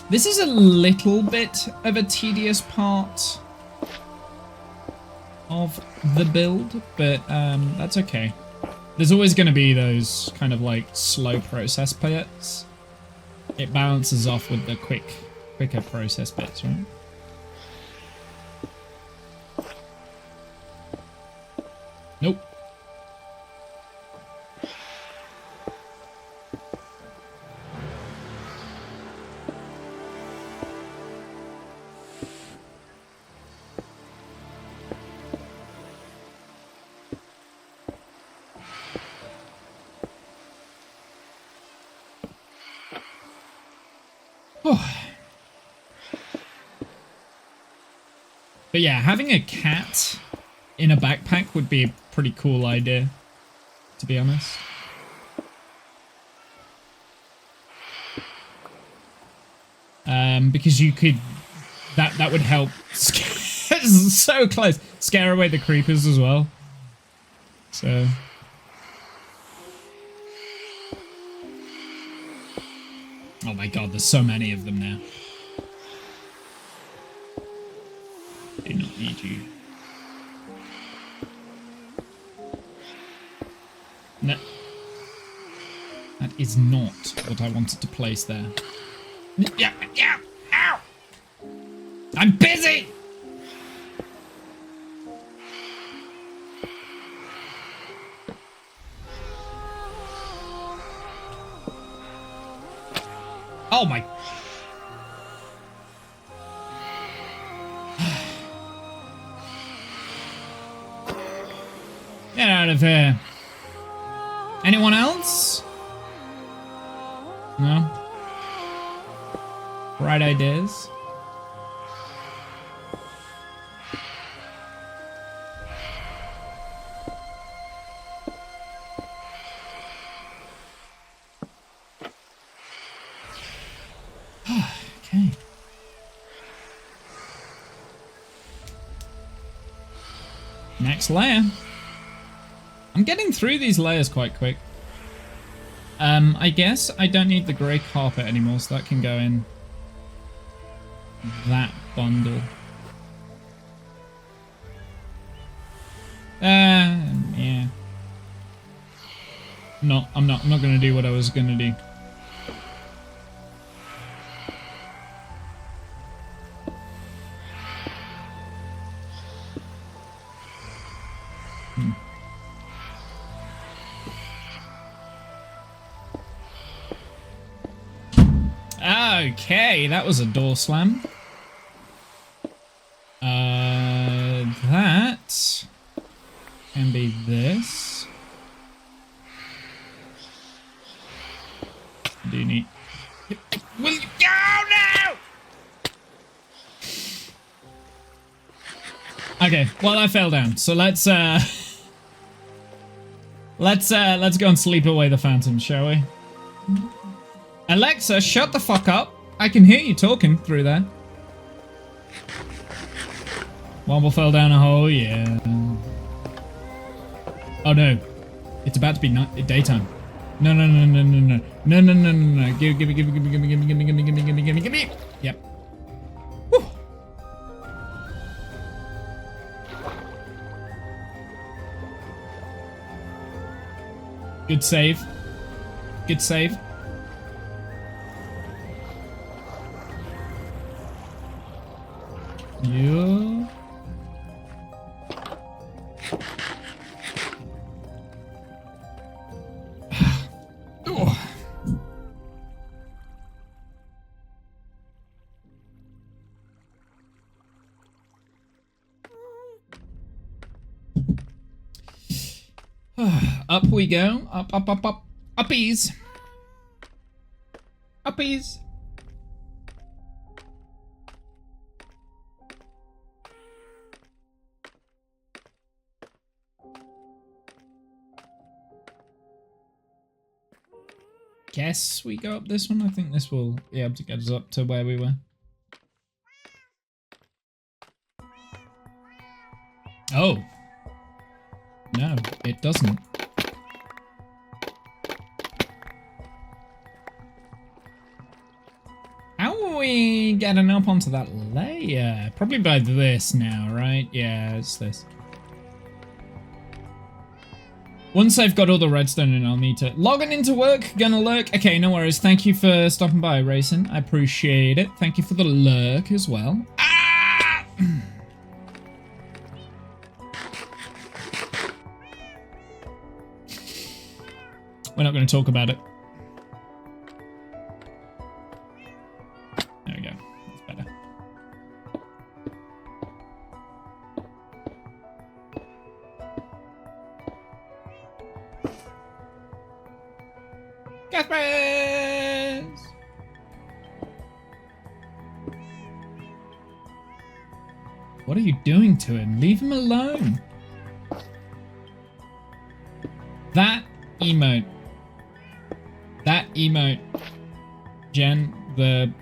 This is a little bit of a tedious part of the build, but that's okay. There's always going to be those kind of like slow process bits. It balances off with the quicker process bits, right? Nope. But yeah, having a cat in a backpack would be a pretty cool idea, to be honest. Because you could, that would help so close, scare away the creepers as well. So. Oh my god, there's so many of them now. I do not need you. No. That is not what I wanted to place there. Yeah, yeah, ow! I'm busy! Oh my... Get out of here. Anyone else? No? Bright ideas? Okay. Next layer. I'm getting through these layers quite quick. I guess I don't need the grey carpet anymore, so that can go in that bundle. Yeah. No, I'm not gonna do what I was gonna do. Okay, that was a door slam. That can be this. Do you need... Will you go now? Okay, well I fell down, so let's go and sleep away the phantoms, shall we? Alexa, shut the fuck up. I can hear you talking through there. Womble fell down a hole, yeah. Oh no. It's about to be night, daytime. No. Give me. Yep. Whew. Good save. Good save. You. Up we go. Up. Uppies. Uppies. Guess we go up this one. I think this will be able to get us up to where we were. Oh. No, it doesn't. How are we getting up onto that layer? Probably by this now, right? Yeah, it's this. Once I've got all the redstone in, I'll need to... Logging into work, gonna lurk. Okay, no worries. Thank you for stopping by, Racing. I appreciate it. Thank you for the lurk as well. Ah! We're not going to talk about it. There we go. That's better. Gaspers! What are you doing to him? Leave him alone. That emote. That emote. Jen, the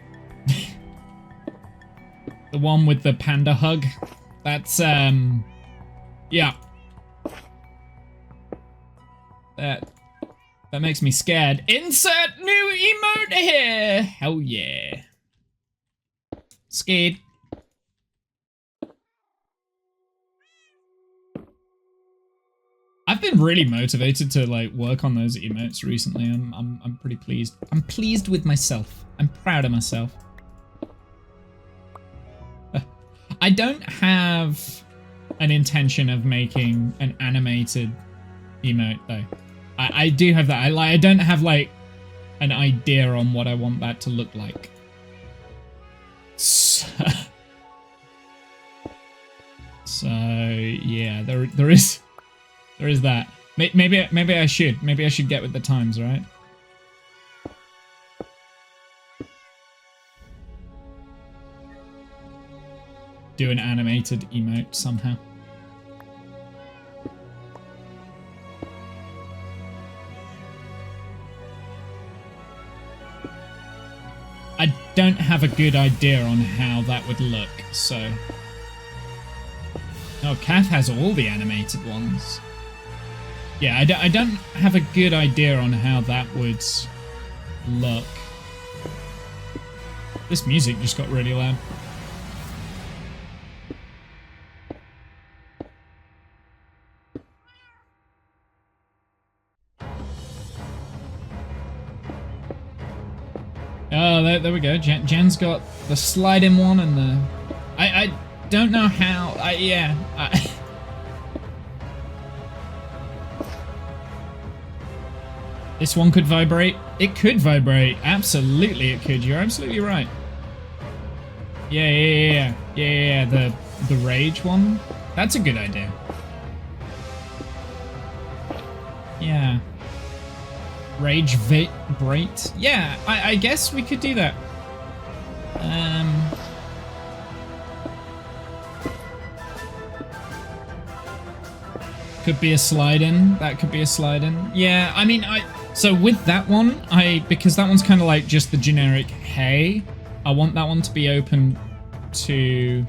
the one with the panda hug. That's yeah. That makes me scared. Insert new emote here. Hell yeah. Scared. I've been really motivated to like work on those emotes recently. I'm pretty pleased. I'm pleased with myself. I'm proud of myself. I don't have an intention of making an animated emote though. I do have that. I don't have like an idea on what I want that to look like. So yeah, there is that. Maybe I should get with the times, right? Do an animated emote somehow. I don't have a good idea on how that would look, so... Oh, Kath has all the animated ones. Yeah, I don't have a good idea on how that would look. This music just got really loud. Oh, there we go. Jen's got the slide-in one and the... I don't know how... yeah. This one could vibrate. It could vibrate. Absolutely it could. You're absolutely right. Yeah. The rage one. That's a good idea. Yeah. Rage vibrate. Yeah, I guess we could do that. Could be a slide-in. That could be a slide-in. Yeah, I mean, so with that one, because that one's kind of like just the generic hey, I want that one to be open to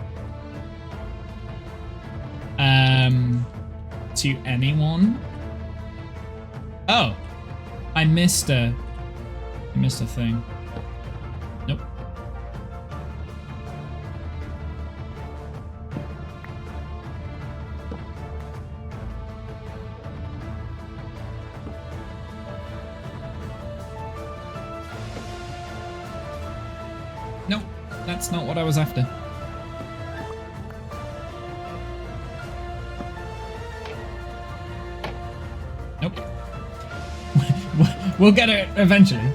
anyone. Oh, I missed a thing. Nope. Nope, that's not what I was after. Nope. We'll get it eventually.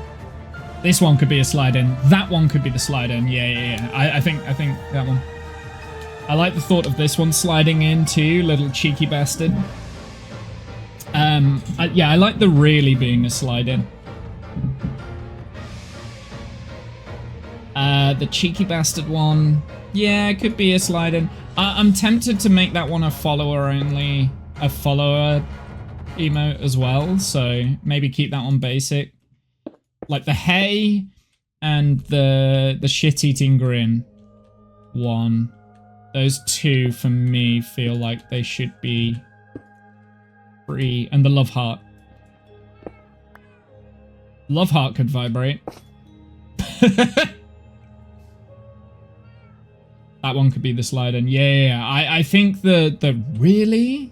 This one could be a slide-in. That one could be the slide-in. Yeah. I think that one. I like the thought of this one sliding in too, little cheeky bastard. Yeah, I like the really being a slide-in. The cheeky bastard one, yeah, it could be a slide-in. I'm tempted to make that one a follower emote as well, so maybe keep that one basic. Like the hey and the shit-eating grin one. Those two, for me, feel like they should be free. And the love heart. Love heart could vibrate. That one could be the slide-in. Yeah. I think the really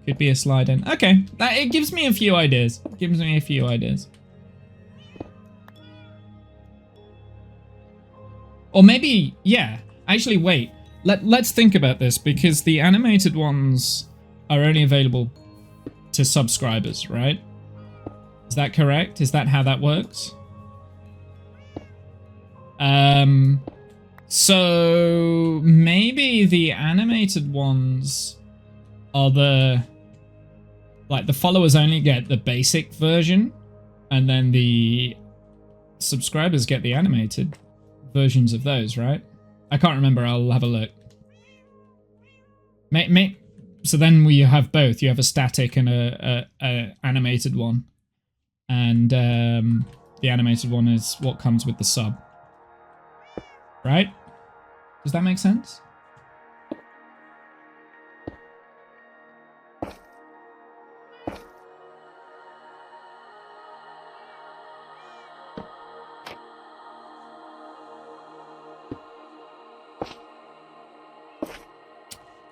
could be a slide-in. Okay, it gives me a few ideas. Or maybe, yeah. Actually, wait. Let's think about this, because the animated ones are only available to subscribers, right? Is that correct? Is that how that works? So maybe the animated ones are the followers only get the basic version, and then the subscribers get the animated versions of those, right? I can't remember. I'll have a look. So then you have both. You have a static and a animated one, and the animated one is what comes with the sub, right? Does that make sense?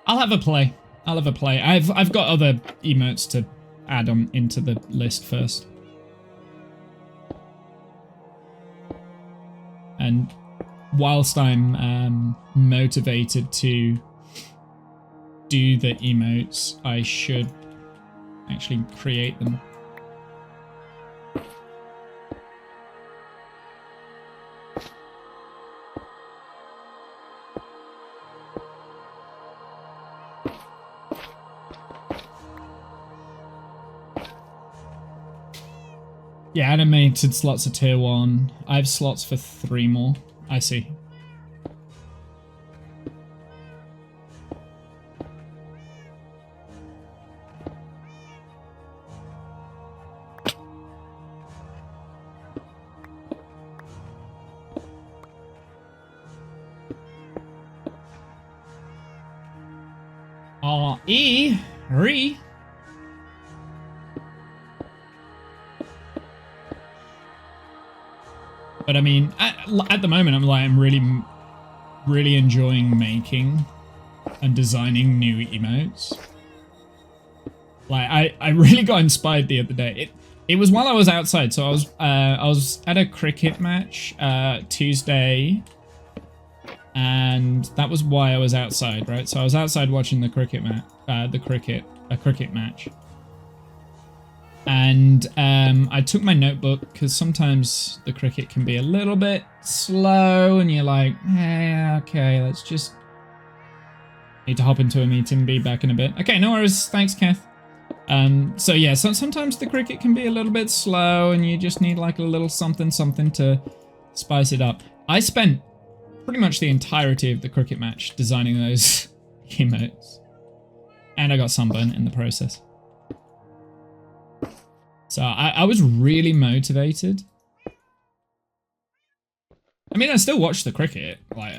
I'll have a play. I'll have a play. I've got other emotes to add on into the list first. And whilst I'm motivated to do the emotes, I should actually create them. Yeah, animated slots are tier 1. I have slots for 3 more. I see. Re. But I mean, at the moment, I'm really enjoying making and designing new emotes. Like, I really got inspired the other day. It was while I was outside, so I was at a cricket match Tuesday, and that was why I was outside, right? So I was outside watching the cricket match, a cricket match. And I took my notebook because sometimes the cricket can be a little bit slow and you're like, hey, okay, let's just need to hop into a meeting, be back in a bit. Okay, no worries. Thanks, Kath. So yeah, so sometimes the cricket can be a little bit slow and you just need like a little something to spice it up. I spent pretty much the entirety of the cricket match designing those emotes. And I got sunburnt in the process. So I was really motivated. I mean, I still watched the cricket. Like,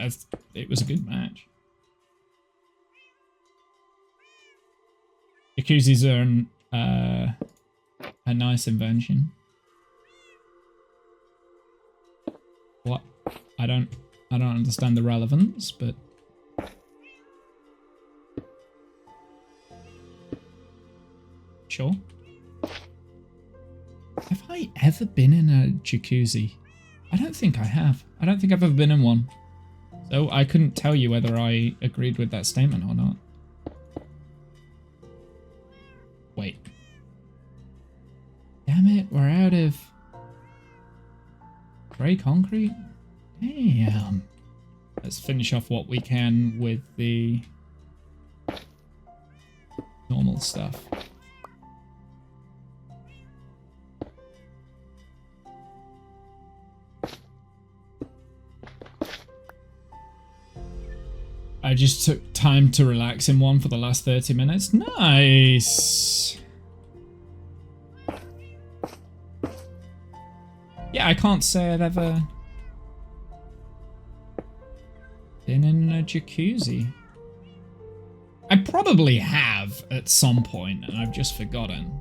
it was a good match. Jacuzzis are a nice invention. What? I don't understand the relevance, but sure. Have I ever been in a jacuzzi? I don't think I have. I don't think I've ever been in one. So I couldn't tell you whether I agreed with that statement or not. Wait. Damn it, we're out of grey concrete? Damn. Let's finish off what we can with the normal stuff. I just took time to relax in one for the last 30 minutes. Nice! Yeah, I can't say I've ever been in a jacuzzi. I probably have at some point, and I've just forgotten.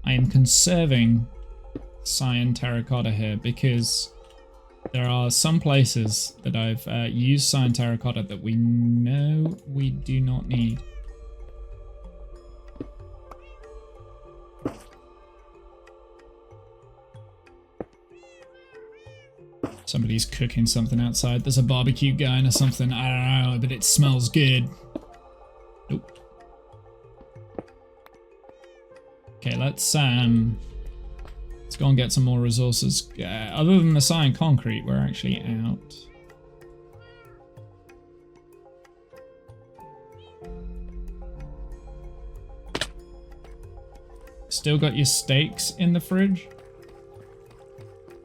I am conserving cyan terracotta here because there are some places that I've used cyan terracotta that we know we do not need. Somebody's cooking something outside. There's a barbecue going or something. I don't know, but it smells good. Nope. Okay, let's go and get some more resources. Other than the cyan concrete, we're actually out. Still got your steaks in the fridge?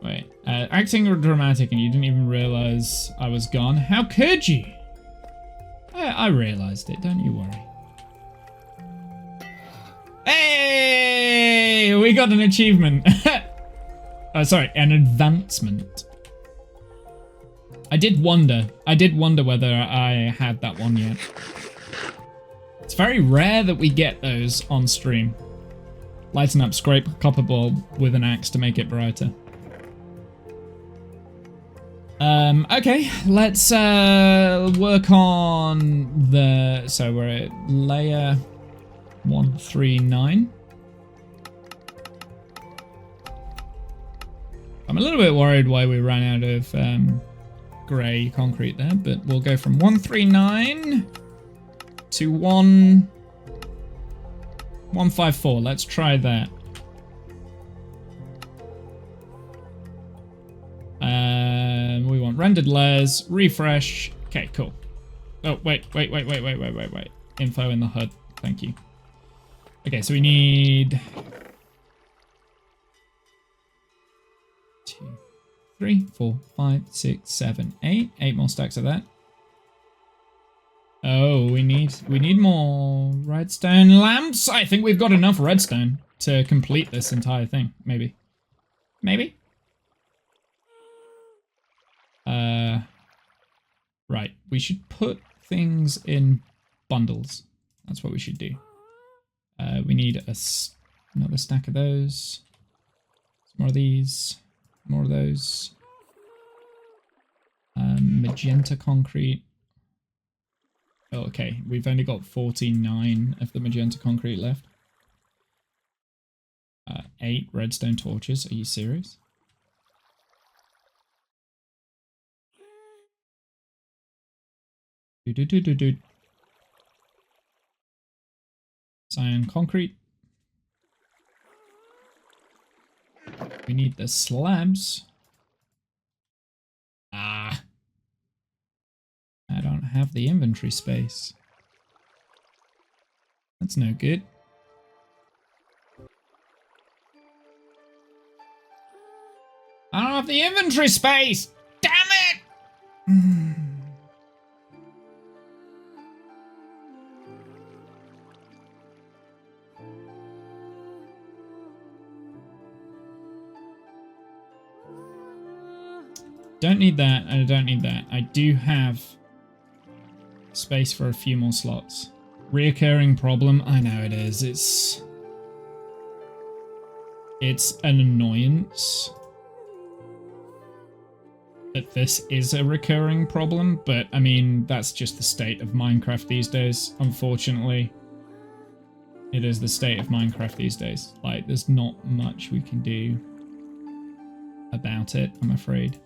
Wait, acting dramatic and you didn't even realize I was gone? How could you? I realized it, don't you worry. we got an achievement. Sorry, an advancement. I did wonder whether I had that one yet. It's very rare that we get those on stream. Lighten up, scrape a copper bulb with an axe to make it brighter. Okay, let's work on the... So we're at layer 139. I'm a little bit worried why we ran out of grey concrete there, but we'll go from 139 to 154. Let's try that. We want rendered layers, refresh. Okay, cool. Oh, wait. Info in the HUD. Thank you. Okay, so we need 2, 3, 4, 5, 6, 7, 8. 8 more stacks of that. Oh, we need more redstone lamps. I think we've got enough redstone to complete this entire thing. Maybe. Right. We should put things in bundles. That's what we should do. We need another stack of those. More of these. More of those. Magenta concrete. Oh, okay. We've only got 49 of the magenta concrete left. 8 redstone torches. Are you serious? Cyan concrete. We need the slabs. I don't have the inventory space. That's no good. I don't have the inventory space! Damn it! Don't need that, and I don't need that. I do have space for a few more slots. Reoccurring problem? I know it is. It's an annoyance that this is a recurring problem, but I mean, that's just the state of Minecraft these days, unfortunately. It is the state of Minecraft these days. Like, there's not much we can do about it, I'm afraid.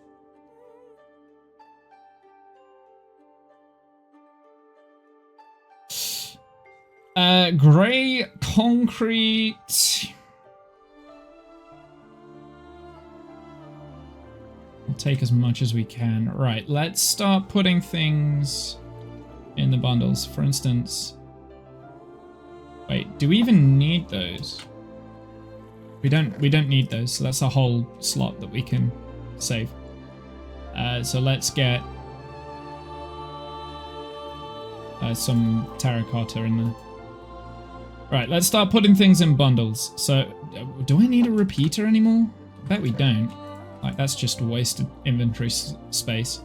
Grey concrete. We'll take as much as we can. Right, let's start putting things in the bundles. For instance, wait, do we even need those? We don't need those, so that's a whole slot that we can save. So let's get some terracotta in there. Right, let's start putting things in bundles. So, do I need a repeater anymore? I bet we don't. Like, that's just wasted inventory space.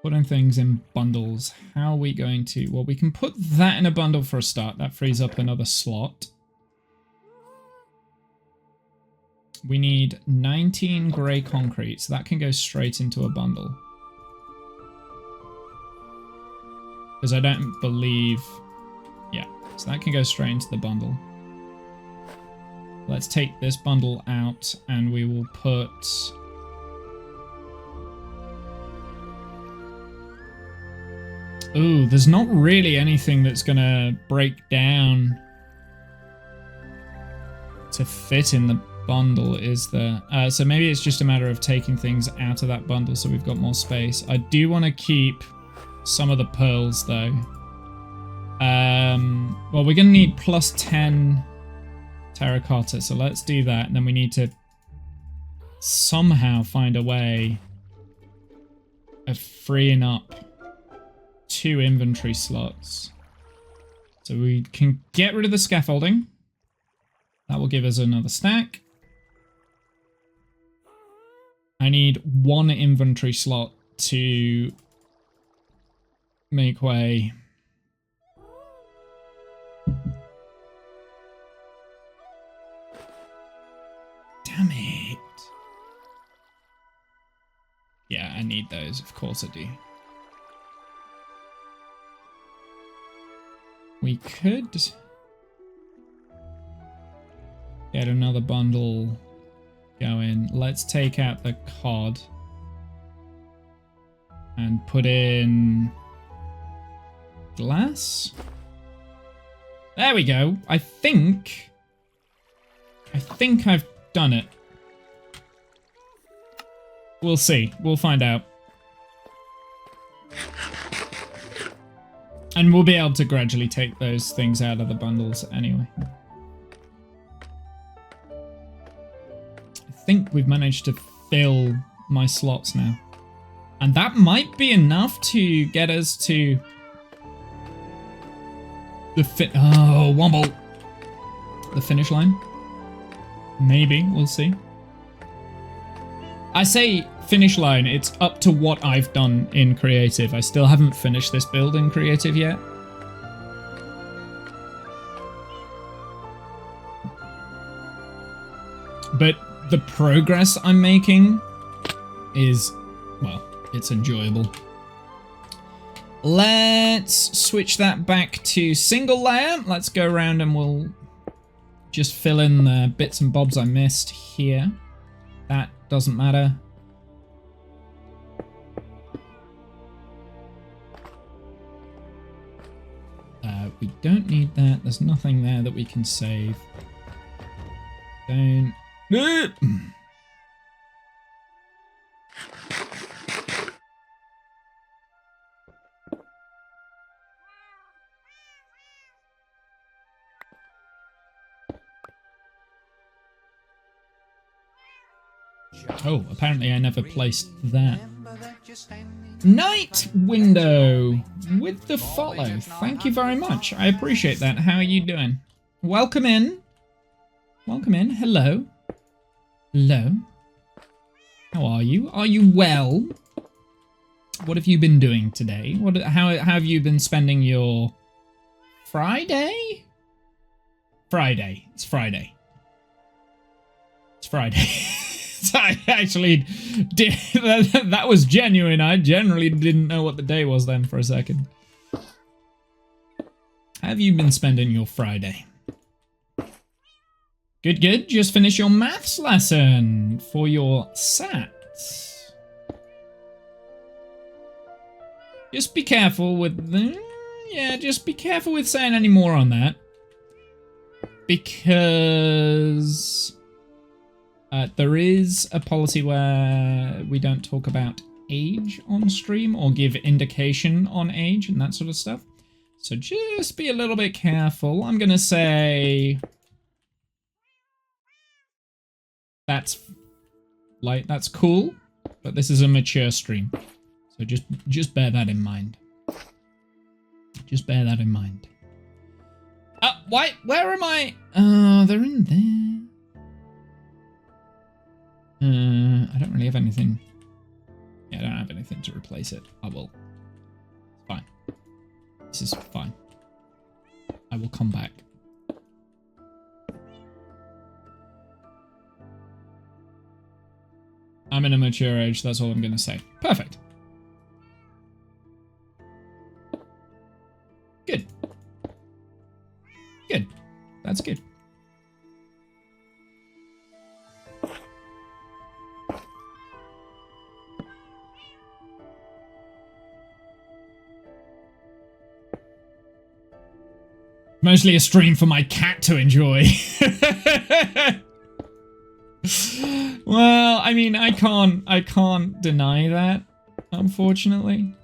Putting things in bundles. How are we going to... Well, we can put that in a bundle for a start. That frees up another slot. We need 19 grey concrete, so that can go straight into a bundle. Because I don't believe... Yeah, so that can go straight into the bundle. Let's take this bundle out, and we will put... Ooh, there's not really anything that's gonna break down to fit in the bundle, is there? So maybe it's just a matter of taking things out of that bundle so we've got more space. I do want to keep some of the pearls, though. Well, we're gonna need plus 10 terracotta. So let's do that. And then we need to somehow find a way of freeing up 2 inventory slots. So we can get rid of the scaffolding. That will give us another stack. I need 1 inventory slot to make way. Damn it. Yeah, I need those. Of course I do. We could get another bundle going. Let's take out the cod and put in glass. There we go. I think I've done it. We'll see. We'll find out. And we'll be able to gradually take those things out of the bundles anyway. I think we've managed to fill my slots now. And that might be enough to get us to the Womble. The finish line. Maybe, we'll see. I say finish line, it's up to what I've done in creative. I still haven't finished this build in creative yet. But the progress I'm making is, well, it's enjoyable. Let's switch that back to single layer. Let's go around and we'll just fill in the bits and bobs I missed here. That doesn't matter. We don't need that. There's nothing there that we can save. Don't. Oh, apparently I never placed that. Night window with the follow. Thank you very much. I appreciate that. How are you doing? Welcome in. Welcome in. Hello. Hello. How are you? Are you well? What have you been doing today? How have you been spending your Friday? Friday. It's Friday. It's Friday. I actually did. That was genuine. I generally didn't know what the day was then for a second. How have you been spending your Friday? Good, good. Just finished your maths lesson for your SATs. Just be careful with the... Yeah, just be careful with saying any more on that. Because... there is a policy where we don't talk about age on stream or give indication on age and that sort of stuff. So just be a little bit careful. I'm going to say that's cool, but this is a mature stream. So just bear that in mind. Just bear that in mind. Where am I? They're in there. I don't really have anything. Yeah, I don't have anything to replace it. I will. It's fine. This is fine. I will come back. I'm in a mature age, that's all I'm going to say. Perfect. Good. Good. That's good. Mostly a stream for my cat to enjoy. Well, I mean, I can't deny that, unfortunately.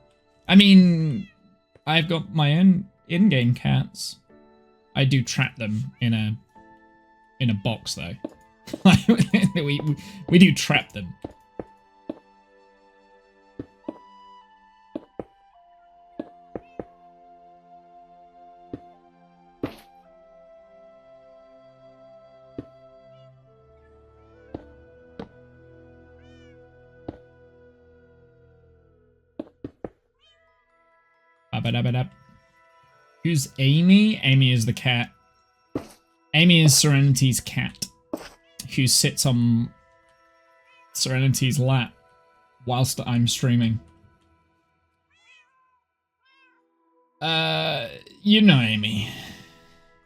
I mean, I've got my own in-game cats. I do trap them in a in a box, though. we do trap them. Who's Amy? Amy is the cat. Amy is Serenity's cat, who sits on Serenity's lap whilst I'm streaming. You know Amy.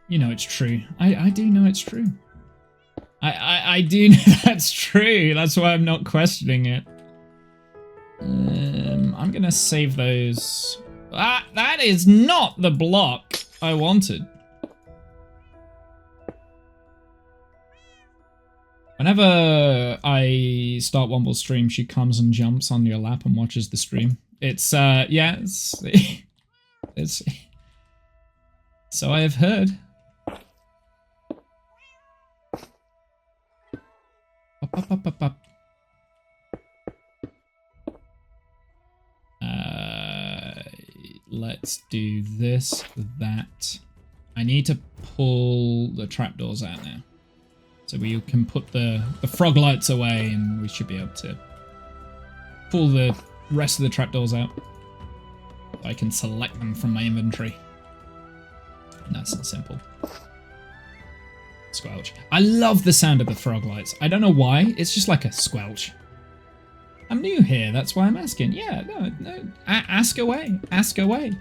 You know it's true. I do know it's true. I do know that's true. That's why I'm not questioning it. I'm gonna save those. That is not the block I wanted. Whenever I start Womble's stream, she comes and jumps on your lap and watches the stream. It's, yeah, it's so I have heard. Up. Let's do this, that. I need to pull the trapdoors out now. So we can put the frog lights away and we should be able to pull the rest of the trapdoors out. I can select them from my inventory. Nice and simple. Squelch. I love the sound of the frog lights. I don't know why, it's just like a squelch. I'm new here, that's why I'm asking. Yeah, no. Ask away. Ask away.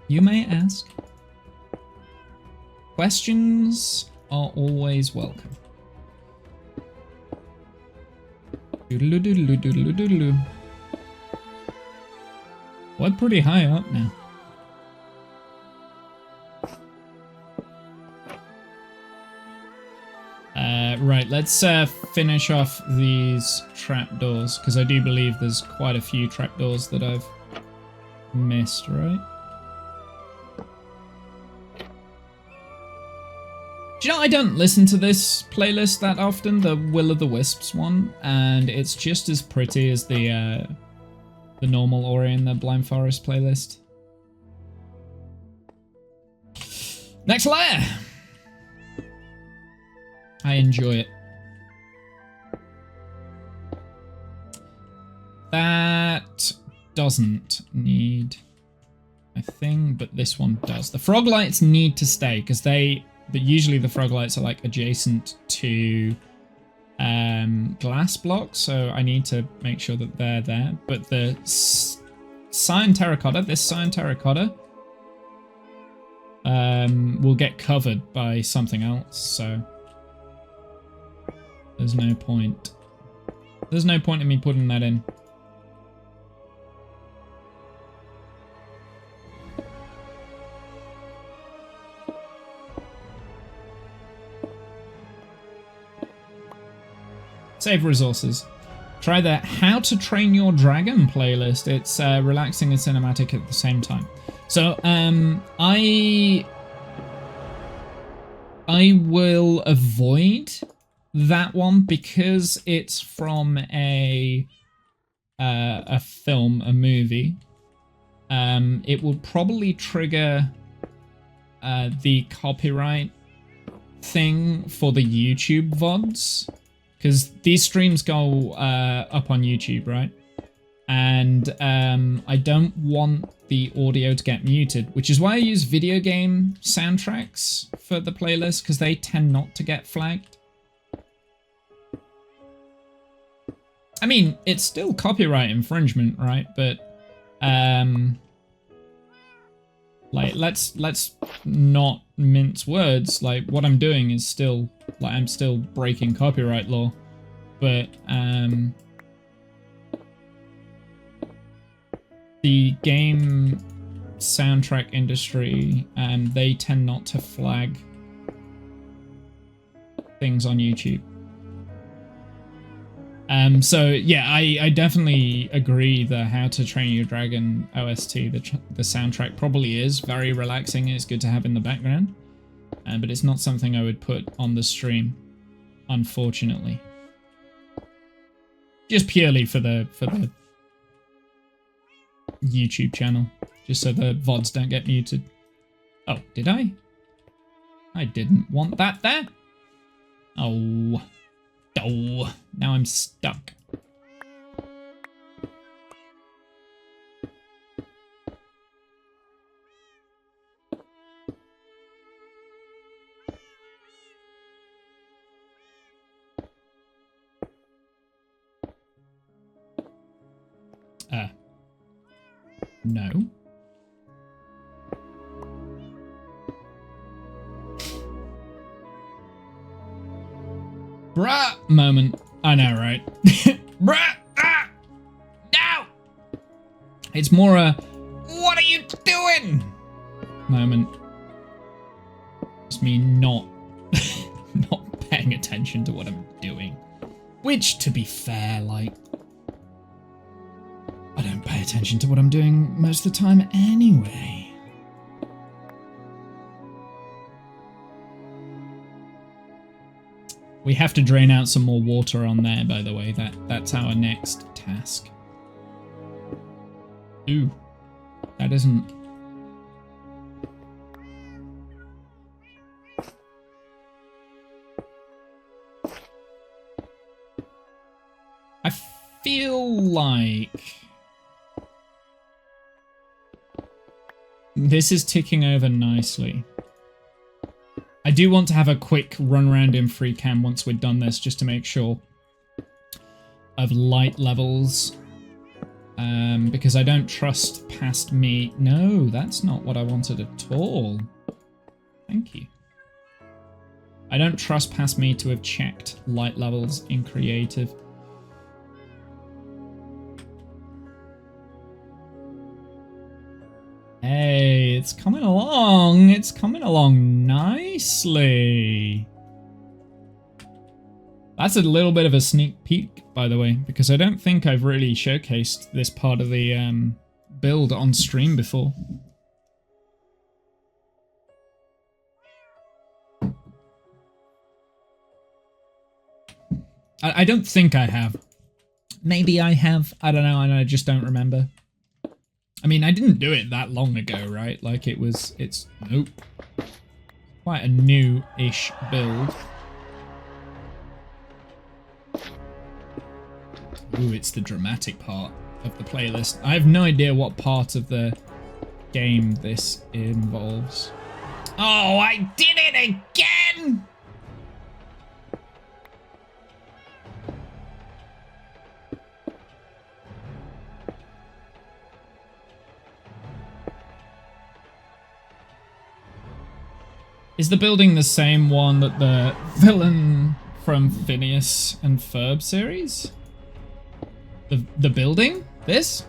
You may ask. Questions are always welcome. Doodaloo doodaloo doodaloo doodaloo. We're pretty high up now. Right, let's finish off these trapdoors, because I do believe there's quite a few trapdoors that I've missed, right? Do you know, I don't listen to this playlist that often, the Will of the Wisps one, and it's just as pretty as the normal Ori and the Blind Forest playlist. Next layer! I enjoy it. That doesn't need a thing, but this one does. The frog lights need to stay because usually the frog lights are like adjacent to glass blocks, so I need to make sure that they're there. But the cyan terracotta, this cyan terracotta, will get covered by something else, so there's no point. There's no point in me putting that in. Save resources. Try the How to Train Your Dragon playlist. It's relaxing and cinematic at the same time. So, I will avoid that one because it's from a film, a movie. It will probably trigger the copyright thing for the YouTube VODs, because these streams go up on YouTube, right? And I don't want the audio to get muted, which is why I use video game soundtracks for the playlist, because they tend not to get flagged. I mean, it's still copyright infringement, right? But like, let's not mince words. Like, what I'm doing is still, like, I'm still breaking copyright law, but the game soundtrack industry, they tend not to flag things on YouTube. So yeah, I definitely agree the How to Train Your Dragon OST, the soundtrack probably is very relaxing. It's good to have in the background. But it's not something I would put on the stream, unfortunately. Just purely for the YouTube channel, just so the VODs don't get muted. Oh, did I? I didn't want that there. Oh. Oh, now I'm stuck. No. Bruh moment. I know, right? Bruh! Ah! No! It's more a, what are you doing? Moment. It's me not paying attention to what I'm doing. Which, to be fair, like, I don't pay attention to what I'm doing most of the time anyway. We have to drain out some more water on there, by the way. That's our next task. Ooh, that isn't... I feel like this is ticking over nicely. I do want to have a quick run around in free cam once we're done this, just to make sure of light levels. Because I don't trust past me. No, that's not what I wanted at all. Thank you. I don't trust past me to have checked light levels in creative. Hey, it's coming along. It's coming along nicely. That's a little bit of a sneak peek, by the way, because I don't think I've really showcased this part of the build on stream before. I don't think I have. Maybe I have. I don't know, and I just don't remember. I mean, I didn't do it that long ago, right? Like, it's, nope. Quite a new-ish build. Ooh, it's the dramatic part of the playlist. I have no idea what part of the game this involves. Oh, I did it again! Is the building the same one that the villain from Phineas and Ferb series? The building? This?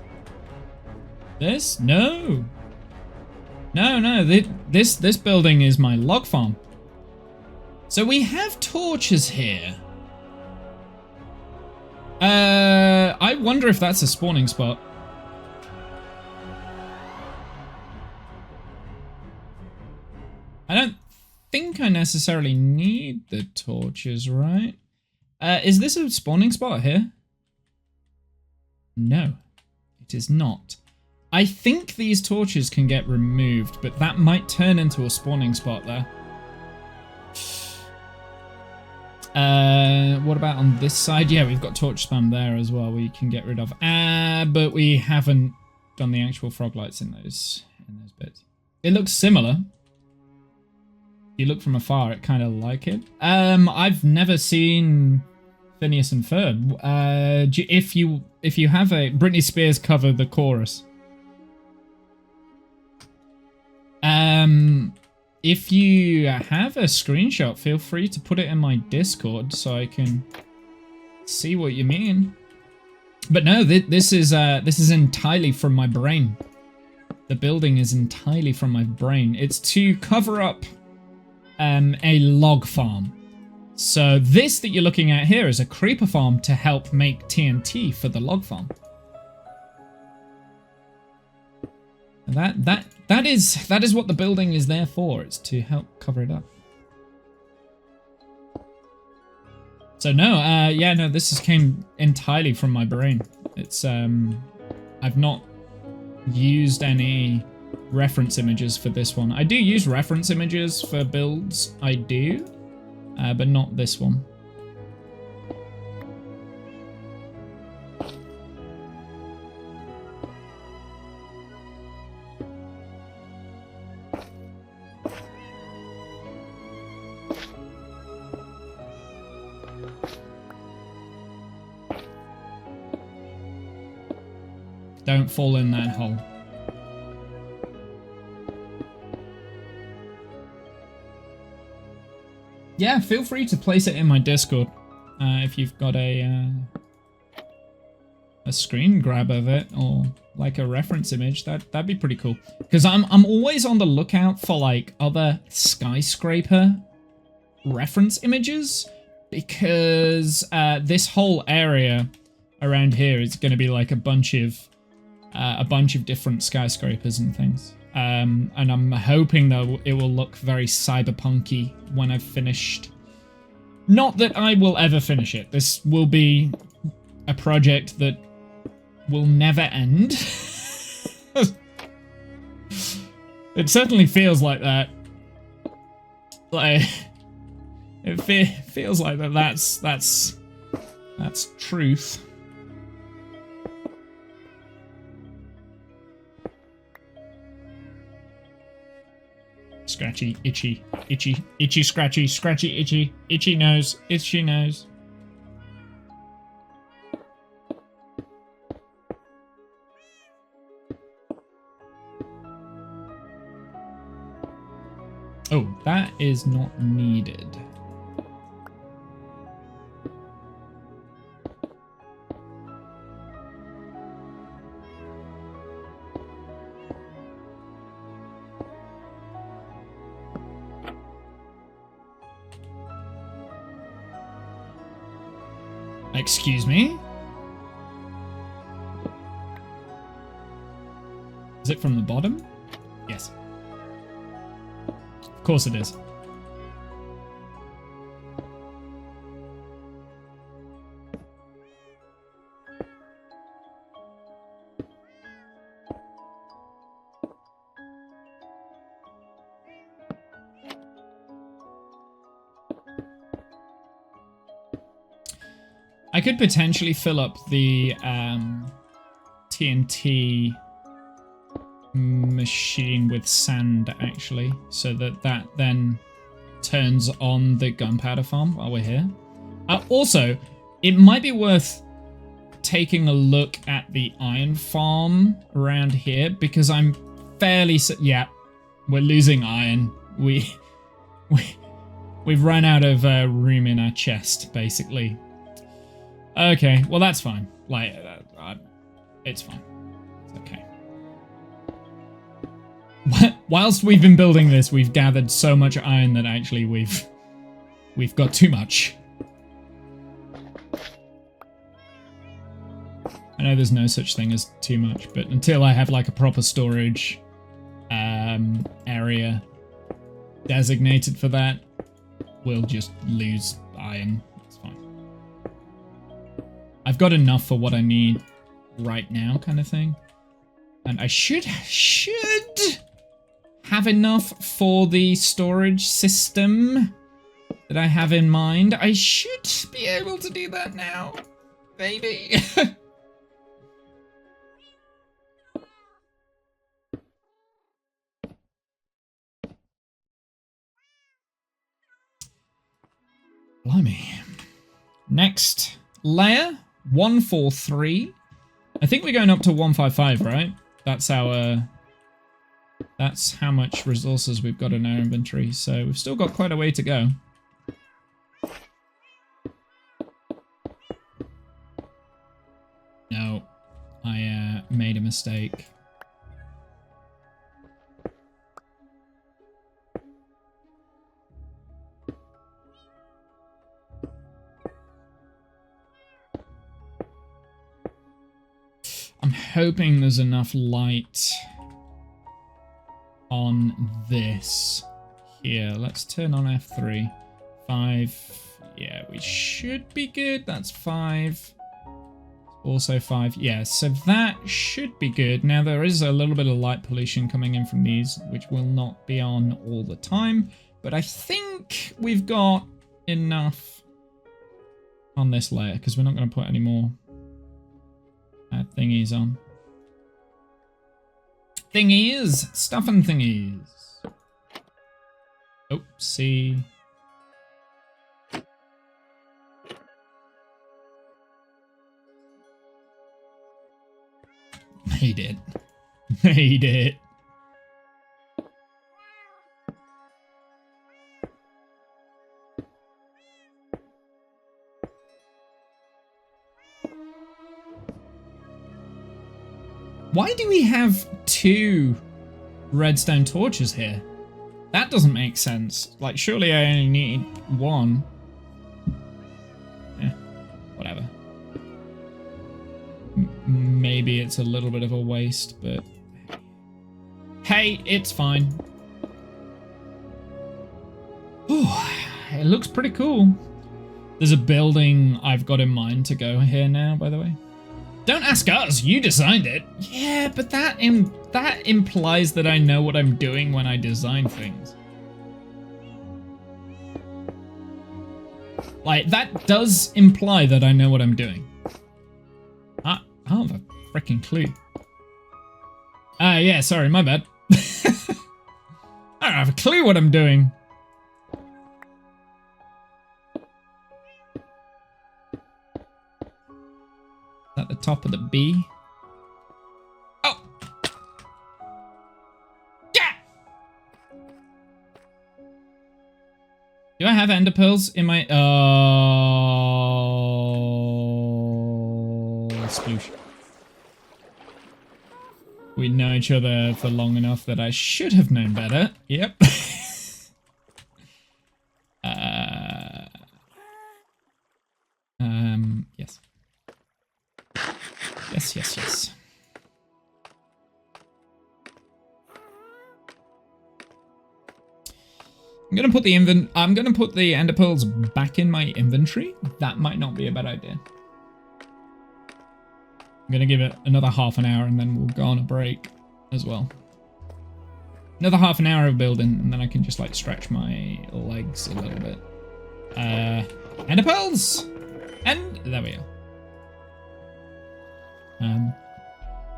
This? No. No. This building is my log farm. So we have torches here. I wonder if that's a spawning spot. I don't think I necessarily need the torches, right? Is this a spawning spot here? No, it is not. I think these torches can get removed, but that might turn into a spawning spot there. What about on this side? Yeah, we've got torch spam there as well we can get rid of. But we haven't done the actual frog lights in those bits. It looks similar. You look from afar, it kind of like it. I've never seen Phineas and Ferb. If you have a Britney Spears cover the chorus. If you have a screenshot, feel free to put it in my Discord so I can see what you mean. But no, this is entirely from my brain. The building is entirely from my brain. It's to cover up a log farm. So this that you're looking at here is a creeper farm to help make TNT for the log farm. And that is what the building is there for. It's to help cover it up. So no, yeah, no, this came entirely from my brain. It's, I've not used any reference images for this one. I do use reference images for builds, I do, but not this one. Don't fall in that hole. Yeah, feel free to place it in my Discord if you've got a screen grab of it or like a reference image. That'd be pretty cool. Because I'm always on the lookout for like other skyscraper reference images, because this whole area around here is going to be like a bunch of different skyscrapers and things. And I'm hoping that it will look very cyberpunky when I've finished. Not that I will ever finish it. This will be a project that will never end. It certainly feels like that. Like, it feels like that's truth. Scratchy, itchy, itchy, itchy, scratchy, scratchy, itchy, itchy nose, itchy nose. Oh, that is not needed. Excuse me? Is it from the bottom? Yes. Of course it is. I could potentially fill up the TNT machine with sand, actually, so that then turns on the gunpowder farm while we're here. Also, it might be worth taking a look at the iron farm around here, because I'm fairly... Yeah, we're losing iron. We've run out of room in our chest, basically. Okay, well that's fine. Like, it's fine. It's okay. Whilst we've been building this, we've gathered so much iron that actually we've got too much. I know there's no such thing as too much, but until I have like a proper storage area designated for that, we'll just lose iron. I've got enough for what I need right now, kind of thing. And I should have enough for the storage system that I have in mind. I should be able to do that now. Maybe. Blimey. Next layer. 143. I think we're going up to 155, right? That's our... That's how much resources we've got in our inventory. So we've still got quite a way to go. No. I made a mistake. I'm hoping there's enough light on this here. Let's turn on F3. 5. Yeah, we should be good. That's 5. Also 5. Yeah, so that should be good. Now, there is a little bit of light pollution coming in from these, which will not be on all the time. But I think we've got enough on this layer, because we're not going to put any more thingies on. Thingies! Stuff and thingies. Oopsie. He did. He did. Why do we have 2 redstone torches here? That doesn't make sense. Like, surely I only need 1. Yeah, whatever. Maybe it's a little bit of a waste, but hey, it's fine. Ooh, it looks pretty cool. There's a building I've got in mind to go here now, by the way. Don't ask us, you designed it. Yeah, but that implies that I know what I'm doing when I design things. Like, that does imply that I know what I'm doing. I don't have a freaking clue. Yeah, sorry, my bad. I don't have a clue what I'm doing. At the top of the B. Oh! Yeah! Do I have ender pearls in my... sploosh. We know each other for long enough that I should have known better. Yep. Yes. Yes. I'm gonna put the ender pearls back in my inventory. That might not be a bad idea. I'm gonna give it another half an hour and then we'll go on a break as well. Another half an hour of building and then I can just like stretch my legs a little bit. Ender pearls! And there we go.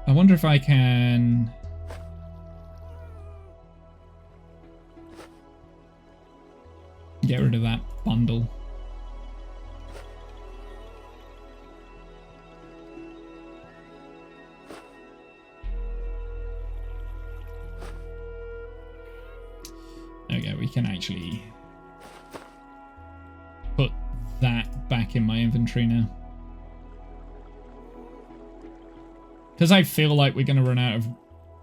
I wonder if I can... get rid of that bundle. Okay, we can actually put that back in my inventory now. Because I feel like we're going to run out of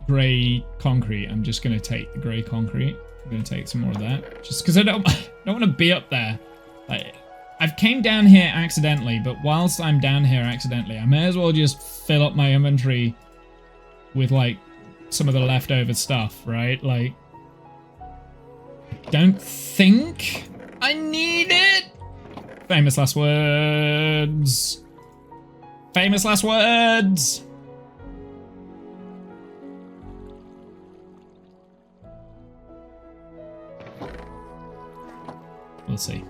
grey concrete, I'm just going to take the grey concrete. I'm going to take some more of that. Just because I don't want to be up there. Like, I've came down here accidentally, but whilst I'm down here accidentally, I may as well just fill up my inventory with, like, some of the leftover stuff, right? Like, don't think I need it. Famous last words. Famous last words. We'll see.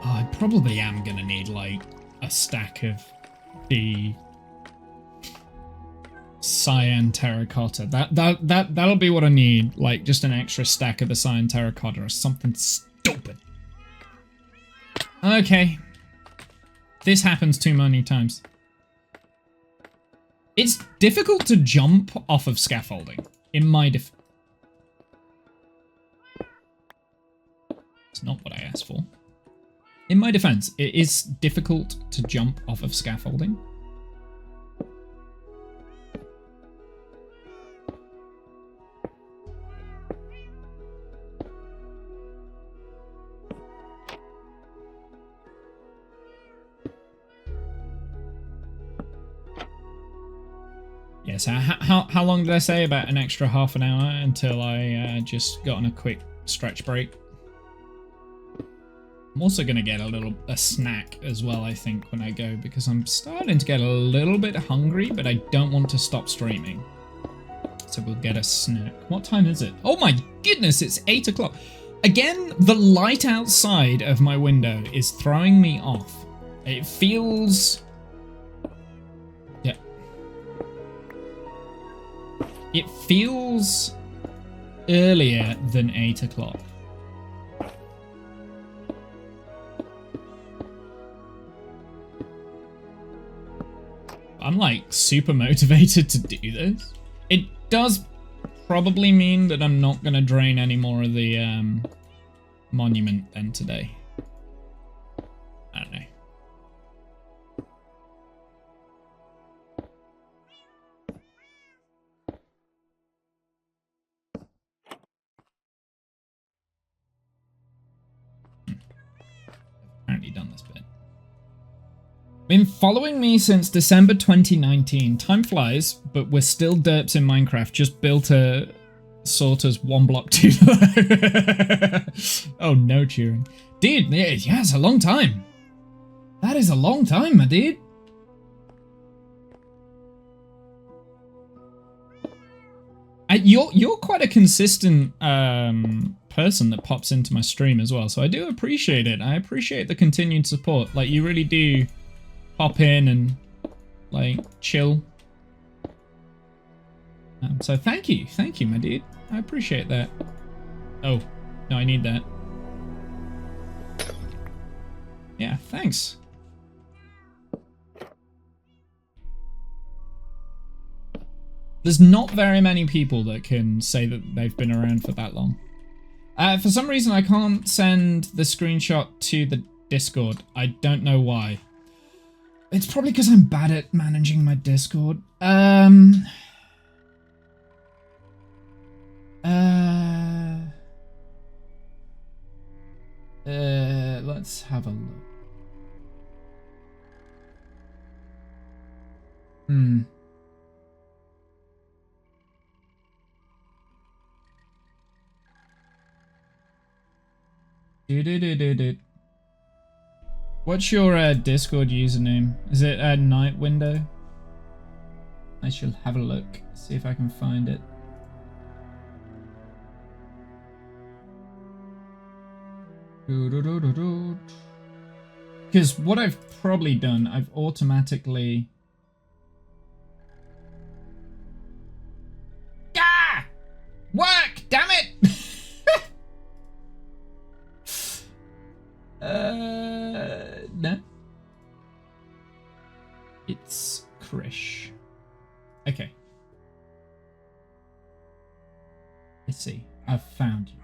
Oh, I probably am gonna need like a stack of the cyan terracotta. That'll be what I need. Like just an extra stack of the cyan terracotta or something stupid. Okay. This happens too many times. It's difficult to jump off of scaffolding, in my It's not what I asked for. In my defense, it is difficult to jump off of scaffolding. Yeah, Yeah, so how long did I say? About an extra half an hour until I just got on a quick stretch break. I'm also going to get a snack as well, I think, when I go, because I'm starting to get a little bit hungry, but I don't want to stop streaming. So we'll get a snack. What time is it? Oh my goodness, it's 8 o'clock. Again, the light outside of my window is throwing me off. It feels... Yeah. It feels earlier than 8 o'clock. I'm like super motivated to do this. It does probably mean that I'm not going to drain any more of the monument then today. I don't know. Apparently done this bit. Been following me since December 2019. Time flies, but we're still derps in Minecraft. Just built a sorter's one block too low. Oh, no cheering. Dude, yeah, it's a long time. That is a long time, my dude. You're quite a consistent person that pops into my stream as well, so I do appreciate it. I appreciate the continued support. Like, you really do pop in and like chill. So thank you, my dude. I appreciate that. Oh no, I need that. Yeah, thanks. There's not very many people that can say that they've been around for that long. For some reason, I can't send the screenshot to the Discord. I don't know why. It's probably because I'm bad at managing my Discord. Let's have a look. What's your Discord username? Is it a night window? I shall have a look, see if I can find it. Because what I've probably done, I've automatically... Ah! Work! Damn it! No. It's Krish. Okay. Let's see. I've found you.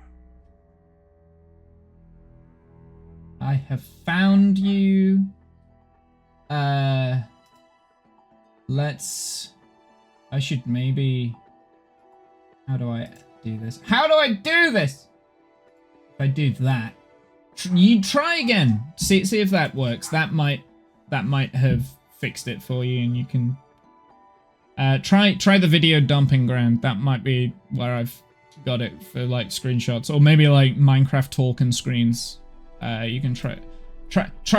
I have found you. Let's... I should maybe... How do I do this? How do I do this? If I do that... You try again. See if that works. That might have fixed it for you, and you can try the video dumping ground. That might be where I've got it for like screenshots, or maybe like Minecraft talking screens. You can try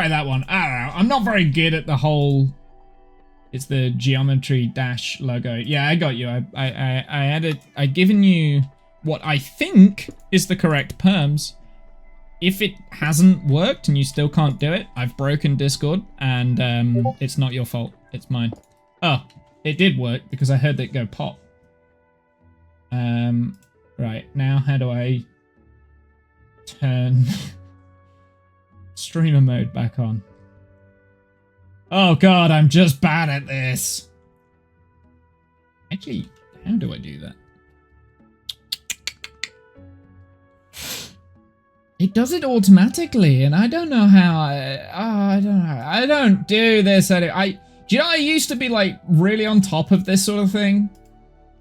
that one. I don't know. I'm not very good at the whole. It's the geometry dash logo. Yeah, I got you. I added. I've given you what I think is the correct perms. If it hasn't worked and you still can't do it, I've broken Discord, and it's not your fault. It's mine. Oh, it did work because I heard it go pop. Right, now how do I turn streamer mode back on? Oh god, I'm just bad at this. Actually, how do I do that? It does it automatically, and I don't know how I don't know. I don't do this. Do you know I used to be like really on top of this sort of thing?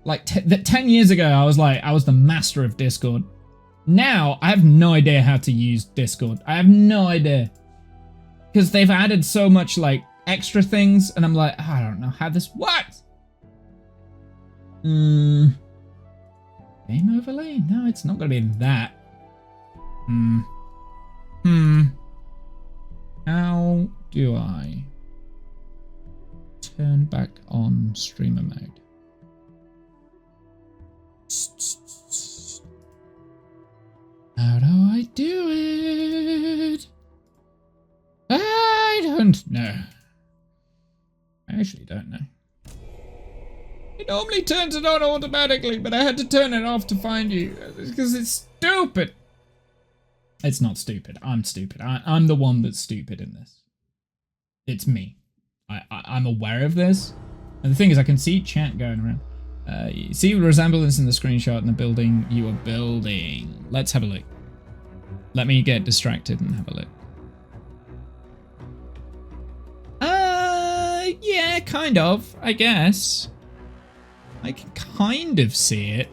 Like 10 years ago, I was the master of Discord. Now I have no idea how to use Discord. I have no idea because they've added so much like extra things, and I'm like, I don't know how this works. Game overlay? No, it's not going to be that. How do I turn back on streamer mode? How do I do it? I don't know. I actually don't know. It normally turns it on automatically, but I had to turn it off to find you because it's stupid. It's not stupid. I'm stupid. I'm the one that's stupid in this. It's me. I'm aware of this. And the thing is, I can see chat going around. You see resemblance in the screenshot in the building you are building. Let's have a look. Let me get distracted and have a look. Yeah, kind of, I guess. I can kind of see it.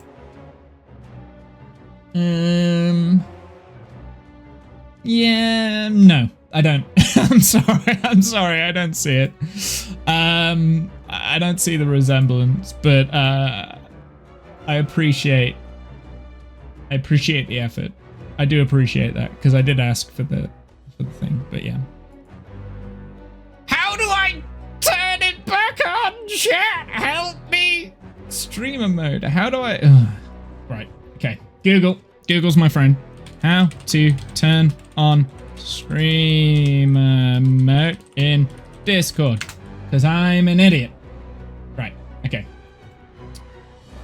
Yeah, no, I don't. I'm sorry, I don't see it. I don't see the resemblance, but I appreciate the effort. I do appreciate that because I did ask for the thing, but yeah. How do I turn it back on? Chat, help me! Streamer mode. How do I? Right. Okay. Google's my friend. How to turn on streamer mode in Discord? Because I'm an idiot. Right. Okay.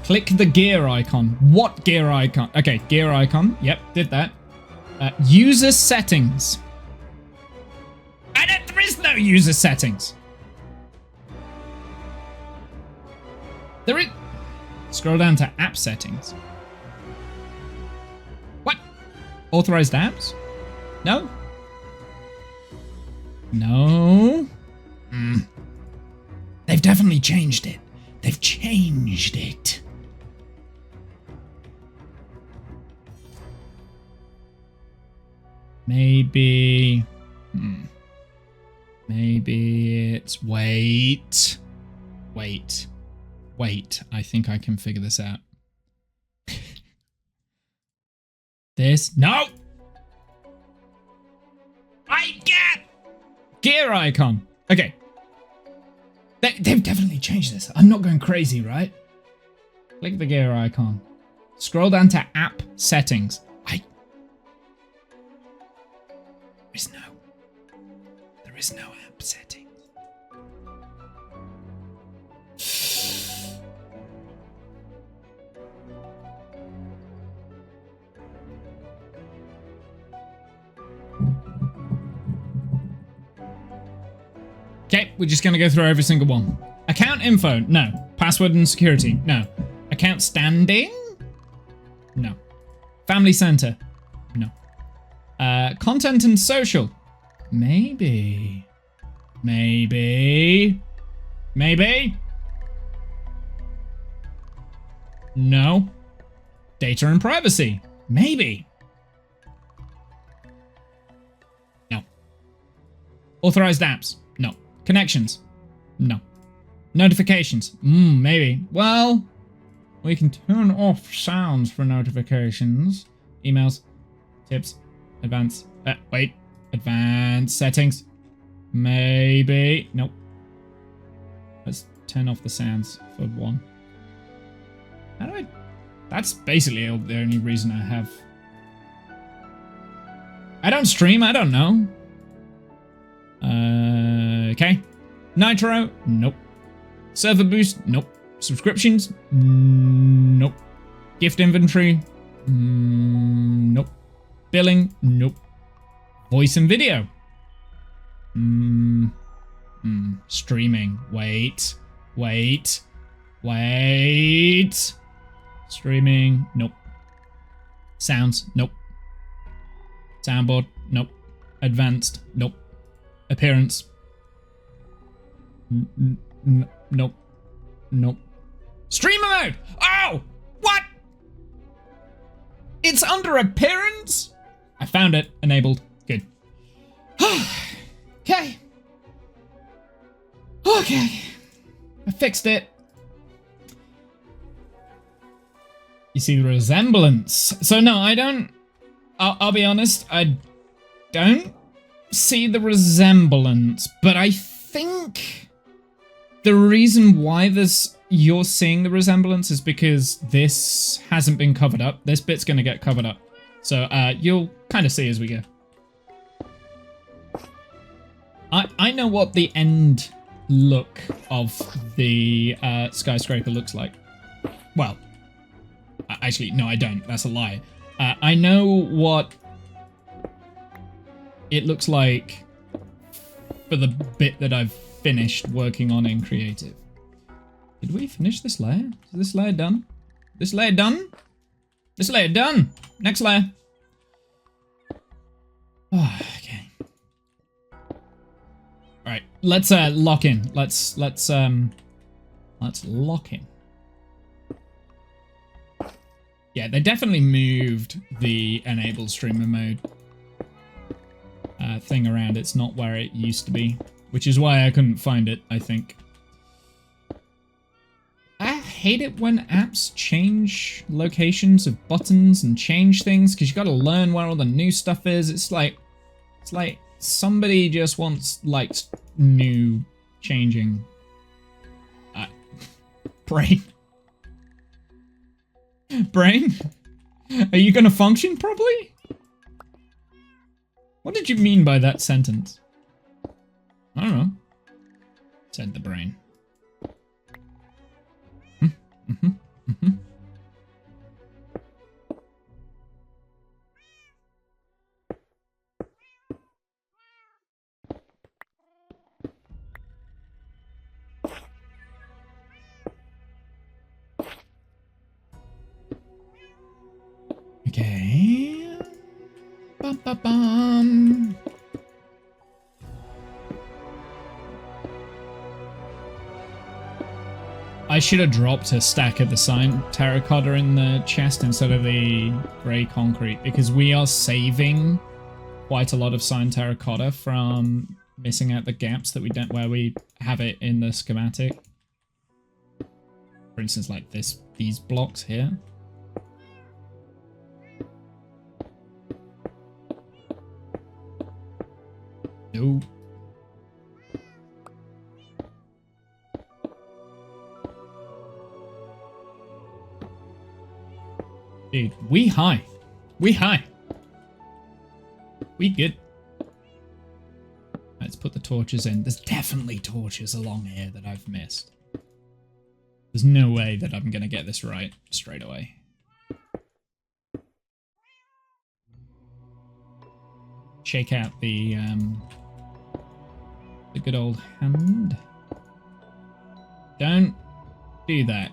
Click the gear icon. What gear icon? Okay, gear icon. Yep, did that. User settings. There is no user settings. There is. Scroll down to app settings. What? Authorized apps? No? No? They've definitely changed it. They've changed it. Maybe... Maybe it's... Wait. I think I can figure this out. This... No! I get... Gear icon. Okay. They've definitely changed this. I'm not going crazy, right? Click the gear icon. Scroll down to app settings. There is no app settings. Okay, we're just going to go through every single one. Account info, no. Password and security, no. Account standing? No. Family center, no. Content and social, maybe. No. Data and privacy, maybe. No. Authorized apps, no. Connections, no. Notifications, maybe. Well, we can turn off sounds for notifications. Emails, tips, advanced, advanced settings, maybe. Nope. Let's turn off the sounds for one. How do I? That's basically the only reason I have. I don't stream, I don't know. Okay. Nitro, nope. Server boost, nope. Subscriptions, nope. Gift inventory, nope. Billing, nope. Voice and video, streaming, wait. Streaming, nope. Sounds, nope. Soundboard, nope. Advanced, nope. Appearance, nope. Streamer mode! Oh! What? It's under appearance? I found it. Enabled. Good. Okay. I fixed it. You see the resemblance. So no, I don't... I'll be honest, I don't see the resemblance, but I think the reason why you're seeing the resemblance is because this hasn't been covered up. This bit's going to get covered up. So you'll kind of see as we go. I know what the end look of the skyscraper looks like. Well, actually, no, I don't. That's a lie. I know what it looks like for the bit that I've finished working on in creative. Did we finish this layer? Is this layer done? This layer done? This layer done! Next layer. Oh, okay. Alright, let's lock in. Let's lock in. Yeah, they definitely moved the enable streamer mode thing around. It's not where it used to be, which is why I couldn't find it, I think. I hate it when apps change locations of buttons and change things, because you got to learn where all the new stuff is. It's like somebody just wants like new changing. Brain. Brain? Are you gonna function properly? What did you mean by that sentence? I don't know. Said the brain. Okay. Bum, bum, bum. I should have dropped a stack of the cyan terracotta in the chest instead of the grey concrete, because we are saving quite a lot of cyan terracotta from missing out the gaps that we don't, where we have it in the schematic. For instance, like these blocks here. No. Dude, we high. We high. We good. Let's put the torches in. There's definitely torches along here that I've missed. There's no way that I'm gonna get this right straight away. Shake out the good old hand. Don't do that.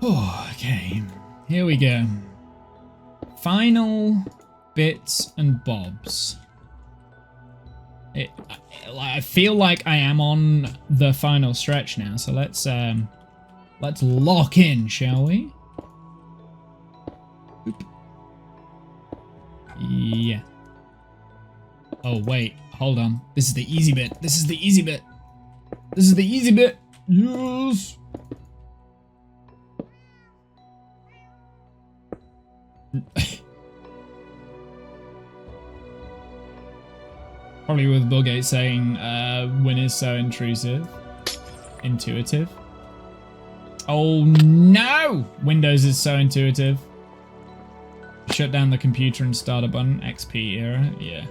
Oh, okay, here we go. Final bits and bobs. I feel like I am on the final stretch now, so let's lock in, shall we? Oop. Yeah. Oh wait, hold on. This is the easy bit. This is the easy bit. This is the easy bit. Yes. Probably with Bugate saying Win is so intrusive. Intuitive. Oh no! Windows is so intuitive. Shut down the computer and start a button. XP era. Yeah.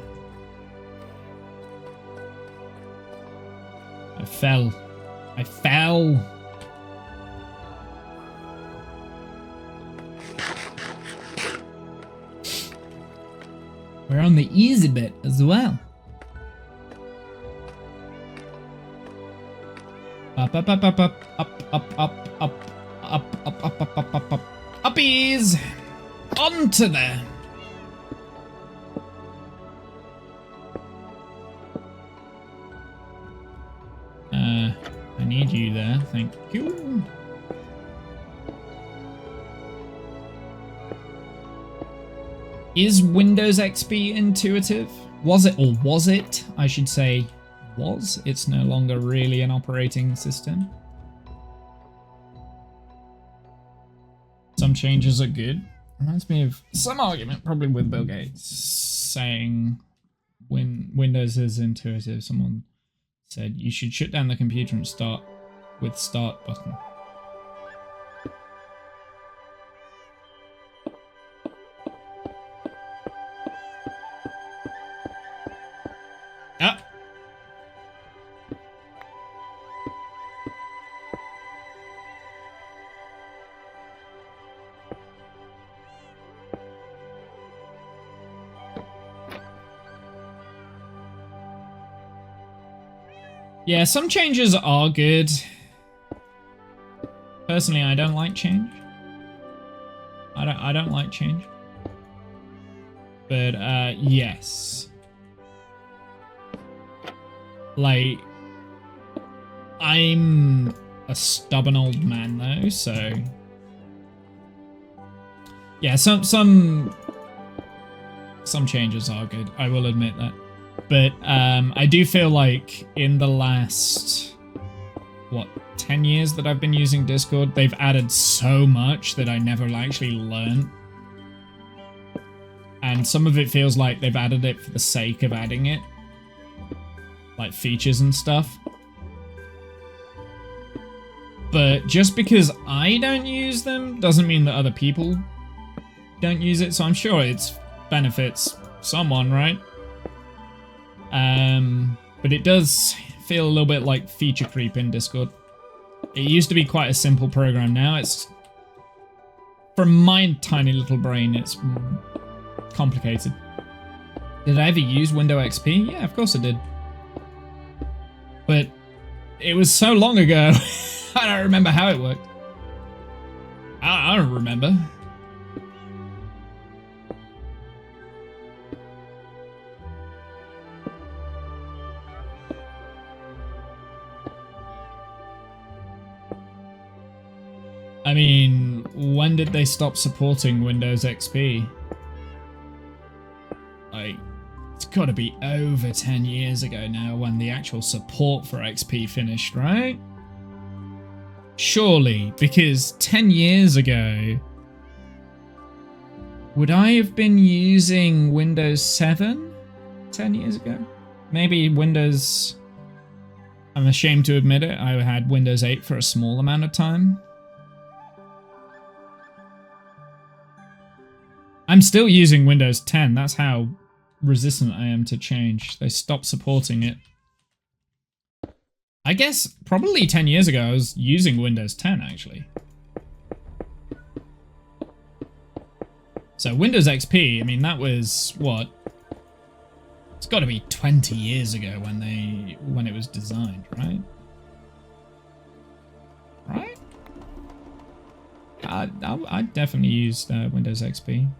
I fell. I fell. We're on the easy bit as well. Up, up, up, up, up, up, up, up, up, up, up, up, up, up, up, up. Uppies! Onto there! I need you there, thank you. Is Windows XP intuitive? Was it, or was it? I should say was. It's no longer really an operating system. Some changes are good. Reminds me of some argument, probably with Bill Gates, saying when Windows is intuitive, someone said you should shut down the computer and start with start button. Ah. Yeah, some changes are good. Personally, I don't like change. I don't like change. But yes. Like, I'm a stubborn old man though, so yeah, some changes are good. I will admit that. But I do feel like in the last, what, 10 years that I've been using Discord, they've added so much that I never actually learned. And some of it feels like they've added it for the sake of adding it. Like features and stuff. But just because I don't use them doesn't mean that other people don't use it. So I'm sure it benefits someone, right? But it does feel a little bit like feature creep in Discord. It used to be quite a simple program. Now it's, from my tiny little brain, it's complicated. Did I ever use Windows XP? Yeah, of course I did. But it was so long ago, I don't remember how it worked. I don't remember. I mean, when did they stop supporting Windows XP? Like, it's got to be over 10 years ago now when the actual support for XP finished, right? Surely, because 10 years ago, would I have been using Windows 7 10 years ago? Maybe Windows, I'm ashamed to admit it, I had Windows 8 for a small amount of time. I'm still using Windows 10. That's how resistant I am to change. They stopped supporting it. I guess probably 10 years ago I was using Windows 10 actually. So Windows XP, I mean that was what? It's got to be 20 years ago when it was designed, right? Right? I definitely used Windows XP.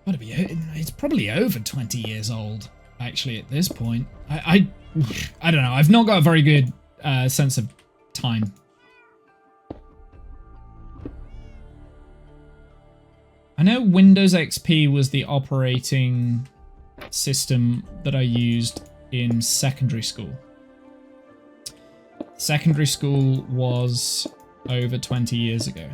It's probably over 20 years old, actually, at this point. I don't know. I've not got a very good sense of time. I know Windows XP was the operating system that I used in secondary school. Secondary school was over 20 years ago.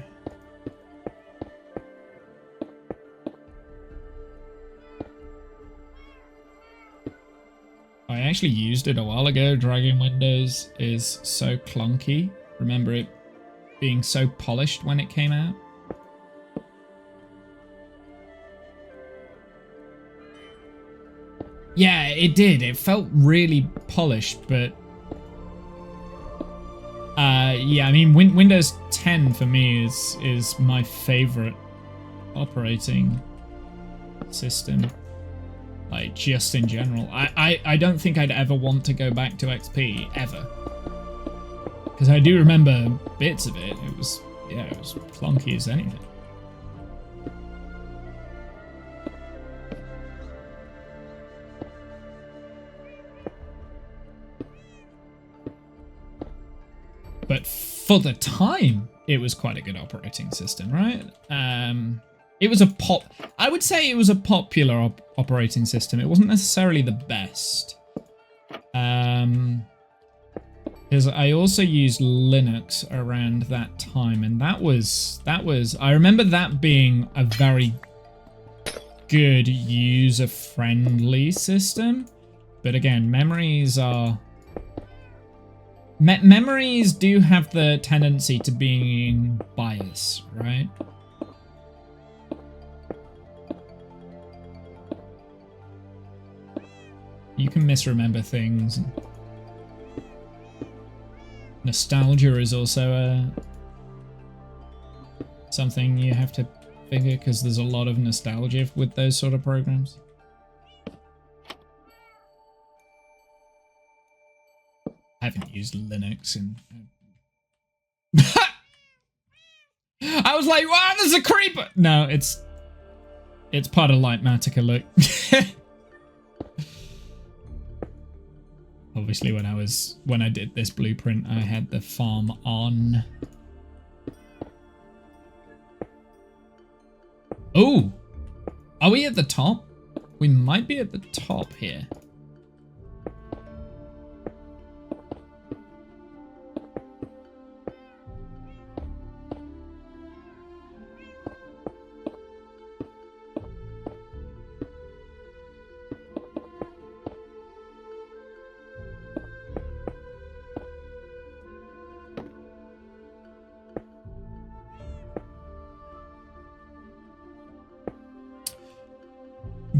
I actually used it a while ago. Dragging Windows is so clunky. Remember it being so polished when it came out? Yeah, it did. It felt really polished, but yeah, I mean Windows 10 for me is my favorite operating system. Like, just in general. I don't think I'd ever want to go back to XP, ever. Because I do remember bits of it. It was, yeah, it was clunky as anything. But for the time, it was quite a good operating system, right? It was I would say it was a popular operating system. It wasn't necessarily the best. Because I also used Linux around that time, and that was, I remember that being a very good user-friendly system. But again, memories are... memories do have the tendency to being biased, right? You can misremember things. Nostalgia is also something you have to figure, because there's a lot of nostalgia with those sort of programs. I haven't used Linux in... I was like, wow, there's a creeper! No, it's part of Lightmatica, look. Obviously, when I did this blueprint, I had the farm on. Oh! Are we at the top? We might be at the top here.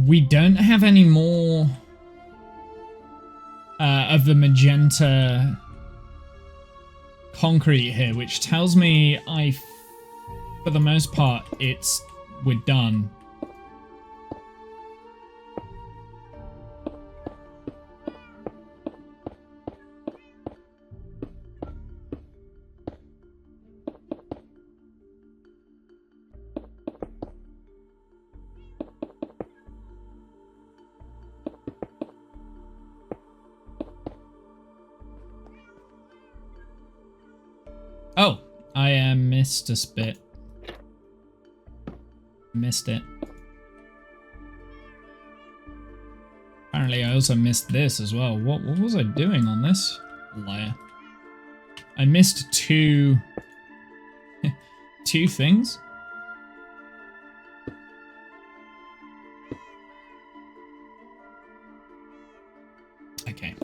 We don't have any more of the magenta concrete here, which tells me for the most part, we're done. Oh, I missed a bit. Missed it. Apparently I also missed this as well. What was I doing on this layer? I missed two things. Okay.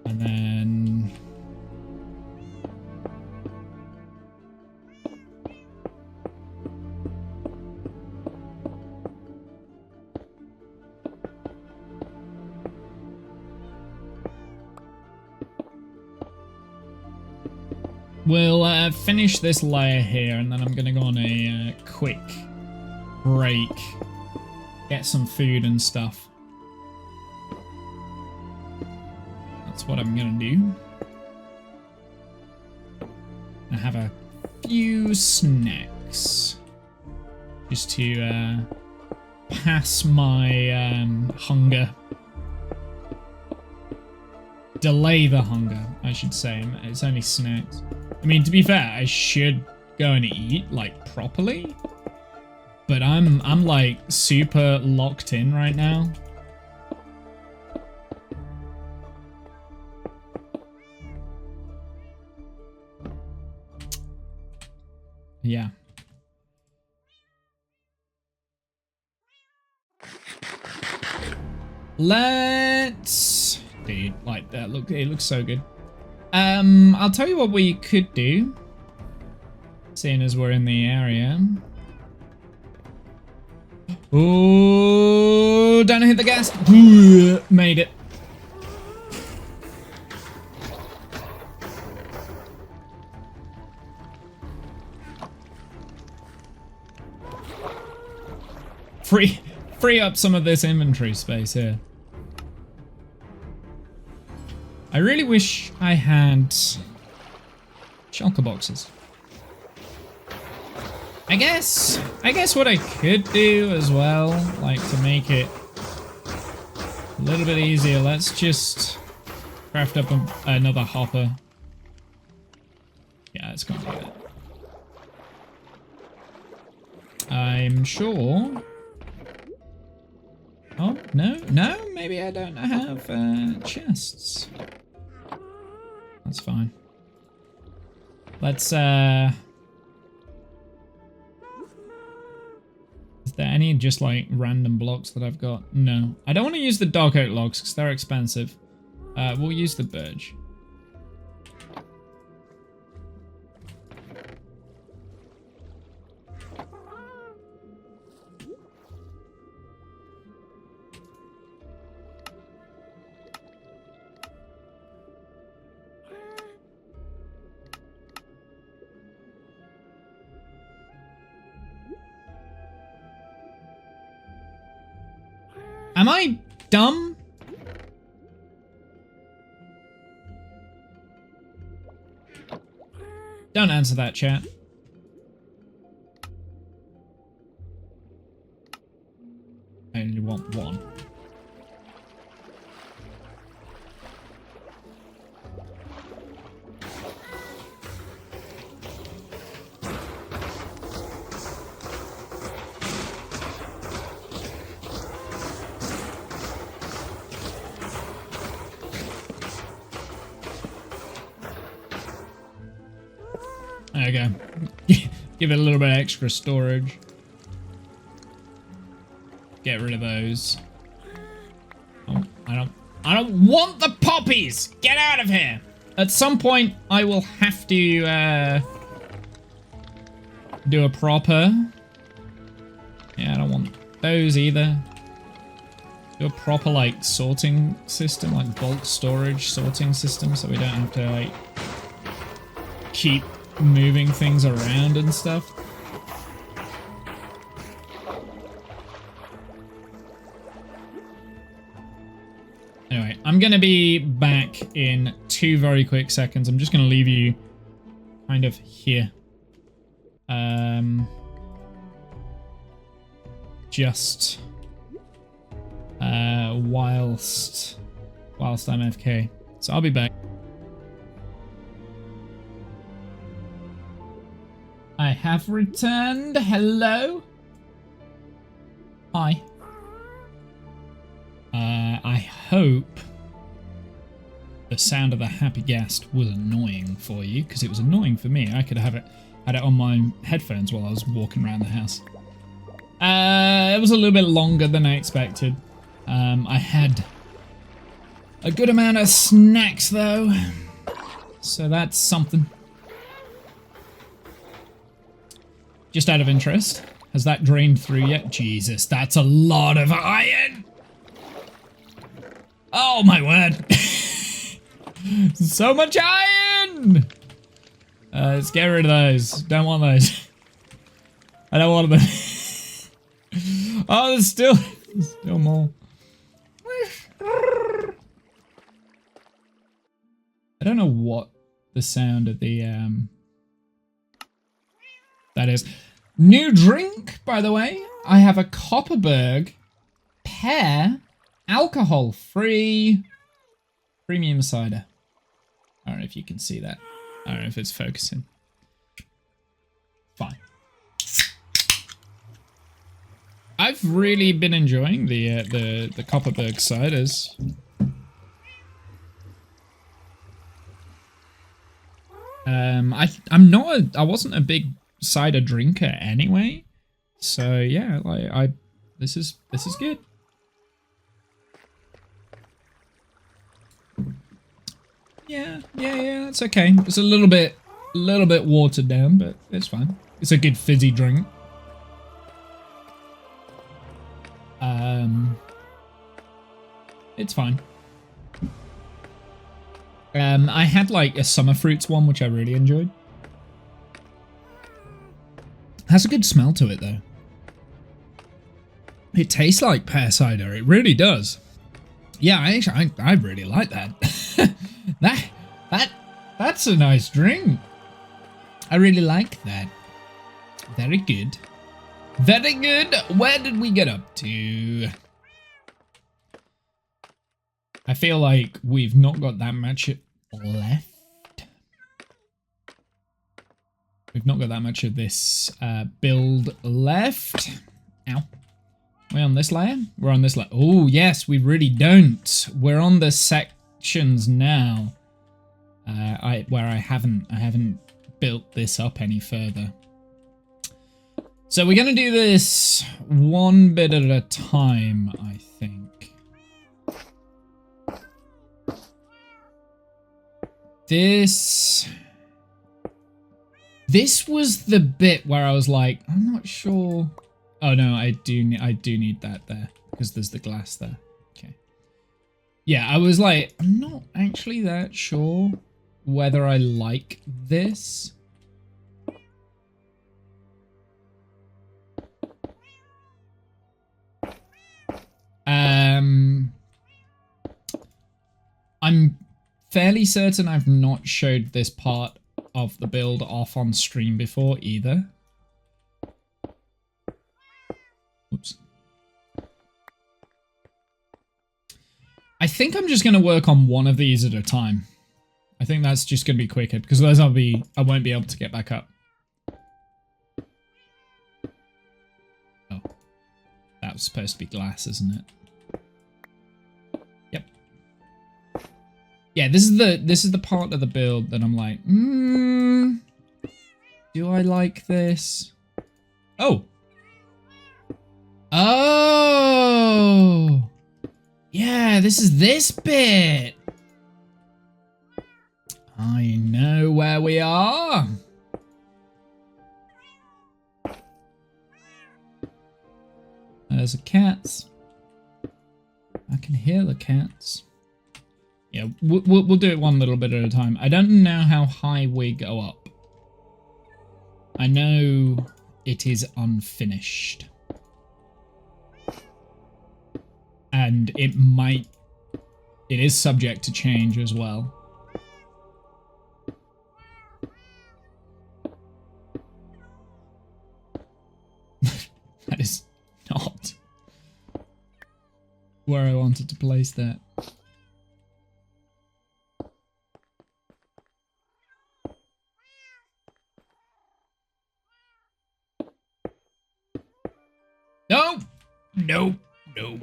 And then... we'll finish this layer here, and then I'm going to go on a quick break, get some food and stuff. That's what I'm going to do. I have a few snacks just to pass my hunger. Delay the hunger, I should say. It's only snacks. I mean, to be fair, I should go and eat, like, properly. But I'm like, super locked in right now. Yeah. Let's... dude, like that. Look, it looks so good. I'll tell you what we could do, seeing as we're in the area. Oh, don't hit the gas. Made it. free up some of this inventory space here. I really wish I had shulker boxes. I guess what I could do as well, like to make it a little bit easier, let's just craft up another hopper. Yeah, it's gonna do that. I'm sure. Oh, no, maybe I don't have chests. That's fine. Let's, is there any just like random blocks that I've got? No. I don't want to use the dark oak logs because they're expensive. We'll use the birch. Am I dumb? Don't answer that, chat. I only want one. There you go. Give it a little bit of extra storage. Get rid of those. Oh, I don't want the poppies! Get out of here! At some point, I will have to do a proper. Yeah, I don't want those either. Do a proper like sorting system, like bulk storage sorting system, so we don't have to like keep moving things around and stuff. Anyway, I'm gonna be back in 2 very quick seconds. I'm just gonna leave you kind of here. Just whilst I'm FK. So I'll be back. I have returned. Hello. Hi. I hope the sound of the happy guest was annoying for you, because it was annoying for me. I could have had it on my headphones while I was walking around the house. It was a little bit longer than I expected. I had a good amount of snacks though, so that's something. Just out of interest, has that drained through yet? Jesus, that's a lot of iron! Oh my word! So much iron! Let's get rid of those. Don't want those. I don't want them. Oh, there's still more. I don't know what the sound of the that is. New drink, by the way. I have a Copperberg pear alcohol-free premium cider. I don't know if you can see that. I don't know if it's focusing. Fine. I've really been enjoying the Copperberg ciders. I wasn't a big cider drinker anyway, so yeah, like this is good. Yeah, it's okay. It's a little bit watered down, but it's fine. It's a good fizzy drink. It's fine. I had like a summer fruits one, which I really enjoyed. Has a good smell to it though. It tastes like pear cider. It really does. Yeah, I really like that. That's a nice drink. I really like that. Very good. Very good. Where did we get up to? I feel like we've not got that much left. We've not got that much of this build left. Ow. We're on this layer? We're on this layer. Oh, yes, we really don't. We're on the sections now. Where I haven't built this up any further. So we're gonna do this one bit at a time, I think. This was the bit where I was like, I'm not sure. Oh no, I do need that there because there's the glass there. Okay. Yeah, I was like, I'm not actually that sure whether I like this. I'm fairly certain I've not showed this part of the build off on stream before either. Oops. I think I'm just going to work on one of these at a time. I think that's just going to be quicker because otherwise I won't be able to get back up. Oh. That was supposed to be glass, isn't it? Yep. Yeah, this is the part of the build that I'm like, do I like this? Oh. Oh. Yeah, this is this bit. I know where we are. There's a cats. I can hear the cats. Yeah, we'll do it one little bit at a time. I don't know how high we go up. I know it is unfinished. And it is subject to change as well. That is not where I wanted to place that. No! No! No!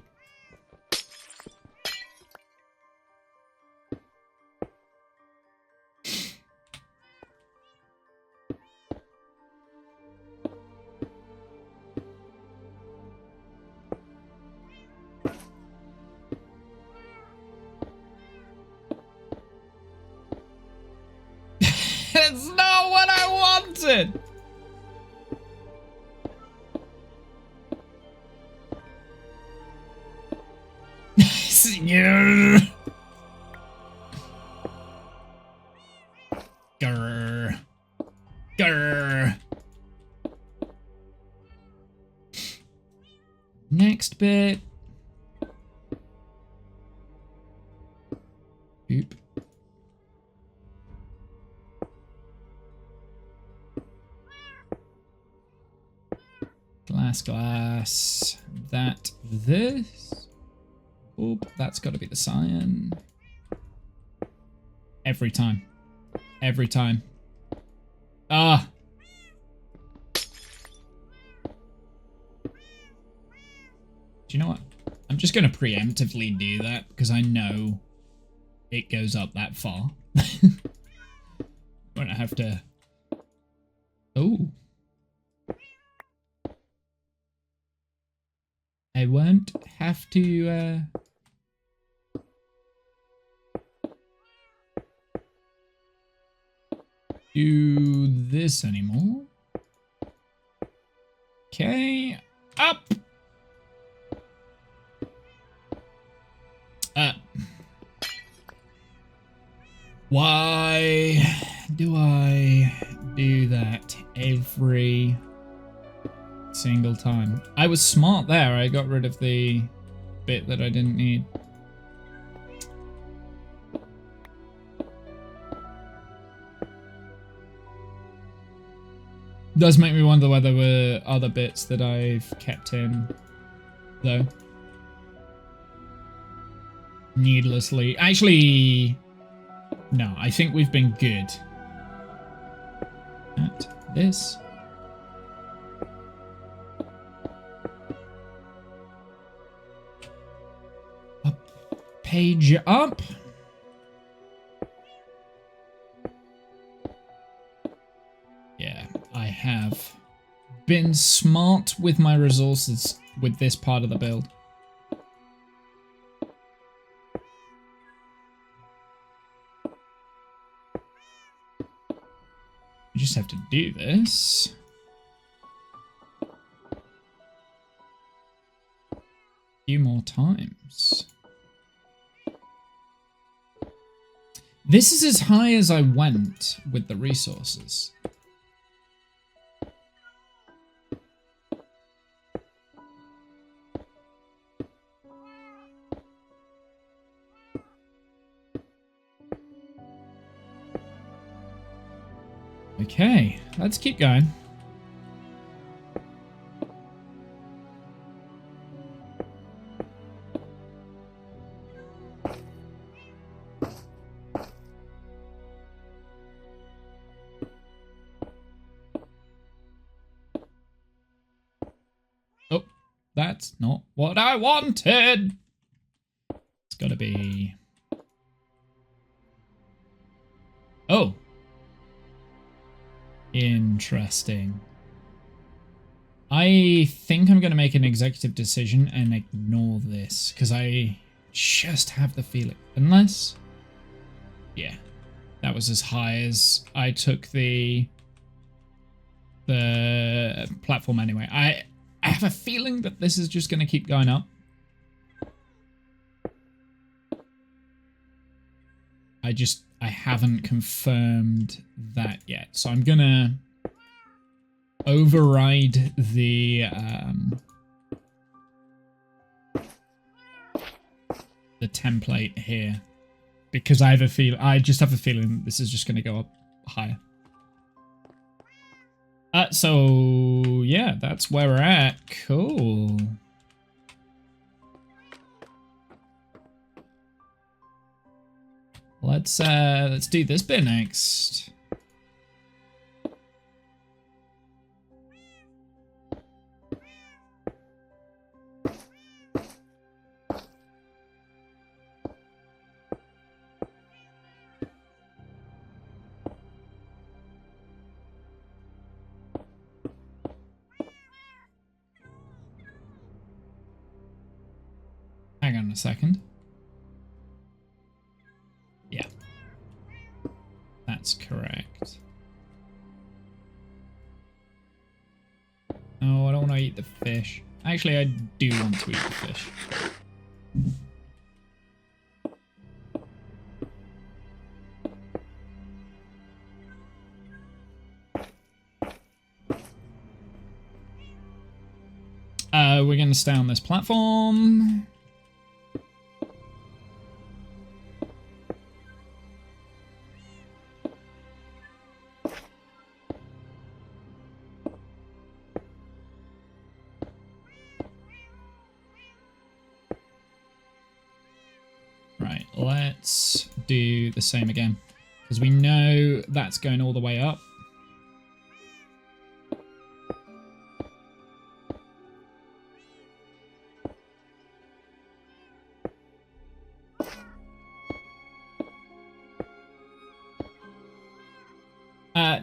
It's not what I wanted! Grr. Grr. Next bit. Oop. Glass. This. Oop, that's got to be the cyan. Every time. Every time. Ah. Do you know what? I'm just going to preemptively do that because I know it goes up that far. Won't have to... Oh. I won't have to, do this anymore. Okay, up! Why do I do that every single real time. I was smart there. I got rid of the bit that I didn't need. Does make me wonder whether there were other bits that I've kept in, though. Needlessly. Actually, no, I think we've been good at this. Up, page up. Yeah, I have been smart with my resources with this part of the build. You just have to do this. A few more times. This is as high as I went with the resources. Okay, let's keep going. Oh, that's not what I wanted. It's gotta be... Oh. Interesting. I think I'm going to make an executive decision and ignore this, because I just have the feeling. Unless... Yeah. That was as high as I took the platform anyway. I have a feeling that this is just going to keep going up. I haven't confirmed that yet. So I'm gonna override the template here because I just have a feeling this is just gonna go up higher. So yeah, that's where we're at. Cool. Let's do this bit next. Hang on a second. Yeah. That's correct. Oh, I don't want to eat the fish. Actually, I do want to eat the fish. We're going to stay on this platform. Right, let's do the same again, because we know that's going all the way up.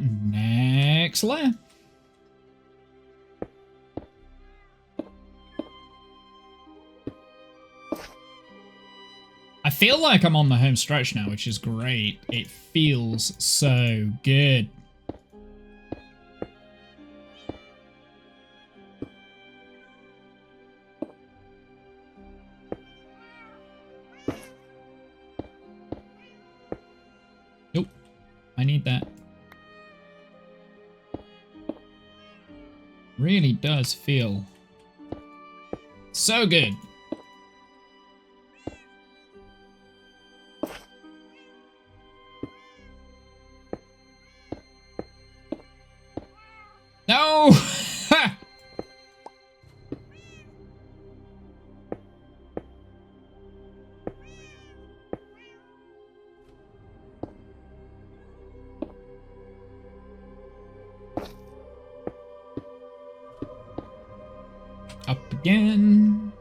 Next layer. I feel like I'm on the home stretch now, which is great. It feels so good. Nope. I need that. Really does feel so good. No! Up again.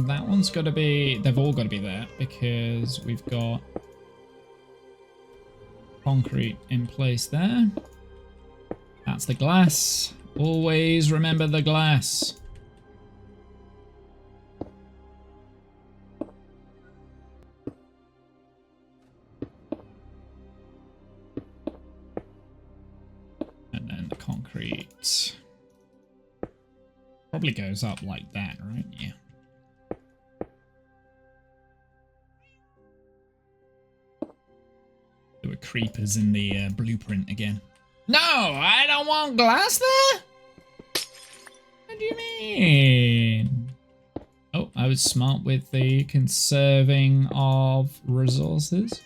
That one's got to be... They've all got to be there because we've got concrete in place there. That's the glass. Always remember the glass. And then the concrete probably goes up like that, right? Yeah. There were creepers in the blueprint again. No, I don't want glass there. What do you mean? Oh, I was smart with the conserving of resources.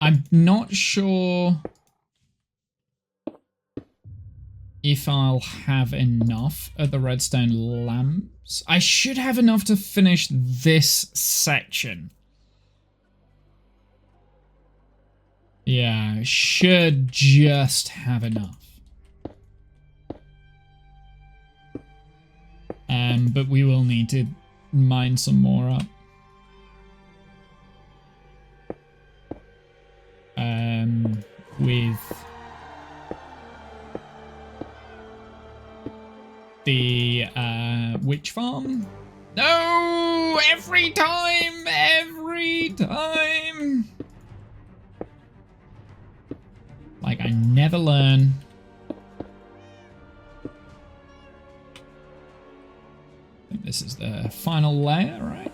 I'm not sure if I'll have enough of the redstone lamps. I should have enough to finish this section. Yeah, I should just have enough. But we will need to mine some more up. With the witch farm. No, every time. Like I never learn. I think this is the final layer, right?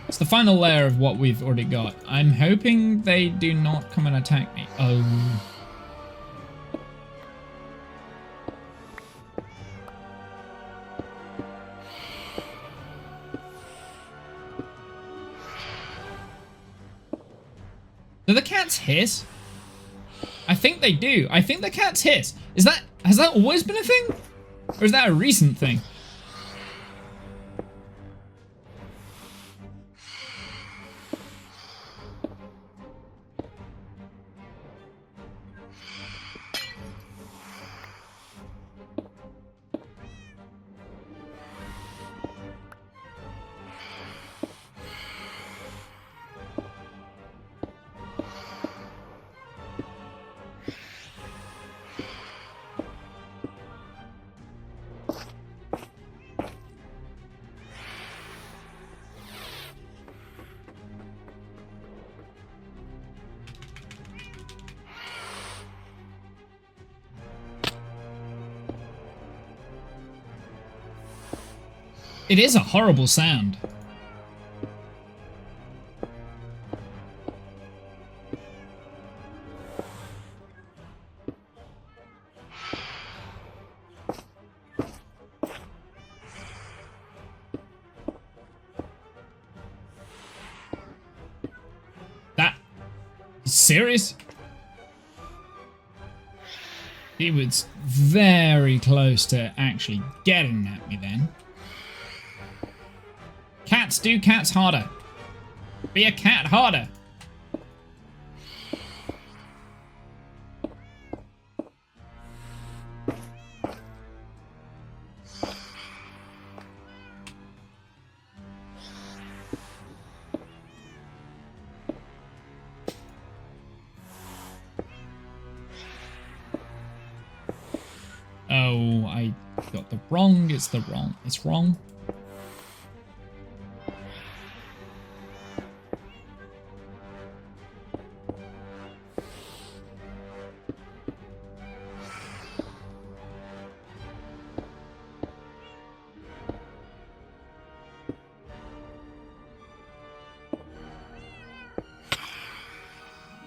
It's the final layer of what we've already got. I'm hoping they do not come and attack me. Oh. Do the cats hiss? I think they do. I think the cats hiss. Has that always been a thing? Or is that a recent thing? It is a horrible sound. That... serious? He was very close to actually getting at me then. Cats, do cats harder. Be a cat harder. the wrong. It's the wrong. It's wrong.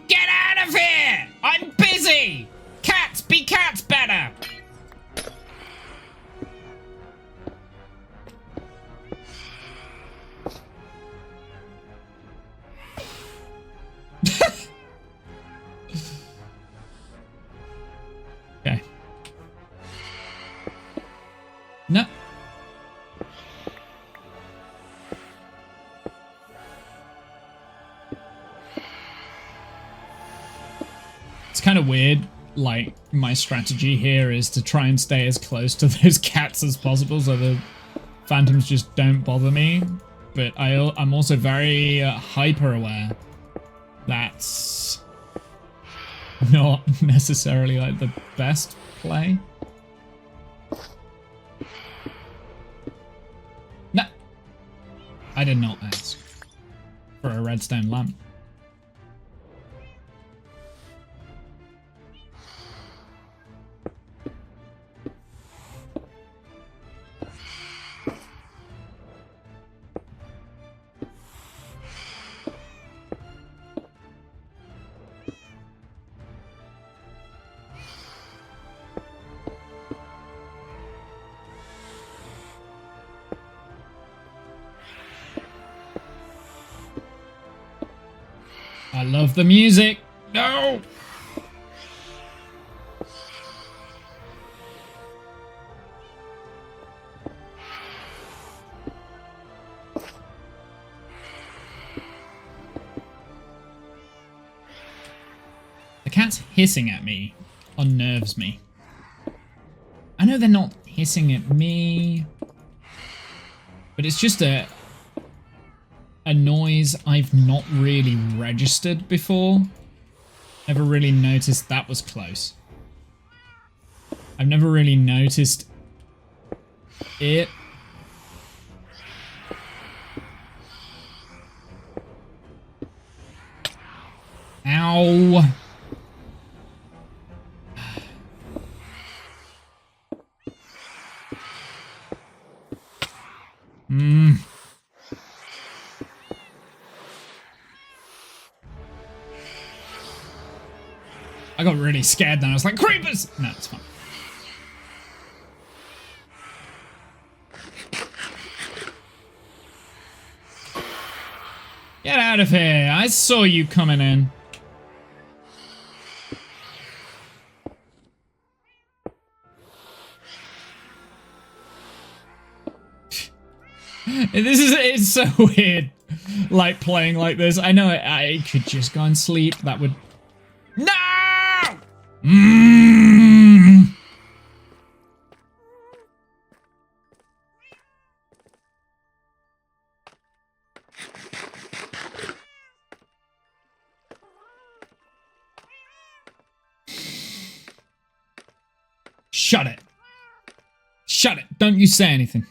Get out of here! I'm busy! Cats, be cats better! Okay. No. It's kind of weird. Like, my strategy here is to try and stay as close to those cats as possible so the phantoms just don't bother me. But I'm also very hyper aware. That's not necessarily like the best play. No, I did not ask for a redstone lamp. I love the music. No. The cats hissing at me unnerves me. I know they're not hissing at me, but it's just a noise I've not really registered before. Never really noticed that was close. I've never really noticed it. Ow. I got really scared then. I was like, creepers! No, it's fine. Get out of here. I saw you coming in. It's so weird, like, playing like this. I know I could just go and sleep. That would... No! Shut it. Shut it. Don't you say anything.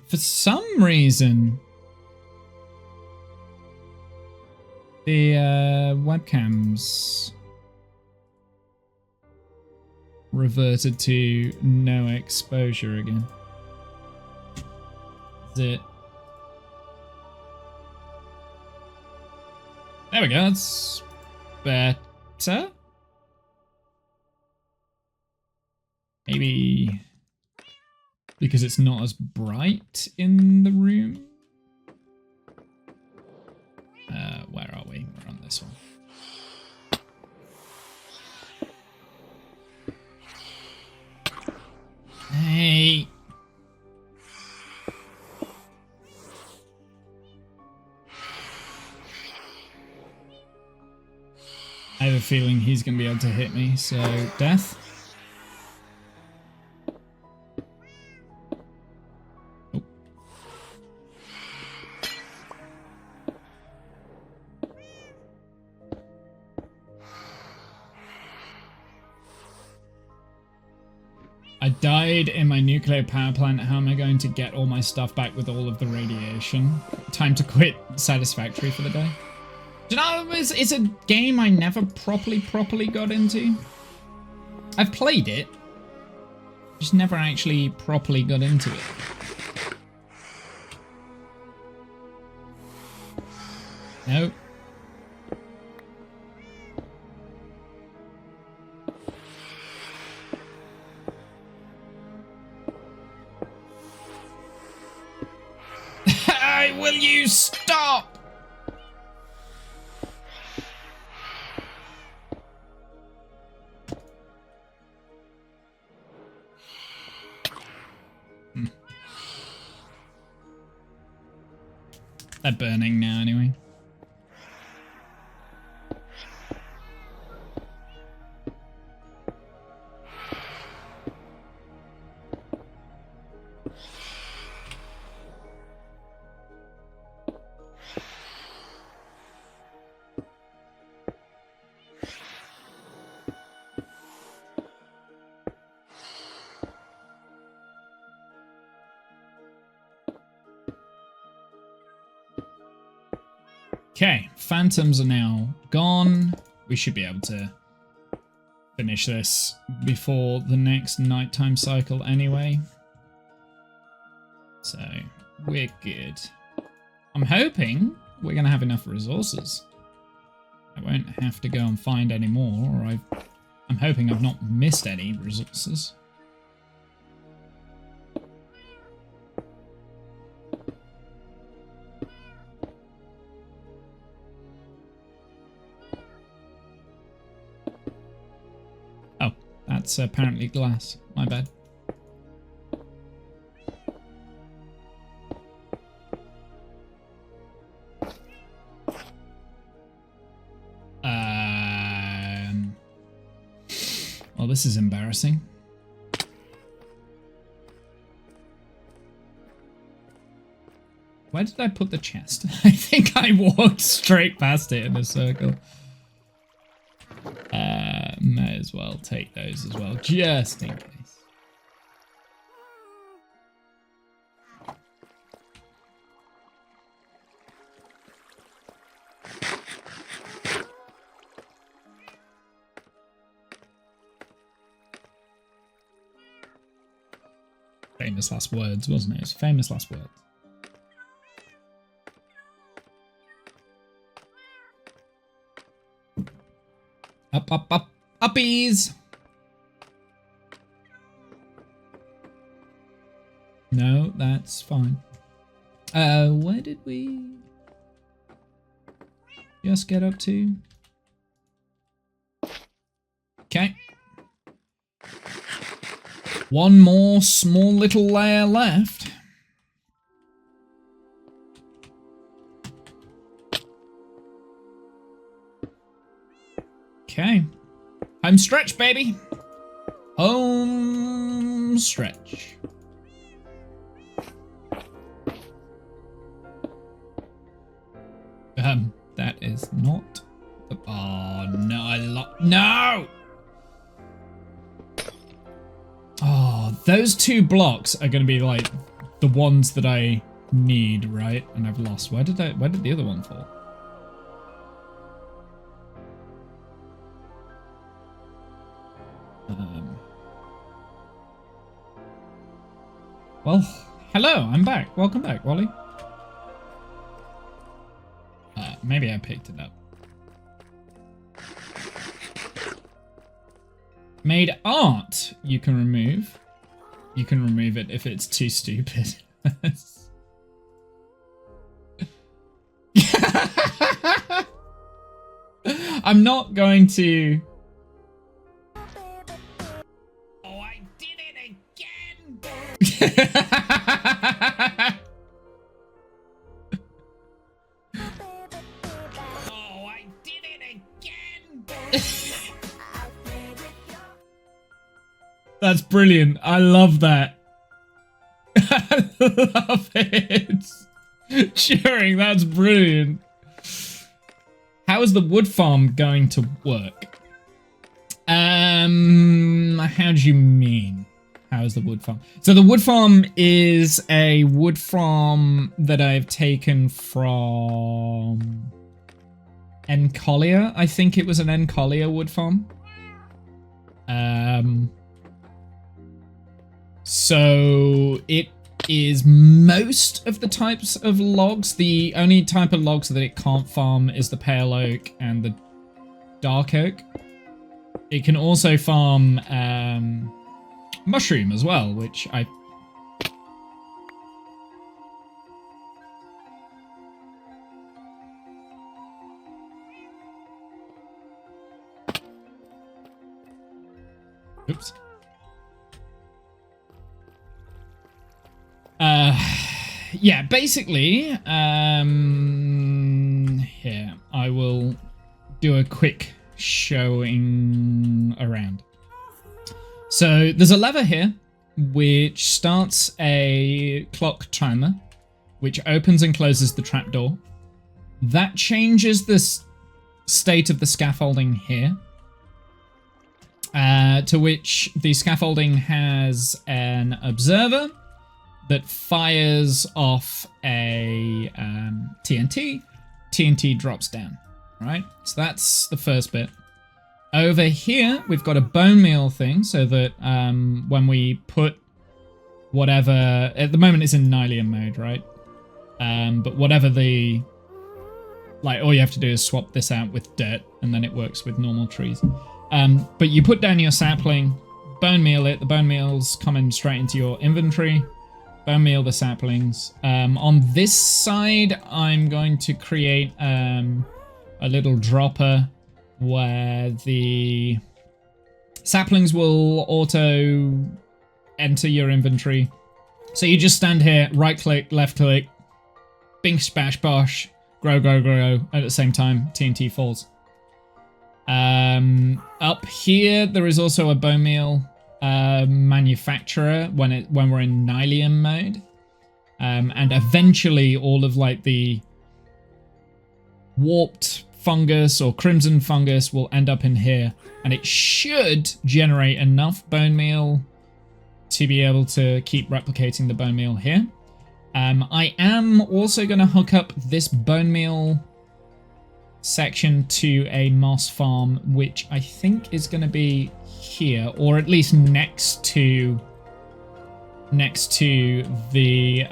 For some reason, the webcams reverted to no exposure again. Is it? There we go. That's better. Maybe because it's not as bright in the room. Where are we? We're on this one. Hey. I have a feeling he's going to be able to hit me, so death. Oh. I died in my nuclear power plant. How am I going to get all my stuff back with all of the radiation? Time to quit satisfactory for the day. Do you know, it's a game I never properly got into. I've played it, just never actually properly got into it. Nope. Will you stop? They're burning now anyway. Okay, phantoms are now gone. We should be able to finish this before the next nighttime cycle anyway. So, we're good. I'm hoping we're going to have enough resources. I won't have to go and find any more, or I'm hoping I've not missed any resources. That's apparently glass. My bad. Well, this is embarrassing. Where did I put the chest? I think I walked straight past it in a circle. May as well take those as well, just in case. Famous last words, wasn't it? It was famous last words. Up, uppies! No, that's fine. Where did we just get up to? Okay. One more small little layer left. Okay. Home stretch, baby. Home stretch. That is not. Oh no! No! Oh, those two blocks are going to be like the ones that I need, right? And I've lost. Where did the other one fall? Well, hello, I'm back. Welcome back, Wally. Maybe I picked it up. Made art you can remove. You can remove it if it's too stupid. I'm not going to... Oh, I did it again! Oh, I did it again! That's brilliant. I love that. I love it. Cheering, that's brilliant. How is the wood farm going to work? How do you mean? How's the wood farm? So the wood farm is a wood farm that I've taken from Collier. I think it was an Collier wood farm. So it is most of the types of logs. The only type of logs that it can't farm is the pale oak and the dark oak. It can also farm mushroom as well, which I... Oops. Yeah, basically, here, I will do a quick showing around. So there's a lever here, which starts a clock timer, which opens and closes the trapdoor. That changes the state of the scaffolding here. To which the scaffolding has an observer that fires off a TNT. TNT drops down, right? So that's the first bit. Over here, we've got a bone meal thing, so that when we put whatever... At the moment, it's in Nylium mode, right? But whatever the... Like, all you have to do is swap this out with dirt, and then it works with normal trees. But you put down your sapling, bone meal it. The bone meal's coming straight into your inventory. Bone meal the saplings. On this side, I'm going to create a little dropper where the saplings will auto enter your inventory. So you just stand here, right click, left click, bing spash bosh, grow, grow, grow. At the same time, TNT falls. Up here, there is also a bone meal manufacturer when we're in Nylium mode. And eventually all of like the warped fungus or crimson fungus will end up in here, and it should generate enough bone meal to be able to keep replicating the bone meal here. I am also going to hook up this bone meal section to a moss farm, which I think is going to be here, or at least next to the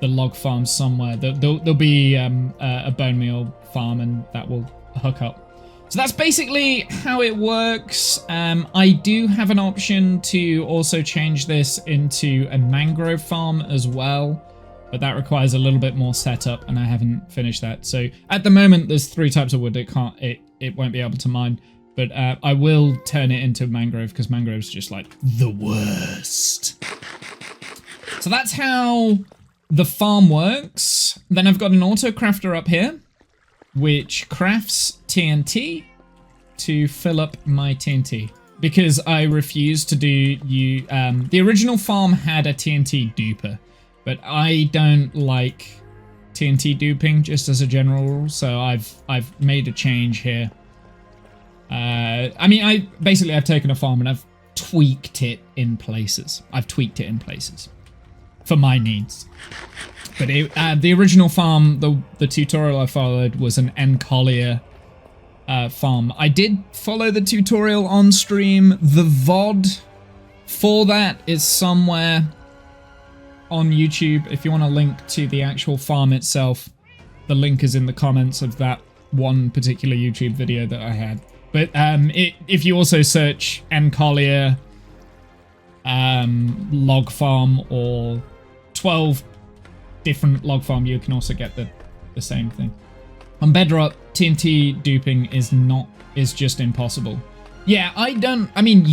log farm somewhere. There'll be a bone meal farm, and that will hook up. So that's basically how it works. I do have an option to also change this into a mangrove farm as well, but that requires a little bit more setup, and I haven't finished that. So at the moment, there's 3 types of wood it won't be able to mine, but I will turn it into mangrove, because mangrove's just like the worst. So that's how the farm works. Then I've got an auto crafter up here, which crafts TNT to fill up my TNT, because I refuse to do the original farm had a TNT duper, but I don't like TNT duping just as a general rule, so I've made a change here. I mean, I've taken a farm and I've tweaked it in places. For my needs. But the original farm, the tutorial I followed was an Collier farm. I did follow the tutorial on stream. The VOD for that is somewhere on YouTube. If you want a link to the actual farm itself, the link is in the comments of that one particular YouTube video that I had. But if you also search Collier log farm or 12 different log farm, you can also get the same thing. On Bedrock, TNT duping is just impossible. Yeah, I mean,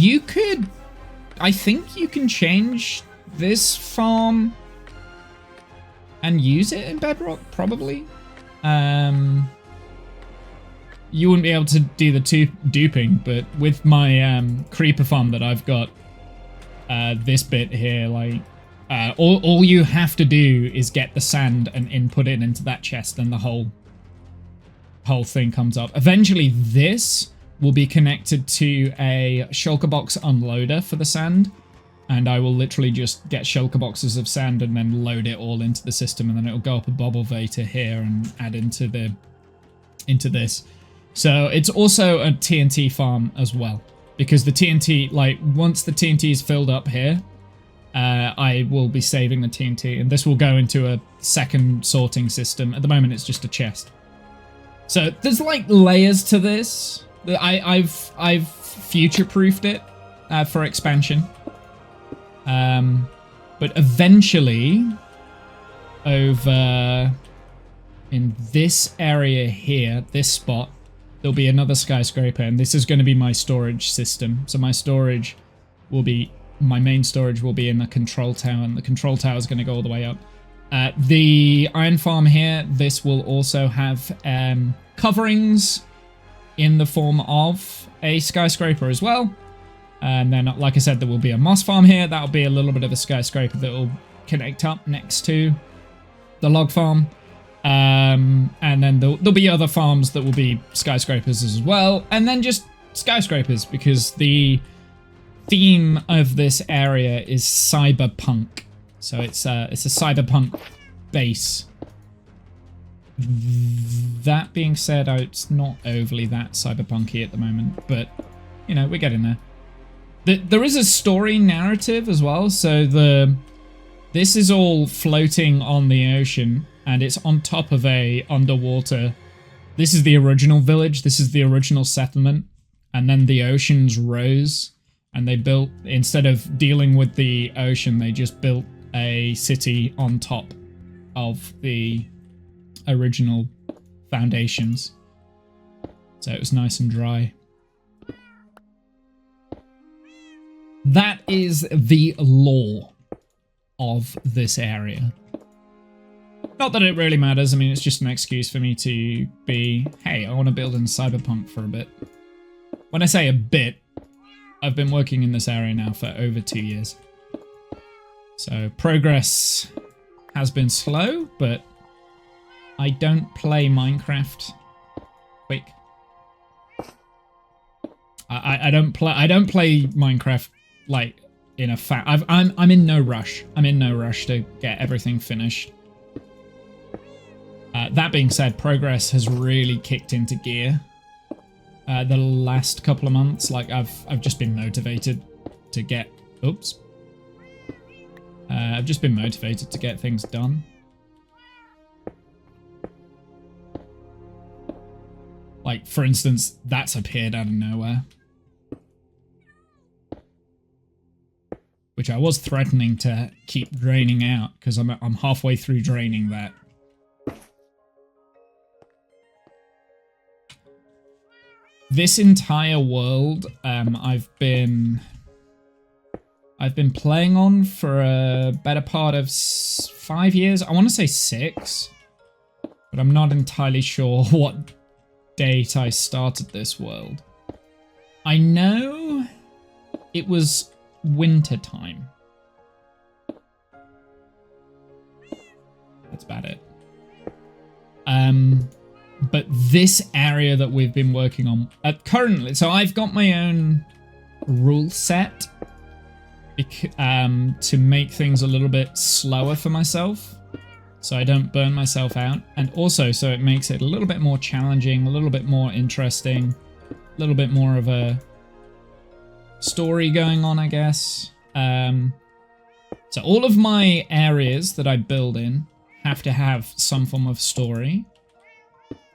I think you can change this farm and use it in Bedrock, probably. You wouldn't be able to do the duping, but with my creeper farm that I've got, this bit here, like, all you have to do is get the sand and input it into that chest, and the whole thing comes up. Eventually, this will be connected to a shulker box unloader for the sand, and I will literally just get shulker boxes of sand and then load it all into the system, and then it'll go up a bobblevator here and add into this. So it's also a TNT farm as well, because the TNT, like, once the TNT is filled up here, I will be saving the TNT, and this will go into a second sorting system. At the moment, it's just a chest. So there's like layers to this. I've future-proofed it for expansion. But eventually, over in this area here, this spot, there'll be another skyscraper, and this is going to be my storage system. So my storage will be, my main storage will be in the control tower, and the control tower is going to go all the way up. The iron farm here, this will also have coverings in the form of a skyscraper as well. And then, like I said, there will be a moss farm here. That'll be a little bit of a skyscraper that will connect up next to the log farm. And then there'll be other farms that will be skyscrapers as well. And then just skyscrapers, because the theme of this area is cyberpunk. So it's a cyberpunk base. That being said, it's not overly that cyberpunky at the moment, but, you know, we're getting there. There is a story narrative as well, so this is all floating on the ocean, and it's on top of a underwater. This is the original village, this is the original settlement, and then the oceans rose, and they built, instead of dealing with the ocean, they just built a city on top of the original foundations. So it was nice and dry. That is the lore of this area. Not that it really matters. I mean, it's just an excuse for me to be, hey, I want to build in Cyberpunk for a bit. When I say a bit, I've been working in this area now for over 2 years. So progress has been slow, but I don't play Minecraft quick. I don't play Minecraft like in a I'm in no rush. I'm in no rush to get everything finished. That being said, progress has really kicked into gear the last couple of months. Like I've just been motivated to get I've just been motivated to get things done. Like, for instance, that's appeared out of nowhere. Which I was threatening to keep draining out, because I'm halfway through draining that. This entire world, I've been playing on for a better part of 5 years. I want to say 6, but I'm not entirely sure what date I started this world. I know it was winter time. That's about it. But this area that we've been working on currently, so I've got my own rule set to make things a little bit slower for myself, so I don't burn myself out, and also so it makes it a little bit more challenging, a little bit more interesting, a little bit more of a story going on, I guess. So all of my areas that I build in have to have some form of story.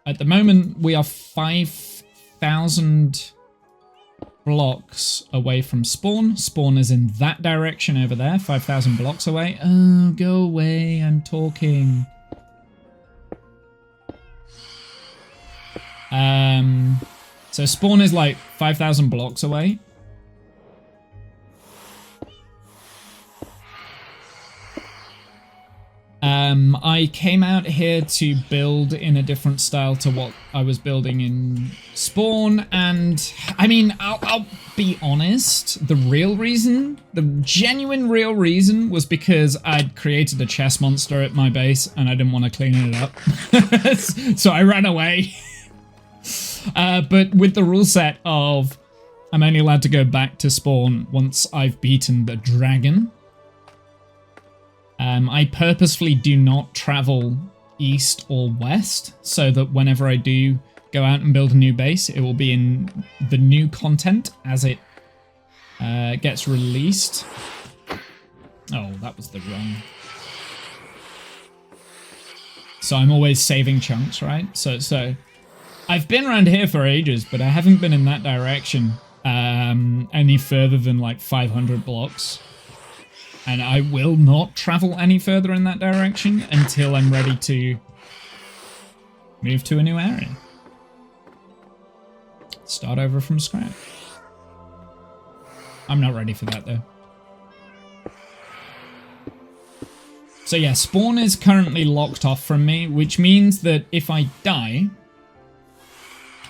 At the moment, we are 5,000 blocks away from spawn. Spawn is in that direction over there, 5,000 blocks away. Oh, go away, I'm talking. So spawn is like 5,000 blocks away. I came out here to build in a different style to what I was building in Spawn, and I mean, I'll be honest, the real reason, the genuine real reason was because I'd created a chest monster at my base and I didn't want to clean it up. So I ran away. But with the rule set of I'm only allowed to go back to spawn once I've beaten the dragon. I purposefully do not travel east or west, so that whenever I do go out and build a new base, it will be in the new content as it gets released. Oh, that was the wrong. So I'm always saving chunks, right? So I've been around here for ages, but I haven't been in that direction any further than like 500 blocks. And I will not travel any further in that direction until I'm ready to move to a new area. Start over from scratch. I'm not ready for that though. So yeah, spawn is currently locked off from me, which means that if I die,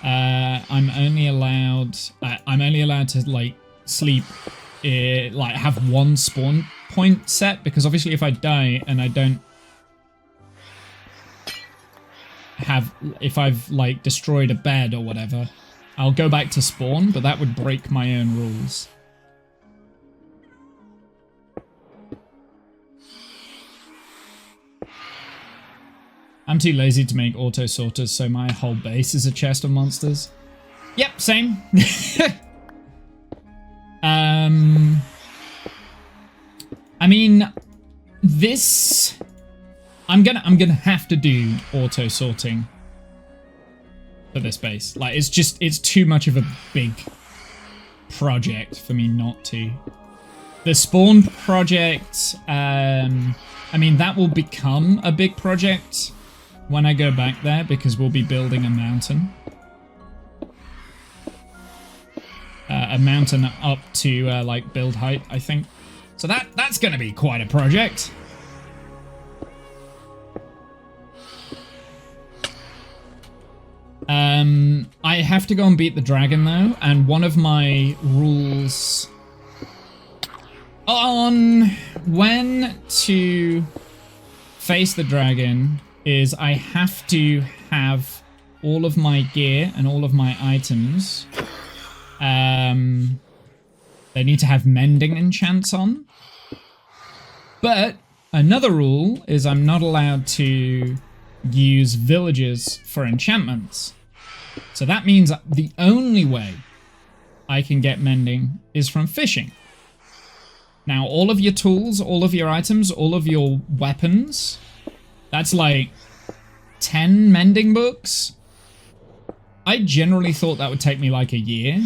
I'm only allowed to like sleep, like have one spawn point set, because obviously if I die and I don't have, if I've like destroyed a bed or whatever, I'll go back to spawn, but that would break my own rules. I'm too lazy to make auto sorters, so my whole base is a chest of monsters. Yep, same. I mean, this, I'm gonna have to do auto sorting for this base. Like, it's too much of a big project for me not to. The spawn project, I mean, that will become a big project when I go back there, because we'll be building a mountain. A mountain up to like build height, I think. So that's going to be quite a project. I have to go and beat the dragon though, and one of my rules on when to face the dragon is I have to have all of my gear and all of my items. They need to have mending enchants on. But another rule is I'm not allowed to use villages for enchantments. So that means the only way I can get mending is from fishing. Now, all of your tools, all of your items, all of your weapons, that's like 10 mending books. I generally thought that would take me like a year.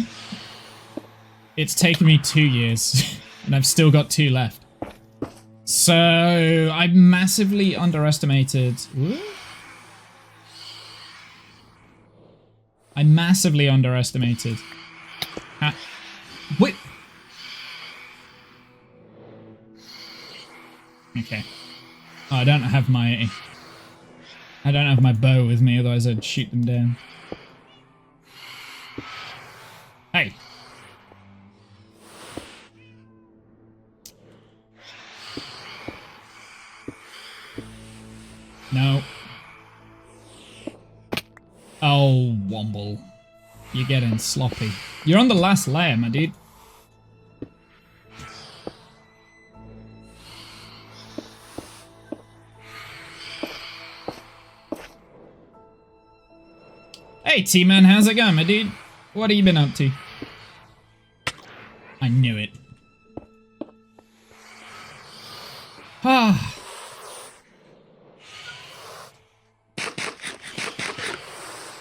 It's taken me 2 years, and I've still got 2 left. So I massively underestimated. Ooh. I massively underestimated. Wait. Okay. Oh, I don't have my bow with me, otherwise I'd shoot them down. Hey. No. Oh, Womble. You're getting sloppy. You're on the last layer, my dude. Hey, T-Man, how's it going, my dude? What have you been up to? I knew it. Ah.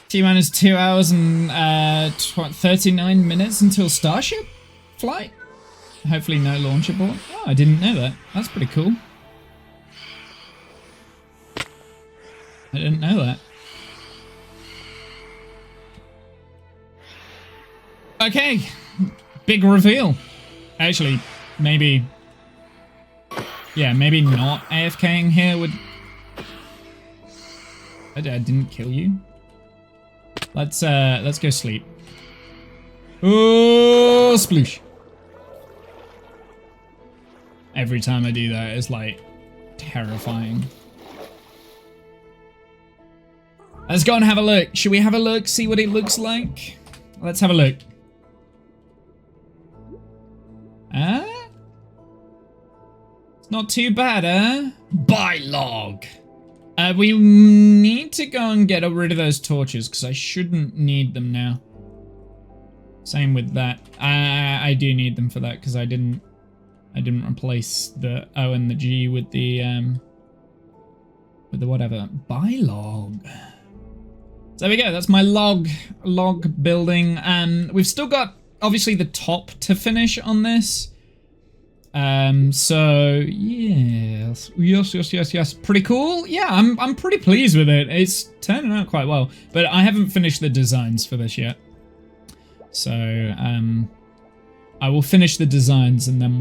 T-Man is 2 hours and 39 minutes until Starship flight. Hopefully no launch abort. Oh, I didn't know that. That's pretty cool. I didn't know that. Okay, big reveal. Actually, maybe, yeah, maybe not AFKing here would. I didn't kill you. Let's go sleep. Oh, sploosh! Every time I do that, it's like terrifying. Let's go and have a look. Should we have a look? See what it looks like. Let's have a look. It's not too bad, huh? Buy log. We need to go and get rid of those torches because I shouldn't need them now. Same with that. I do need them for that because I didn't replace the O and the G with the whatever. Buy log. So there we go. That's my log building. We've still got obviously the top to finish on this. So yes, pretty cool. Yeah, I'm pretty pleased with it. It's turning out quite well, but I haven't finished the designs for this yet. So I will finish the designs and then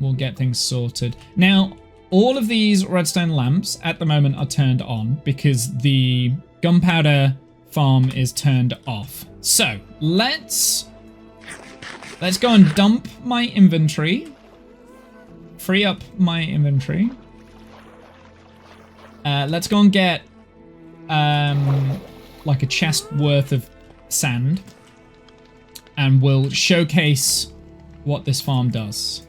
we'll get things sorted. Now, all of these redstone lamps at the moment are turned on because the gunpowder farm is turned off. So let's go and dump my inventory. Free up my inventory. Let's go and get like a chest worth of sand, and we'll showcase what this farm does.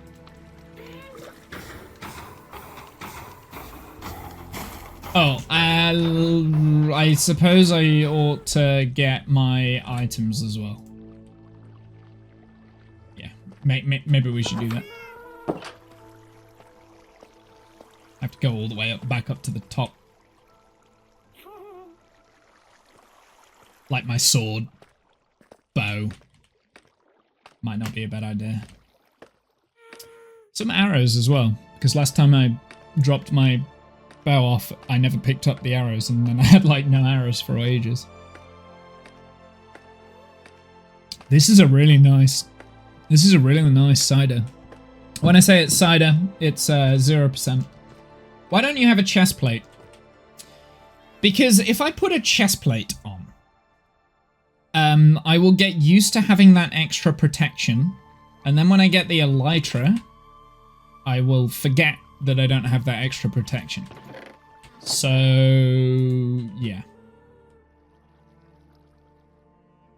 Oh, I suppose I ought to get my items as well. Yeah, maybe we should do that. I have to go all the way back up to the top. Like my sword, bow. Might not be a bad idea. Some arrows as well, because last time I dropped my bow off, I never picked up the arrows, and then I had like no arrows for ages. This is a really nice cider. When I say it's cider, it's 0%. Why don't you have a chest plate? Because if I put a chest plate on, I will get used to having that extra protection, and then when I get the elytra, I will forget that I don't have that extra protection. So, yeah.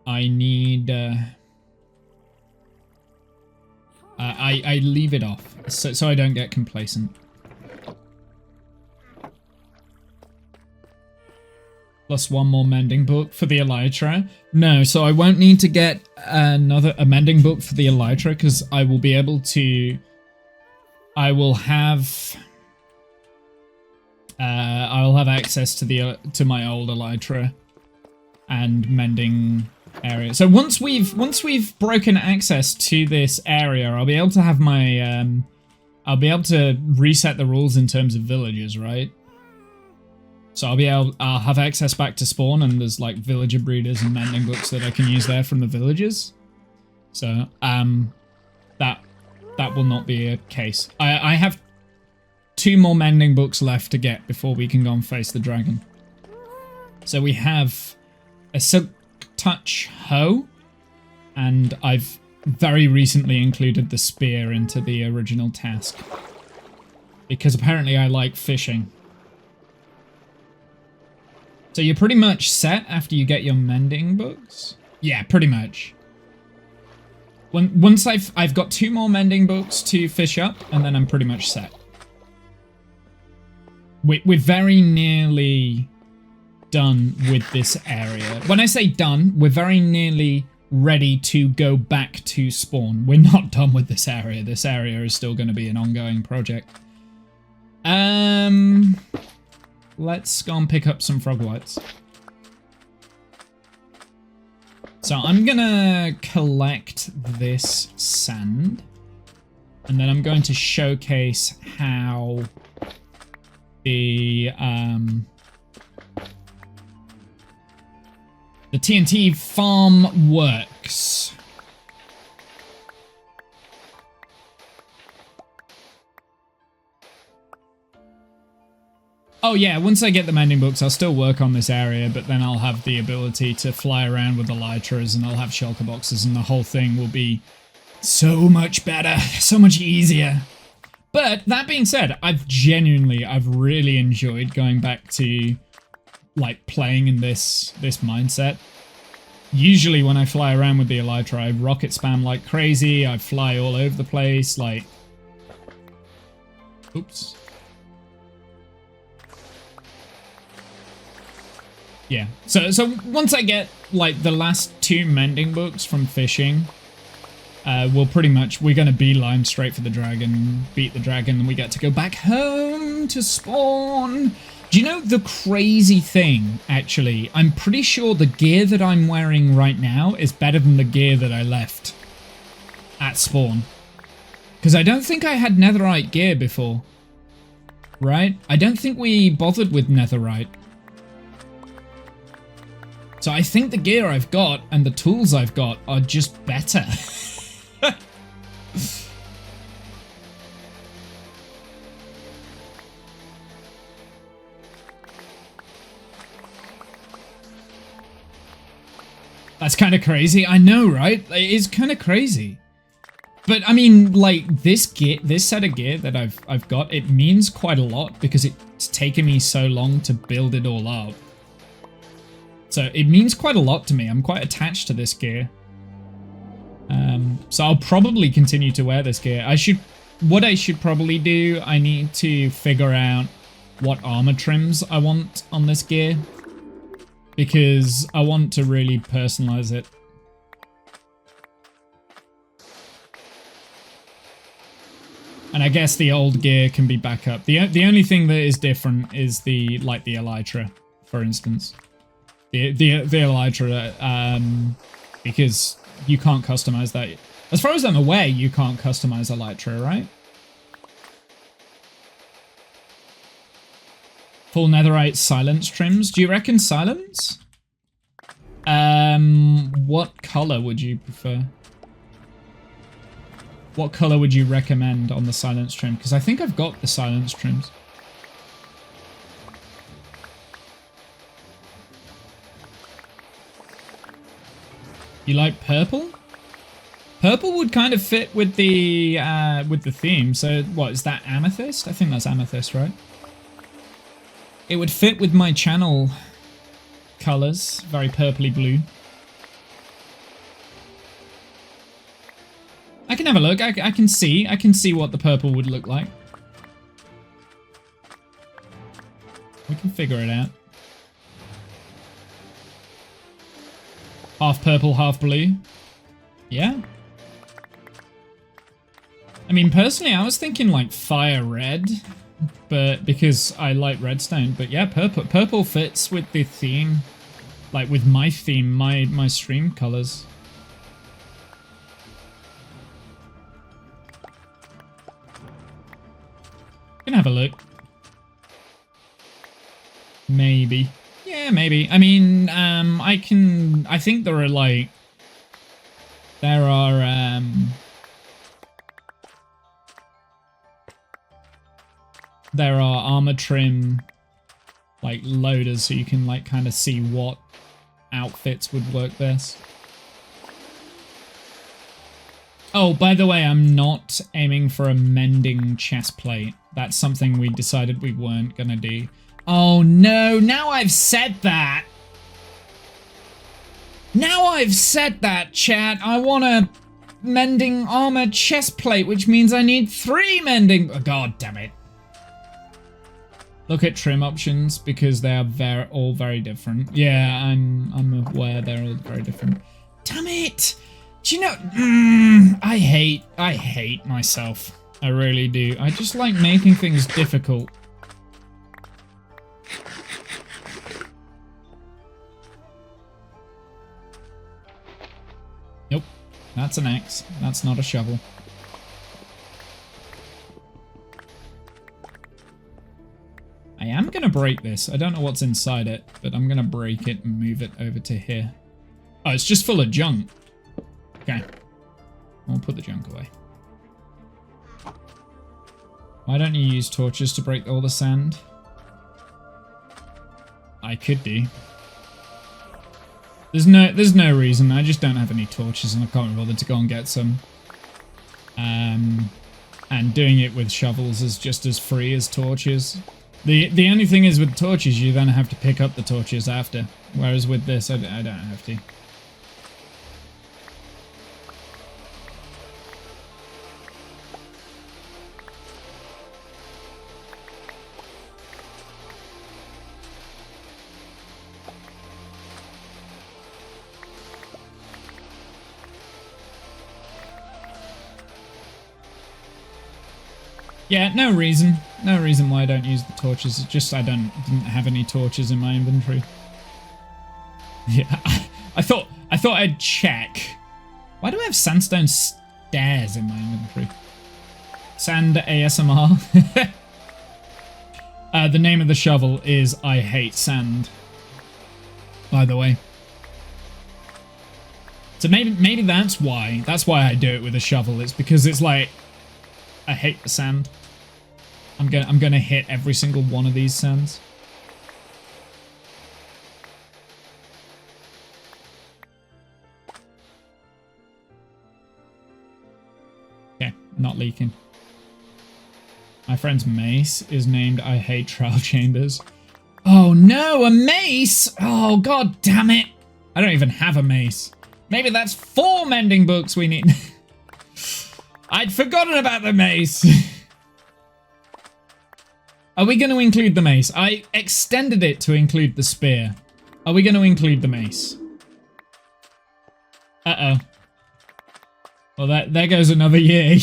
I need... I leave it off, so I don't get complacent. Plus one more mending book for the elytra. No, so I won't need to get a mending book for the elytra because I will be able to... I will have access to my old elytra and mending area. So once we've broken access to this area, I'll be able to have my I'll be able to reset the rules in terms of villages, right? So I'll have access back to spawn, and there's like villager breeders and mending books that I can use there from the villages. So that will not be a case. I have 2 more mending books left to get before we can go and face the dragon. So we have a silk touch hoe, and I've very recently included the spear into the original task because apparently I like fishing. So you're pretty much set after you get your mending books? Yeah, pretty much. Once I've got 2 more mending books to fish up, and then I'm pretty much set. We're very nearly done with this area. When I say done, we're very nearly ready to go back to spawn. We're not done with this area. This area is still going to be an ongoing project. Let's go and pick up some frog lights. So I'm gonna collect this sand, and then I'm going to showcase how the TNT farm works. Oh yeah, once I get the mending books, I'll still work on this area, but then I'll have the ability to fly around with the elytras, and I'll have shulker boxes, and the whole thing will be so much better, so much easier. But that being said, I've really enjoyed going back to like playing in this mindset. Usually when I fly around with the elytra, I rocket spam like crazy, I fly all over the place, like Oops. Yeah. So once I get like the last 2 mending books from fishing, we're gonna beeline straight for the dragon, beat the dragon, and we get to go back home to spawn. Do you know the crazy thing, actually? I'm pretty sure the gear that I'm wearing right now is better than the gear that I left at spawn. Because I don't think I had netherite gear before. Right? I don't think we bothered with netherite. So I think the gear I've got and the tools I've got are just better. That's kind of crazy. I know, right? It is kind of crazy. But I mean, like this set of gear that I've got, it means quite a lot because it's taken me so long to build it all up. So it means quite a lot to me. I'm quite attached to this gear. So I'll probably continue to wear this gear. What I should probably do, I need to figure out what armor trims I want on this gear. Because I want to really personalize it. And I guess the old gear can be back up. The only thing that is different is the elytra, for instance. The elytra, because you can't customize that. As far as I'm aware, you can't customize elytra, right? Full netherite silence trims. Do you reckon silence? What color would you prefer? What color would you recommend on the silence trim? Because I think I've got the silence trims. You like purple? Purple would kind of fit with the theme. So what is that, amethyst? I think that's amethyst, right? It would fit with my channel colors, very purpley blue. I can have a look. I can see what the purple would look like. We can figure it out. Half purple, half blue. Yeah. I mean, personally, I was thinking like fire red. But because I like redstone, but yeah, purple fits with the theme, like with my theme, my stream colors. Can have a look. Maybe. Yeah, maybe. I mean, I think there are there are armor trim like loaders, so you can like kind of see what outfits would work best. Oh, by the way, I'm not aiming for a mending chest plate. That's something we decided we weren't gonna do. Oh no, now I've said that! Now I've said that, chat! I want a mending armor chest plate, which means I need 3 mending... Oh, god damn it. Look at trim options, because they are all very different. Yeah, I'm aware they're all very different. Damn it! Do you know... I hate myself. I really do. I just like making things difficult. Nope. That's an axe. That's not a shovel. I am going to break this. I don't know what's inside it, but I'm going to break it and move it over to here. Oh, it's just full of junk. Okay. I'll put the junk away. Why don't you use torches to break all the sand? I could do. There's no reason. I just don't have any torches and I can't be bothered to go and get some. And doing it with shovels is just as free as torches. The only thing is with torches, you then have to pick up the torches after. Whereas with this, I don't have to. Yeah, no reason. No reason why I don't use the torches. It's just I didn't have any torches in my inventory. Yeah, I thought I'd check. Why do I have sandstone stairs in my inventory? Sand ASMR. The name of the shovel is I Hate Sand, by the way. So maybe that's why. That's why I do it with a shovel. It's because it's like I hate the sand. I'm gonna hit every single one of these sands. Okay, not leaking. My friend's mace is named I Hate Trial Chambers. Oh no, a mace! Oh god damn it! I don't even have a mace. Maybe that's 4 mending books we need. I'd forgotten about the mace. Are we going to include the mace? I extended it to include the spear. Are we going to include the mace? Uh-oh. Well, there goes another year.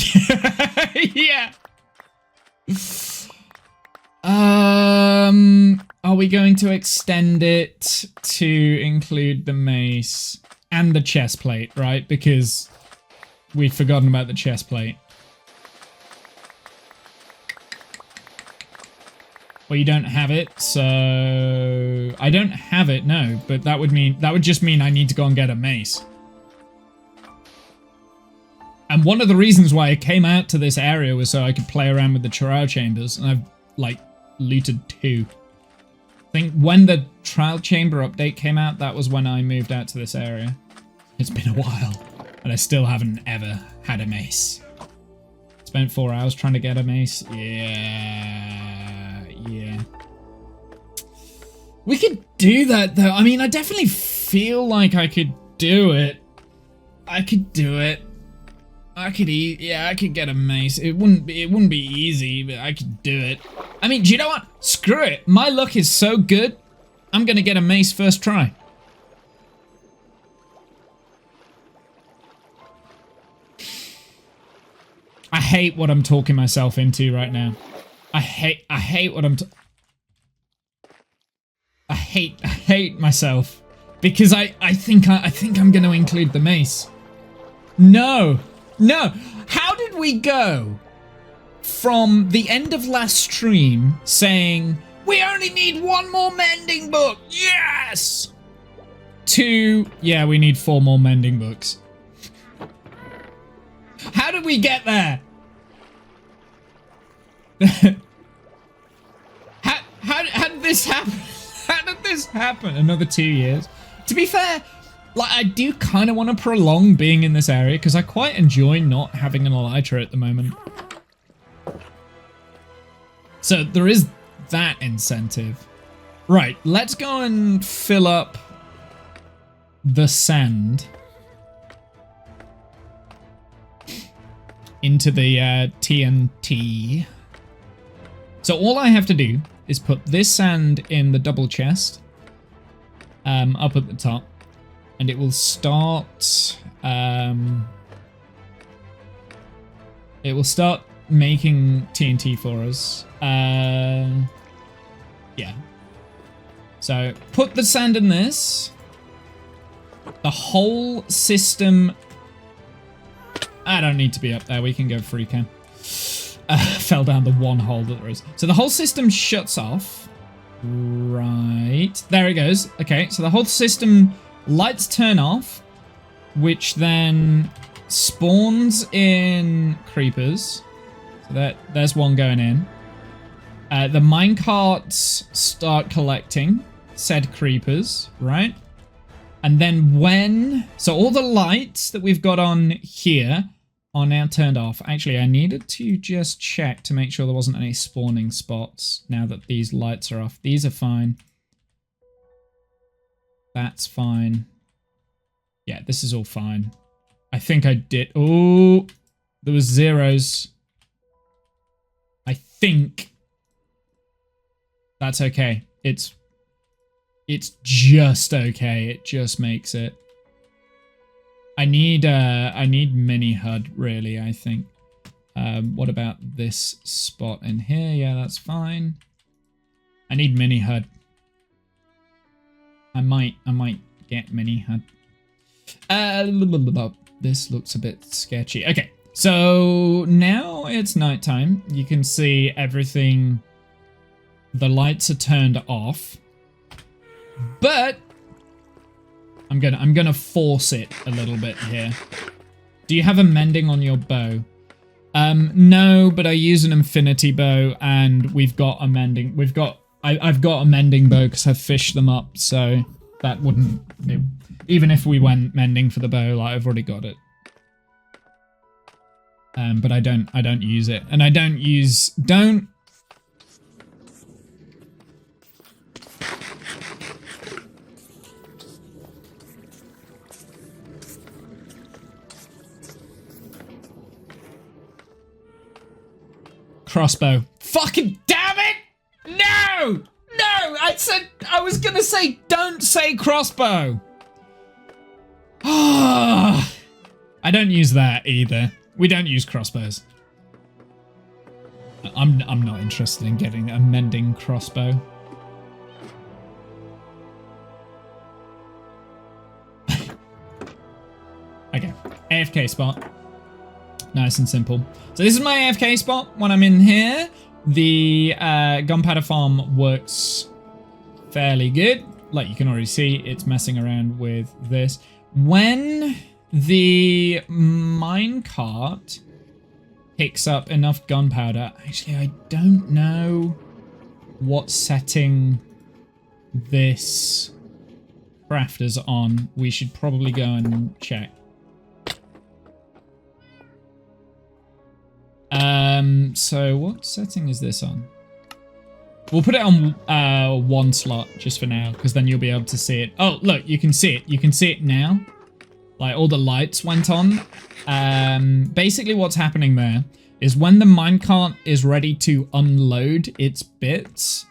Yeah. Are we going to extend it to include the mace and the chest plate, right? Because we'd forgotten about the chest plate. Well, you don't have it, so I don't have it, no, but that would just mean I need to go and get a mace. And one of the reasons why I came out to this area was so I could play around with the trial chambers, and I've like looted 2. I think when the trial chamber update came out, that was when I moved out to this area. It's been a while, and I still haven't ever had a mace. Spent 4 hours trying to get a mace. Yeah. We could do that though. I mean, I definitely feel like I could do it. I could do it. I could get a mace. It wouldn't be easy, but I could do it. I mean, do you know what? Screw it. My luck is so good. I'm gonna get a mace first try. I hate what I'm talking myself into right now. I hate what I hate myself because I think I'm going to include the mace. No. How did we go from the end of last stream saying we only need 1 more mending book? Yes. To yeah, we need 4 more mending books. How did we get there? How did this happen? How did this happen? Another 2 years. To be fair, like I do kind of want to prolong being in this area because I quite enjoy not having an elytra at the moment. So there is that incentive. Right, let's go and fill up the sand into the TNT. So all I have to do is put this sand in the double chest up at the top, and it will start making TNT for us. Yeah. So put the sand in this. The whole system. I don't need to be up there. We can go free cam. Fell down the one hole that there is. So the whole system shuts off. Right. There it goes. Okay, so the whole system lights turn off, which then spawns in creepers. So there's one going in. The minecarts start collecting said creepers, right? And then so all the lights that we've got on here are now turned off. Actually, I needed to just check to make sure there wasn't any spawning spots now that these lights are off. These are fine. That's fine. Yeah, this is all fine. I think I did. Oh, there was zeros. I think that's okay. It's just okay. It just makes it. I need mini HUD really, I think. What about this spot in here? Yeah, that's fine. I need mini HUD. I might get mini HUD. This looks a bit sketchy. Okay, so now it's nighttime. You can see everything. The lights are turned off, but I'm gonna force it a little bit here. Do you have a mending on your bow? No, but I use an infinity bow, and we've got a mending. I've got a mending bow because I've fished them up, so that wouldn't. Even if we went mending for the bow, like I've already got it. But I don't use it, and I don't. Crossbow. Fucking damn it! No! No! I was gonna say don't say crossbow. Ah, I don't use that either. We don't use crossbows. I'm not interested in getting a mending crossbow. Okay, AFK spot. Nice and simple. So this is my AFK spot. When I'm in here, the gunpowder farm works fairly good. Like you can already see, it's messing around with this. When the minecart picks up enough gunpowder, actually I don't know what setting this crafter's on. We should probably go and check. So what setting is this on? We'll put it on one slot just for now, because then you'll be able to see it. Oh, look, you can see it. You can see it now. Like all the lights went on. Basically what's happening there is when the minecart is ready to unload its bits,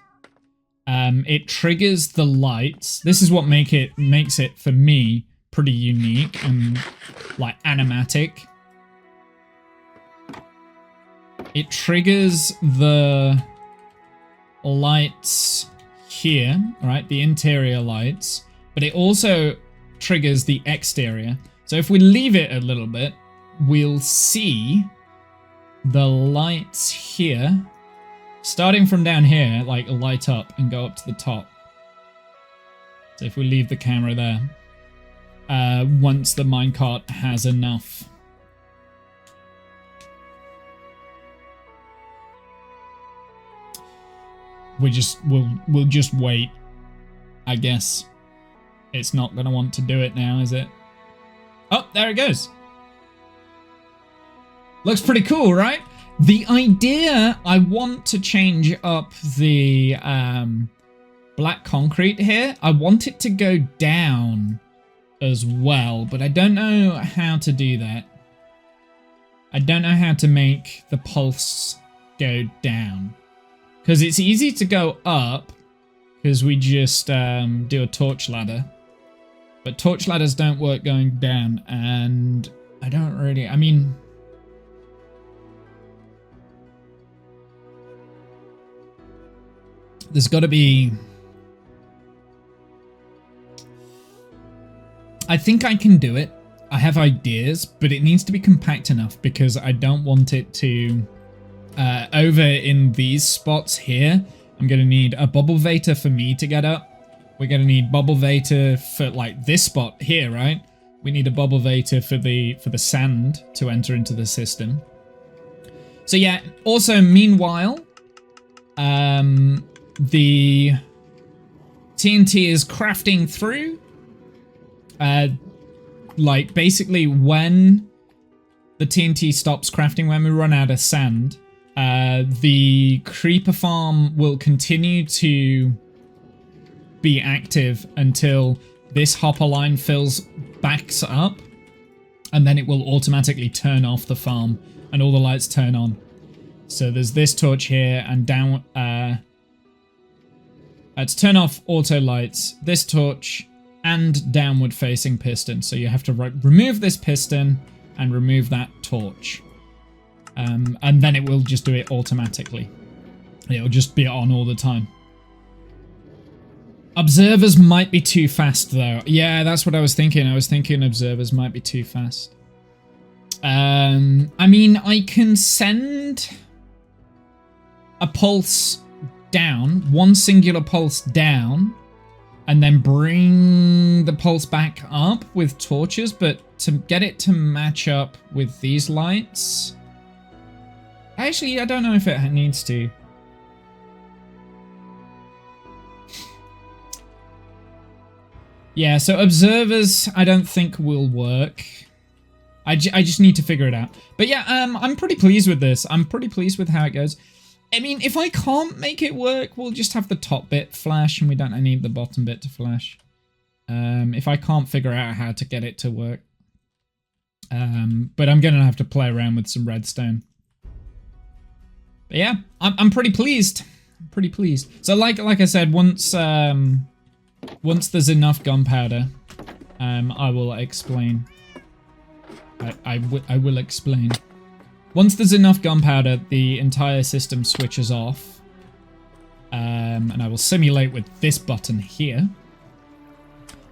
it triggers the lights. This is what makes it for me pretty unique and like animatic. It triggers the lights here, right? The interior lights, but it also triggers the exterior. So if we leave it a little bit, we'll see the lights here, starting from down here, like light up and go up to the top. So if we leave the camera there, once the minecart has enough. We'll just wait, I guess. It's not gonna want to do it now, is it? Oh, there it goes. Looks pretty cool, right? The idea, I want to change up the black concrete here. I want it to go down as well, but I don't know how to do that. I don't know how to make the pulse go down. Because it's easy to go up, because we just do a torch ladder. But torch ladders don't work going down, and I don't really, I mean... There's got to be... I think I can do it. I have ideas, but it needs to be compact enough, because I don't want it to... over in these spots here, I'm going to need a bubble vator for me to get up. We're going to need bubble vator for like this spot here, right? We need a bubble vator for the sand to enter into the system. So yeah, also meanwhile, the TNT is crafting through. Like basically when the TNT stops crafting, when we run out of sand, the creeper farm will continue to be active until this hopper line backs up, and then it will automatically turn off the farm and all the lights turn on. So there's this torch here and down, to turn off auto lights, this torch and downward facing piston. So you have to remove this piston and remove that torch. And then it will just do it automatically. It'll just be on all the time. Observers might be too fast, though. Yeah, that's what I was thinking. I was thinking observers might be too fast. I mean, I can send a pulse down, one singular pulse down, and then bring the pulse back up with torches, but to get it to match up with these lights... Actually, I don't know if it needs to. Yeah, so observers I don't think will work. I just need to figure it out. But yeah, I'm pretty pleased with this. I'm pretty pleased with how it goes. I mean, if I can't make it work, we'll just have the top bit flash and we don't need the bottom bit to flash. If I can't figure out how to get it to work. But I'm going to have to play around with some redstone. But yeah, I'm pretty pleased. I'm pretty pleased. So like I said, once there's enough gunpowder, I will explain. I will explain. Once there's enough gunpowder, the entire system switches off. And I will simulate with this button here.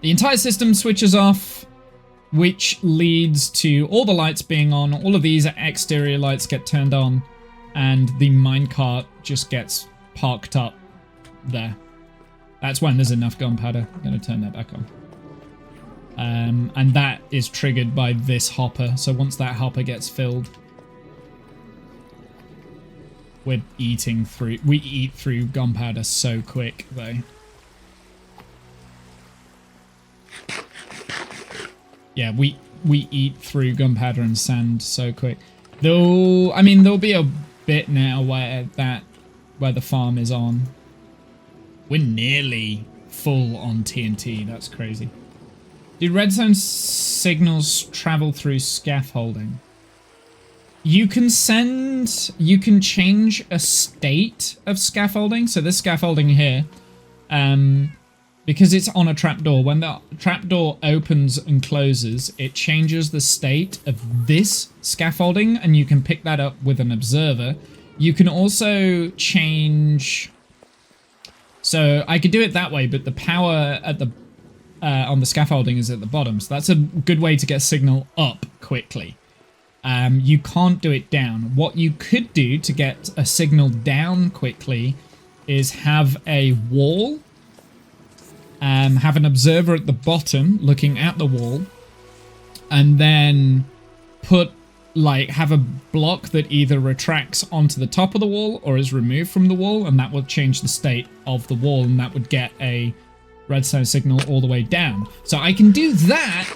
The entire system switches off, which leads to all the lights being on. All of these exterior lights get turned on, and the minecart just gets parked up there. That's when there's enough gunpowder. I'm going to turn that back on. And that is triggered by this hopper. So once that hopper gets filled, we eat through gunpowder so quick, though. Yeah, we eat through gunpowder and sand so quick. Though, I mean, there'll be a bit now where the farm is on. We're nearly full on TNT. That's crazy. Do redstone signals travel through scaffolding? You can change a state of scaffolding. So this scaffolding here, because it's on a trapdoor, when the trapdoor opens and closes, it changes the state of this scaffolding, and you can pick that up with an observer. You can also change... So I could do it that way, but the power at the on the scaffolding is at the bottom. So that's a good way to get signal up quickly. You can't do it down. What you could do to get a signal down quickly is have a wall, have an observer at the bottom looking at the wall, and then have a block that either retracts onto the top of the wall or is removed from the wall, and that will change the state of the wall, and that would get a redstone signal all the way down. So I can do that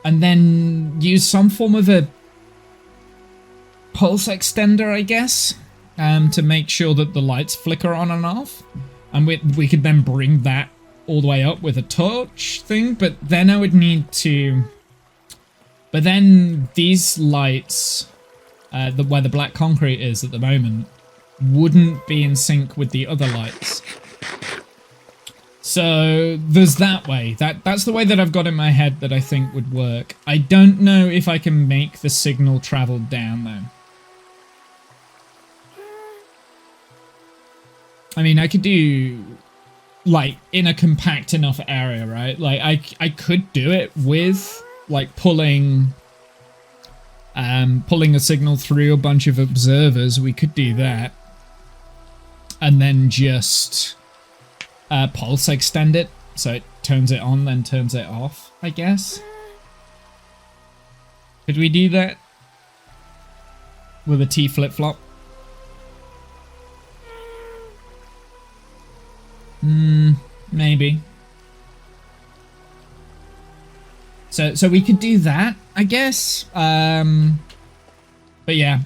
and then use some form of a pulse extender, I guess, to make sure that the lights flicker on and off. And we could then bring that all the way up with a torch thing, but then I would need to... But then these lights, where the black concrete is at the moment, wouldn't be in sync with the other lights. So there's that way. That's the way that I've got in my head that I think would work. I don't know if I can make the signal travel down, though. I mean, I could do, like, in a compact enough area, right? Like, I could do it with... like pulling a signal through a bunch of observers. We could do that, and then just pulse extend it so it turns it on, then turns it off, I guess. Could we do that with a T flip-flop? Maybe. So we could do that, I guess. But yeah,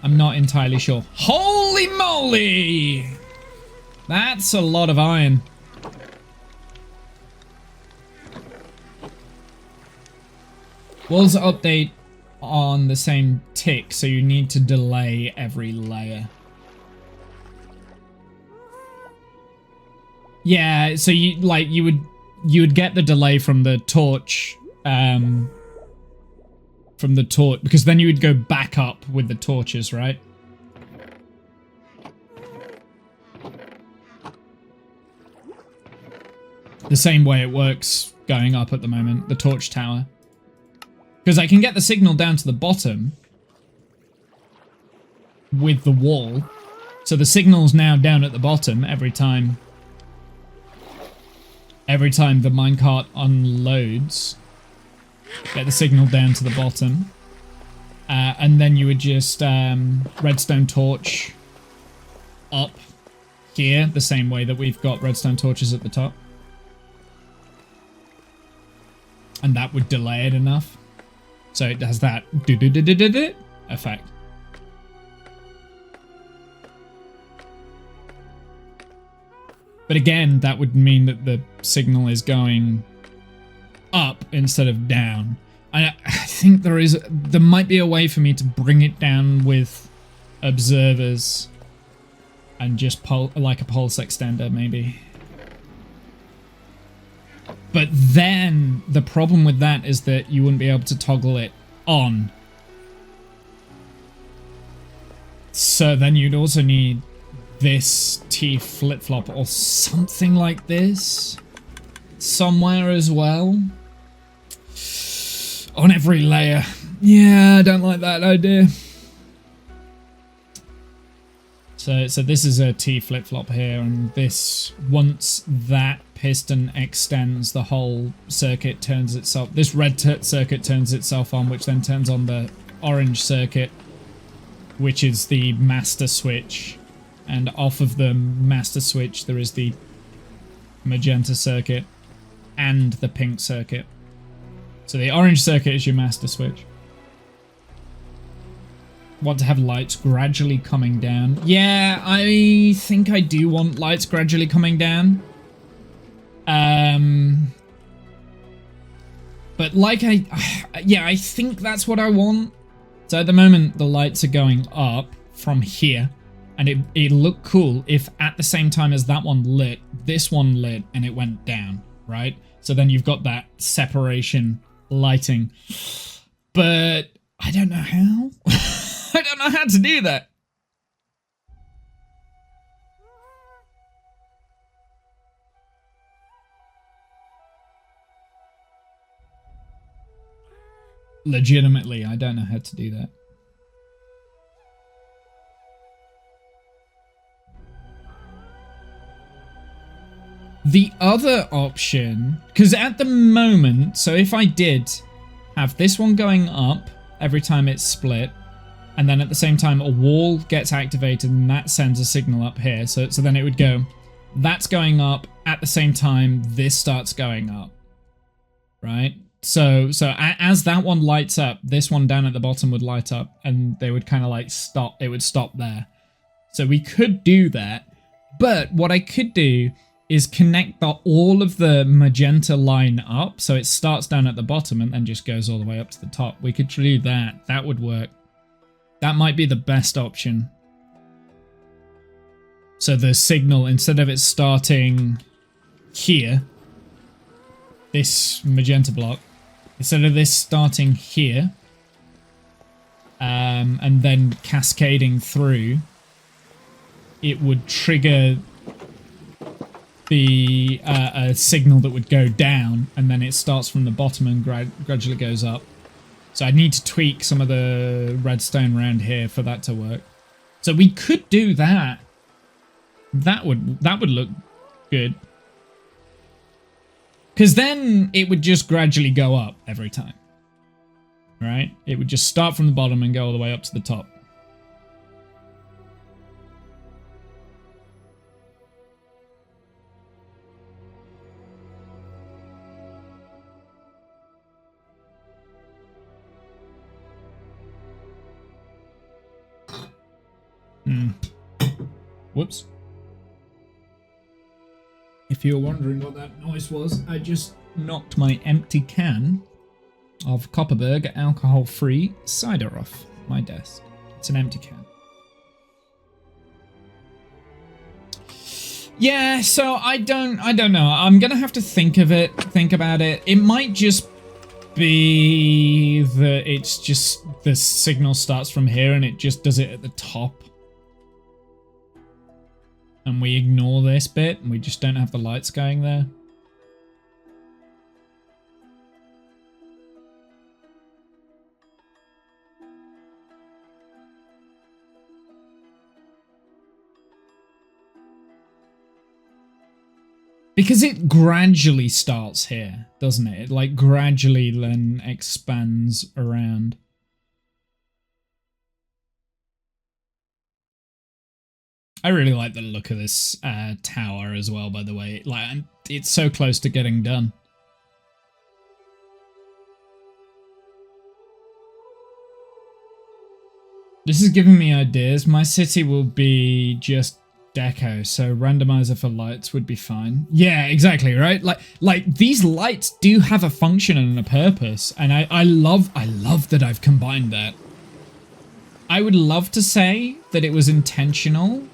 I'm not entirely sure. Holy moly! That's a lot of iron. Walls update on the same tick, so you need to delay every layer. Yeah, so you would get the delay from the torch from the torch, because then you would go back up with the torches, right? The same way it works going up at the moment, the torch tower. Because I can get the signal down to the bottom with the wall. So the signal's now down at the bottom every time the minecart unloads. Get the signal down to the bottom. And then you would just redstone torch up here, the same way that we've got redstone torches at the top. And that would delay it enough. So it has that do-do-do-do-do-do effect. But again, that would mean that the signal is going up instead of down. I think there might be a way for me to bring it down with observers and just like a pulse extender, maybe. But then the problem with that is that you wouldn't be able to toggle it on. So then you'd also need this T flip-flop or something like this somewhere as well. On every layer. Yeah, I don't like that idea. So this is a T flip-flop here, and this, once that piston extends, the whole circuit turns itself, this red circuit turns itself on, which then turns on the orange circuit, which is the master switch. And off of the master switch, there is the magenta circuit and the pink circuit. So the orange circuit is your master switch. Want to have lights gradually coming down. Yeah, I think I do want lights gradually coming down. But like I think that's what I want. So at the moment, the lights are going up from here. And it'll look cool if at the same time as that one lit, this one lit and it went down, right? So then you've got that separation lighting. But I don't know how. I don't know how to do that. Legitimately, I don't know how to do that. The other option, because at the moment, so if I did have this one going up every time it's split, and then at the same time a wall gets activated and that sends a signal up here, so then it would go, that's going up, at the same time this starts going up, right? So as that one lights up, this one down at the bottom would light up, and they would kind of like stop, it would stop there. So we could do that, but what I could do is connect all of the magenta line up, so it starts down at the bottom and then just goes all the way up to the top. We could do that. That would work. That might be the best option. So the signal, instead of it starting here, this magenta block, instead of this starting here, and then cascading through, it would trigger the a signal that would go down, and then it starts from the bottom and gradually goes up. So I need to tweak some of the redstone around here for that to work. So we could do that. That would look good. Because then it would just gradually go up every time. Right? It would just start from the bottom and go all the way up to the top. Whoops. If you're wondering what that noise was, I just knocked my empty can of Copperberg alcohol-free cider off my desk. It's an empty can. Yeah, so I don't know. I'm gonna have to think about it. It might just be that it's just the signal starts from here and it just does it at the top. And we ignore this bit and we just don't have the lights going there. Because it gradually starts here, doesn't it? It like gradually then expands around. I really like the look of this tower as well, by the way. Like, it's so close to getting done. This is giving me ideas. My city will be just deco, so randomizer for lights would be fine. Yeah, exactly, right? Like these lights do have a function and a purpose, and I love that I've combined that. I would love to say that it was intentional.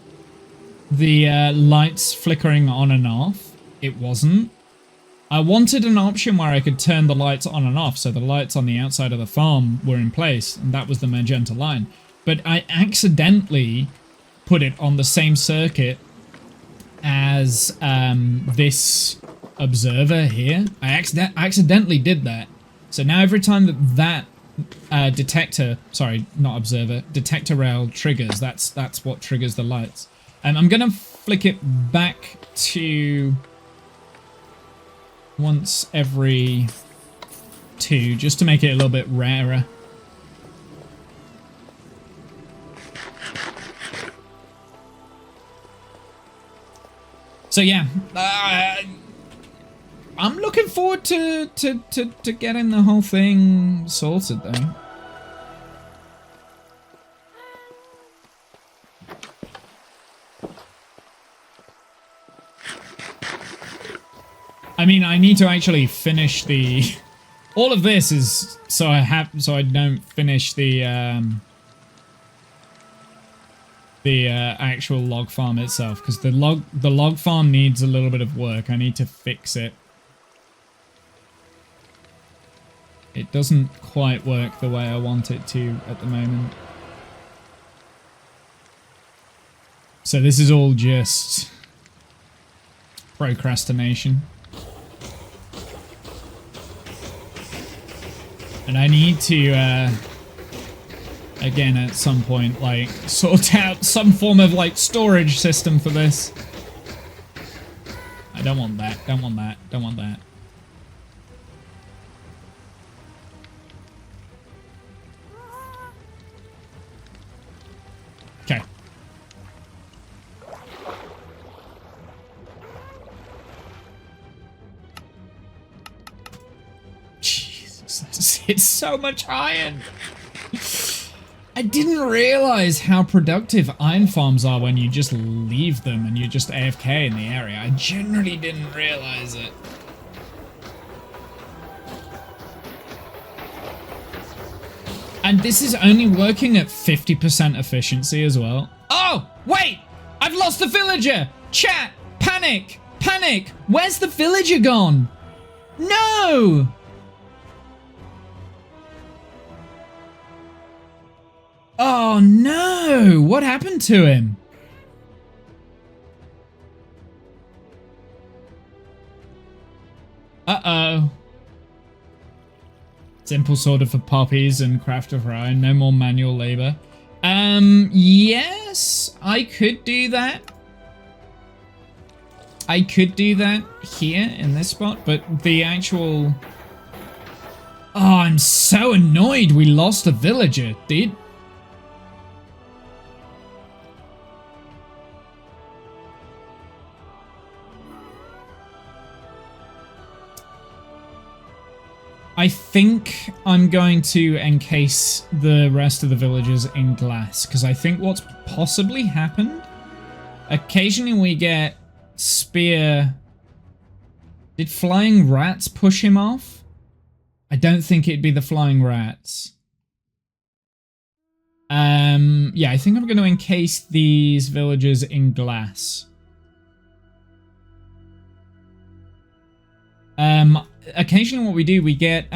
The lights flickering on and off. It wasn't. I wanted an option where I could turn the lights on and off, so the lights on the outside of the farm were in place, and that was the magenta line. But I accidentally put it on the same circuit as this observer here. I accidentally did that. So now every time that detector, sorry, not observer, detector rail triggers, that's what triggers the lights. I'm gonna flick it back to once every 2, just to make it a little bit rarer. So yeah, I'm looking forward to getting the whole thing sorted though. I mean, I need to actually finish the. All of this is so I don't finish the actual log farm itself, because the log farm needs a little bit of work. I need to fix it. It doesn't quite work the way I want it to at the moment. So this is all just procrastination. And I need to, again, at some point, like, sort out some form of, like, storage system for this. I don't want that, don't want that, don't want that. Okay. It's so much iron. I didn't realize how productive iron farms are when you just leave them and you're just AFK in the area. I generally didn't realize it. And this is only working at 50% efficiency as well. Oh, wait! I've lost the villager! Chat! Panic! Panic! Where's the villager gone? No! Oh no! What happened to him? Uh-oh. Simple sorter for poppies and craft of iron. No more manual labor. Yes, I could do that. I could do that here in this spot, but the actual... Oh, I'm so annoyed we lost a villager, dude. I think I'm going to encase the rest of the villagers in glass, because I think what's possibly happened, occasionally we get spear. Did flying rats push him off? I don't think it'd be the flying rats. Yeah, I think I'm going to encase these villagers in glass. occasionally what we do, we get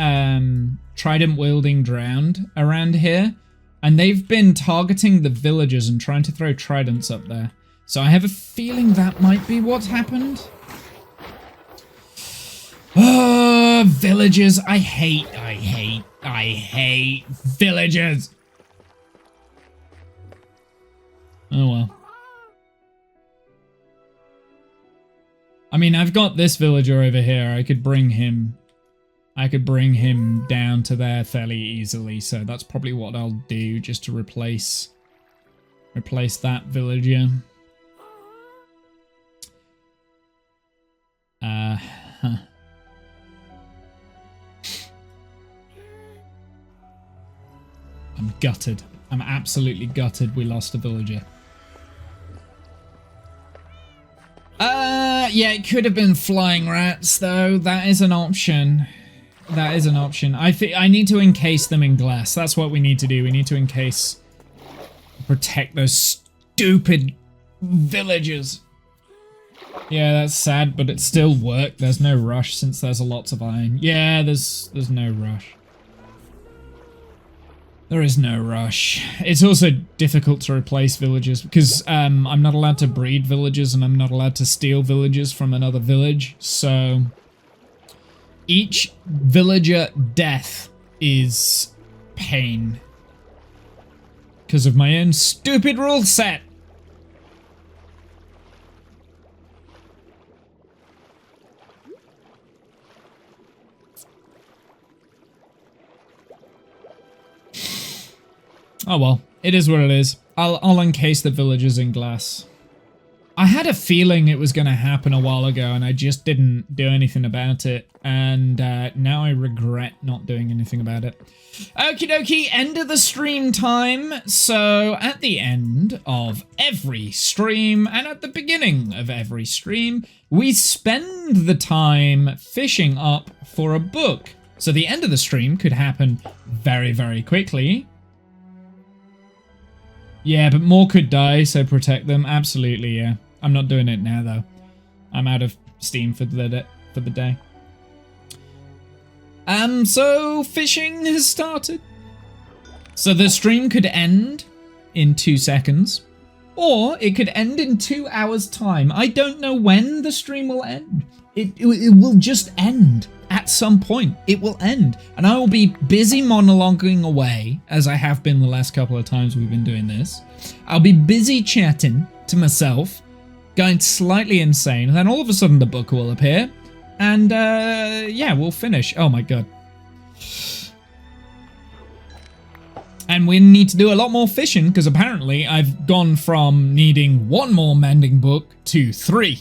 trident wielding drowned around here, and they've been targeting the villagers and trying to throw tridents up there. So I have a feeling that might be what's happened. Oh, villagers. I hate villagers. Oh well. I mean, I've got this villager over here. I could bring him down to there fairly easily. So that's probably what I'll do, just to replace that villager. Huh. I'm gutted. I'm absolutely gutted we lost a villager. Yeah, it could have been flying rats, though. That is an option. That is an option. I need to encase them in glass. That's what we need to do. We need to encase... protect those stupid villagers. Yeah, that's sad, but it still worked. There's no rush since there's lots of iron. Yeah, there's no rush. There is no rush. It's also difficult to replace villagers because I'm not allowed to breed villagers and I'm not allowed to steal villagers from another village. So each villager death is pain because of my own stupid rule set. Oh well, it is what it is. I'll encase the villagers in glass. I had a feeling it was going to happen a while ago and I just didn't do anything about it. And now I regret not doing anything about it. Okie dokie, end of the stream time. So at the end of every stream and at the beginning of every stream, we spend the time fishing up for a book. So the end of the stream could happen very, very quickly. Yeah, but more could die, so protect them. Absolutely, yeah. I'm not doing it now, though. I'm out of steam for the day. So fishing has started. So the stream could end in 2 seconds, or it could end in 2 hours' time. I don't know when the stream will end. It will just end. At some point, it will end. And I will be busy monologuing away, as I have been the last couple of times we've been doing this. I'll be busy chatting to myself, going slightly insane, and then all of a sudden the book will appear. And, yeah, we'll finish. Oh my god. And we need to do a lot more fishing, because apparently I've gone from needing 1 more mending book to 3.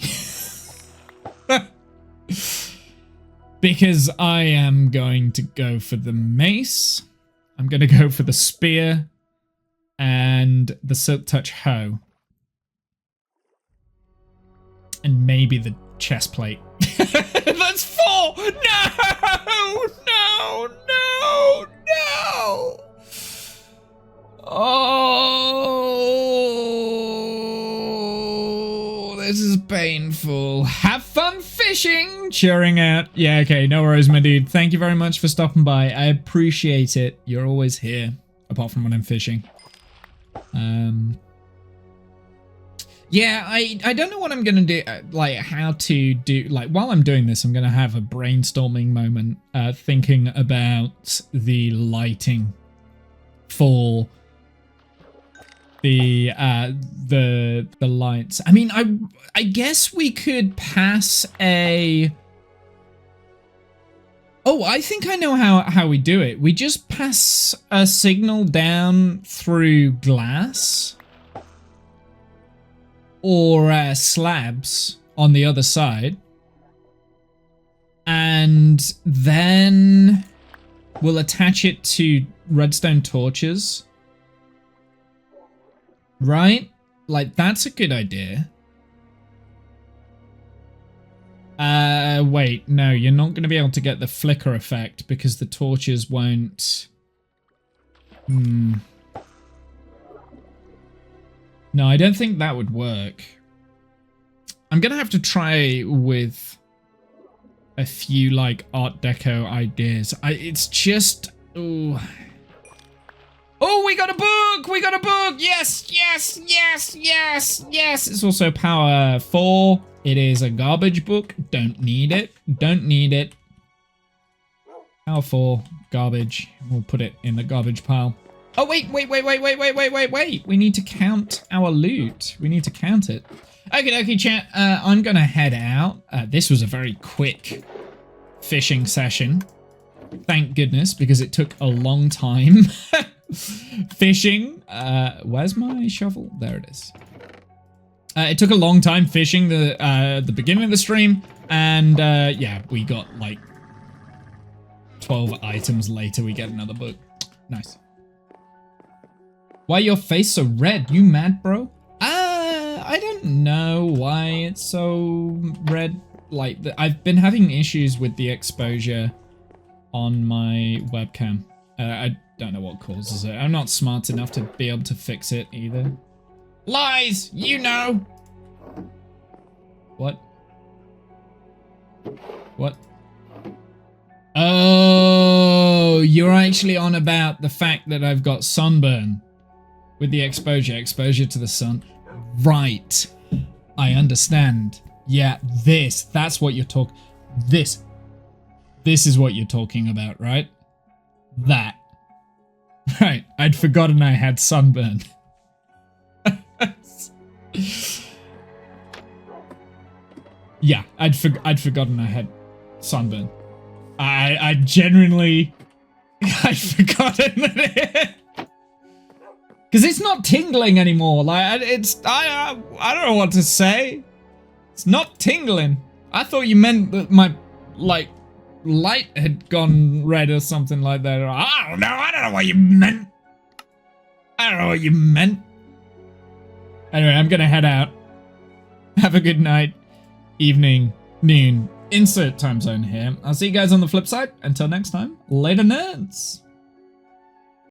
Because I am going to go for the mace, I'm going to go for the spear, and the silk touch hoe. And maybe the chest plate. That's 4! No! No! No! No! Oh, this is painful. Have fun fishing! Cheering out. Yeah, okay, no worries, my dude. Thank you very much for stopping by. I appreciate it. You're always here, apart from when I'm fishing. Yeah, I don't know what I'm gonna do, like how to do, like while I'm doing this, I'm gonna have a brainstorming moment, thinking about the lighting for the lights. I mean, I guess we could pass a... Oh, I think I know how we do it. We just pass a signal down through glass or slabs on the other side, and then we'll attach it to redstone torches. Right? Like, that's a good idea. Wait, no, you're not going to be able to get the flicker effect because the torches won't... No, I don't think that would work. I'm going to have to try with a few like Art Deco ideas. It's just, oh, we got a book! We got a book! Yes, yes, yes, yes, yes. It's also power 4. It is a garbage book. Don't need it. Don't need it. Power 4, garbage. We'll put it in the garbage pile. Oh, wait. We need to count our loot. We need to count it. Okay, chat. I'm going to head out. This was a very quick fishing session. Thank goodness, because it took a long time fishing. Where's my shovel? There it is. It took a long time fishing the beginning of the stream. And yeah, we got like 12 items later. We get another book. Nice. Why your face so red? You mad, bro? I don't know why it's so red. Like, I've been having issues with the exposure on my webcam. I don't know what causes it. I'm not smart enough to be able to fix it either. Lies! You know! What? What? Oh, you're actually on about the fact that I've got sunburn with the exposure to the sun. Right. I understand. Yeah, that's what you're talking. This is what you're talking about, right? That. Right. I'd forgotten I had sunburn. Yeah, I'd forgotten I had sunburn. I genuinely I'd forgotten that. Because it's not tingling anymore. Like I don't know what to say. It's not tingling. I thought you meant that my like light had gone red or something like that. I don't know what you meant. I don't know what you meant. Anyway, I'm gonna head out. Have a good night, evening, noon. Insert time zone here. I'll see you guys on the flip side. Until next time, later nerds.